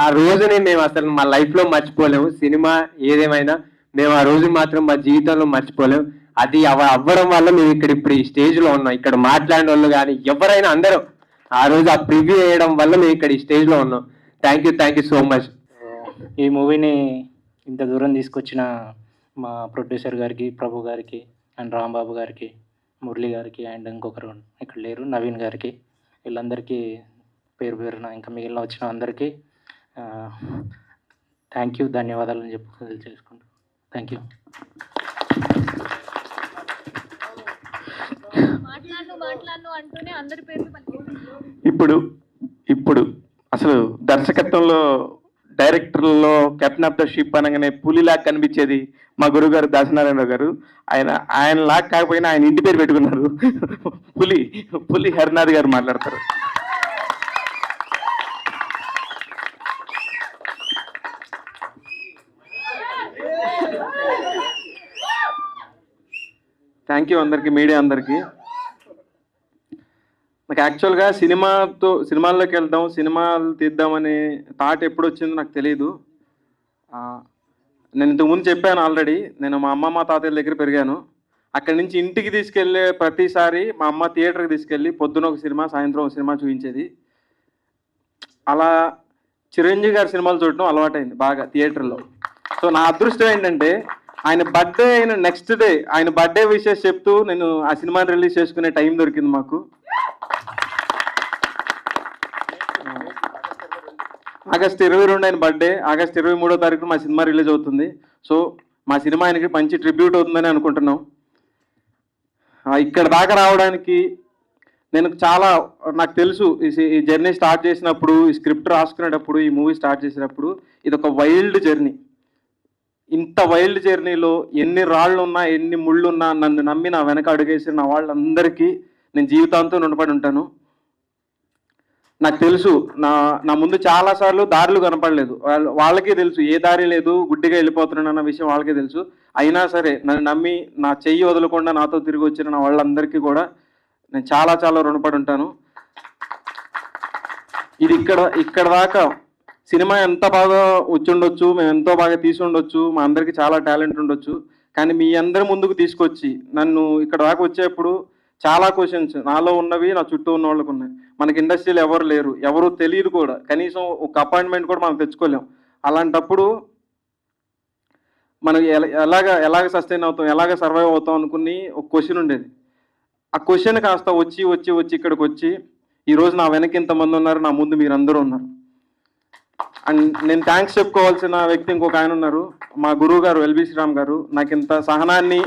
ఆ రోజుని మేము అసలు మా లైఫ్లో మర్చిపోలేము. సినిమా ఏదేమైనా మేము ఆ రోజు మాత్రం మా జీవితంలో మర్చిపోలేము. అది అవ్వడం వల్ల మేము ఇక్కడ ఇప్పుడు ఈ స్టేజ్లో ఉన్నాం. ఇక్కడ మాట్లాడిన వాళ్ళు కానీ ఎవరైనా అందరూ ఆ రోజు ఆ ప్రివ్యూ వేయడం వల్ల మేము ఇక్కడ ఈ స్టేజ్లో ఉన్నాం. Thank you so much. ఈ మూవీని ఇంత దూరం తీసుకొచ్చిన మా ప్రొడ్యూసర్ గారికి, ప్రభు గారికి అండ్ రాంబాబు గారికి, మురళి గారికి అండ్ ఇంకొకరు ఇక్కడ లేరు నవీన్ గారికి, వీళ్ళందరికీ పేరు పేరున ఇంకా మిగిలిన వచ్చిన అందరికీ థ్యాంక్ యూ, ధన్యవాదాలు అని చెప్పి చేసుకుంటాం. Thank you. అంటూనే అందరి పేర్లు ఇప్పుడు అసలు దర్శకత్వంలో డైరెక్టర్లో కెప్టెన్ ఆఫ్ ద షిప్ అనగానే పులిలాగా కనిపించేది మా గురువు గారు దాసనారాయణరావు గారు. ఆయన లాగా కాకపోయినా ఆయన ఇంటి పేరు పెట్టుకున్నారు. పులి హరినాథ్ గారు మాట్లాడతారు. థ్యాంక్ యూ అందరికీ, మీడియా అందరికీ. నాకు యాక్చువల్గా సినిమాల్లోకి వెళ్దాం, సినిమాలు తీద్దామనే థాట్ ఎప్పుడు వచ్చిందో నాకు తెలియదు. నేను ఇంతకుముందు చెప్పాను ఆల్రెడీ, నేను మా అమ్మ మా తాతయ్య దగ్గర పెరిగాను. అక్కడి నుంచి ఇంటికి తీసుకెళ్ళే ప్రతిసారి మా అమ్మ థియేటర్కి తీసుకెళ్ళి పొద్దున ఒక సినిమా, సాయంత్రం ఒక సినిమా చూపించేది. అలా చిరంజీవి గారి సినిమాలు చూడటం అలవాటైంది బాగా థియేటర్లో. సో నా అదృష్టం ఏంటంటే ఆయన బర్త్డే అయిన నెక్స్ట్ డే ఆయన బర్త్డే విషెస్ చెప్తూ నేను ఆ సినిమాని రిలీజ్ చేసుకునే టైం దొరికింది మాకు. ఆగస్ట్ 22 ఆయన బర్త్డే, ఆగస్ట్ 23వ తారీఖు మా సినిమా రిలీజ్ అవుతుంది. సో మా సినిమా ఆయనకి మంచి ట్రిబ్యూట్ అవుతుందని అనుకుంటున్నాం. ఇక్కడ దాకా రావడానికి నాకు తెలుసు ఈ జర్నీ స్టార్ట్ చేసినప్పుడు, ఈ స్క్రిప్ట్ రాసుకునేటప్పుడు, ఈ మూవీ స్టార్ట్ చేసినప్పుడు ఇది ఒక వైల్డ్ జర్నీ. ఇంత వైల్డ్ జర్నీలో ఎన్ని రాళ్ళు ఉన్నా, ఎన్ని ముళ్ళు ఉన్నా, నన్ను నమ్మి నా వెనక అడుగేసిన వాళ్ళందరికీ నేను జీవితాంతం రుణపడి ఉంటాను. నాకు తెలుసు నా ముందు చాలాసార్లు దారులు కనపడలేదు, వాళ్ళకే తెలుసు ఏ దారి లేదు, గుడ్డిగా వెళ్ళిపోతున్నాను అన్న విషయం వాళ్ళకే తెలుసు. అయినా సరే నన్ను నమ్మి నా చెయ్యి వదలకుండా నాతో తిరిగి వచ్చిన నా వాళ్ళందరికీ కూడా నేను చాలా చాలా రుణపడి ఉంటాను. ఇది ఇక్కడ దాకా సినిమా ఎంత బాగా వచ్చి ఉండొచ్చు, మేము ఎంతో బాగా తీసి ఉండొచ్చు, మా అందరికీ చాలా టాలెంట్ ఉండొచ్చు, కానీ మీ అందరి ముందుకు తీసుకొచ్చి నన్ను ఇక్కడ దాకా వచ్చేప్పుడు చాలా క్వశ్చన్స్ నాలో ఉన్నవి, నా చుట్టూ ఉన్న వాళ్ళకు ఉన్నాయి. మనకి ఇండస్ట్రీలో ఎవరు లేరు, ఎవరు తెలియదు కూడా, కనీసం ఒక అపాయింట్మెంట్ కూడా మనం తెచ్చుకోలేం. అలాంటప్పుడు మనం ఎలాగ సస్టైన్ అవుతాం, ఎలాగ సర్వైవ్ అవుతాం అనుకుని ఒక క్వశ్చన్ ఉండేది. ఆ క్వశ్చన్ కాస్త వచ్చి ఇక్కడికి వచ్చి ఈరోజు నా వెనక ఇంతమంది ఉన్నారు, నా ముందు మీరు అందరూ ఉన్నారు. అండ్ నేను థ్యాంక్స్ చెప్పుకోవాల్సిన వ్యక్తి ఇంకొక ఆయన ఉన్నారు, మా గురువు గారు ఎల్బి శ్రీరామ్ గారు. నాకు ఇంత సహనాన్ని,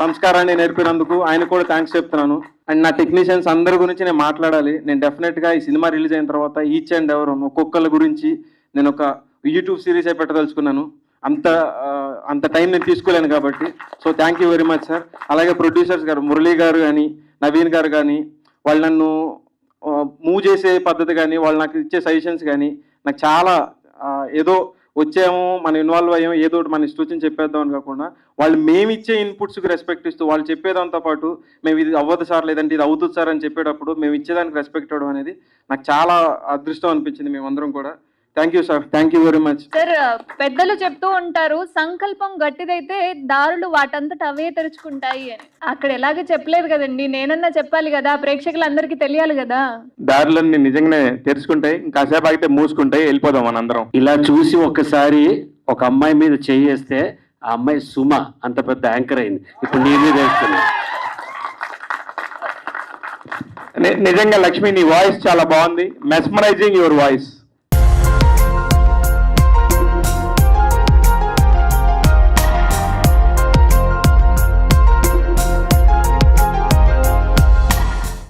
సంస్కారాన్ని నేర్పినందుకు ఆయన కూడా థ్యాంక్స్ చెప్తున్నాను. అండ్ నా టెక్నీషియన్స్ అందరి గురించి నేను మాట్లాడాలి. నేను డెఫినెట్గా ఈ సినిమా రిలీజ్ అయిన తర్వాత ఈచ్ అండ్ ఎవర్ ఒక్కొక్కరి గురించి నేను ఒక యూట్యూబ్ సిరీస్ అయి పెట్టదలుచుకున్నాను. అంత టైం నేను తీసుకోలేను కాబట్టి. So thank you very much sir. అలాగే ప్రొడ్యూసర్స్ గారు మురళీ గారు కానీ, నవీన్ గారు కానీ, వాళ్ళు నన్ను మూవ్ చేసే పద్ధతి కానీ, వాళ్ళు నాకు ఇచ్చే సజెషన్స్ కానీ నాకు చాలా ఏదో వచ్చాము మనం ఇన్వాల్వ్ అయ్యాము ఏదో మన ఇష్టం చెప్పేద్దాం అని కాకుండా, వాళ్ళు మేము ఇచ్చే ఇన్పుట్స్కి రెస్పెక్ట్ ఇస్తూ, వాళ్ళు చెప్పేదాంతో పాటు మేము ఇది అవ్వదు సార్, లేదంటే ఇది అవుతుంది సార్ అని చెప్పేటప్పుడు మేము ఇచ్చేదానికి రెస్పెక్ట్ ఇవ్వడం అనేది నాకు చాలా అదృష్టం అనిపించింది. మేమందరం కూడా thank you sir, thank you very much sir. పెద్దలు చెప్తూ ఉంటారు, సంకల్పం గట్టిదైతే దారులు వాటంతట అవే తెరుచుకుంటాయి అని. అక్కడ ఎలాగ చెప్పలేదు కదండి, నేనన్నా చెప్పాలి కదా, ప్రేక్షకులందరికీ తెలియాలి కదా. దారులన్నీ నిజంగానే తెరుచుకుంటాయి, కాసేపు ఆగితే మూసుకుంటాయి, వెళ్ళిపోదాం మనందరం. ఇలా చూసి ఒకసారి ఒక అమ్మాయి మీద చేయేస్తే ఆ అమ్మాయి సుమ అంత పెద్ద యాంకర్ అయింది, ఇప్పుడు నీ మీద వేస్తుంది. నిజంగా లక్ష్మి నీ వాయిస్ చాలా బాగుంది, మెస్మరైజింగ్ యువర్ వాయిస్.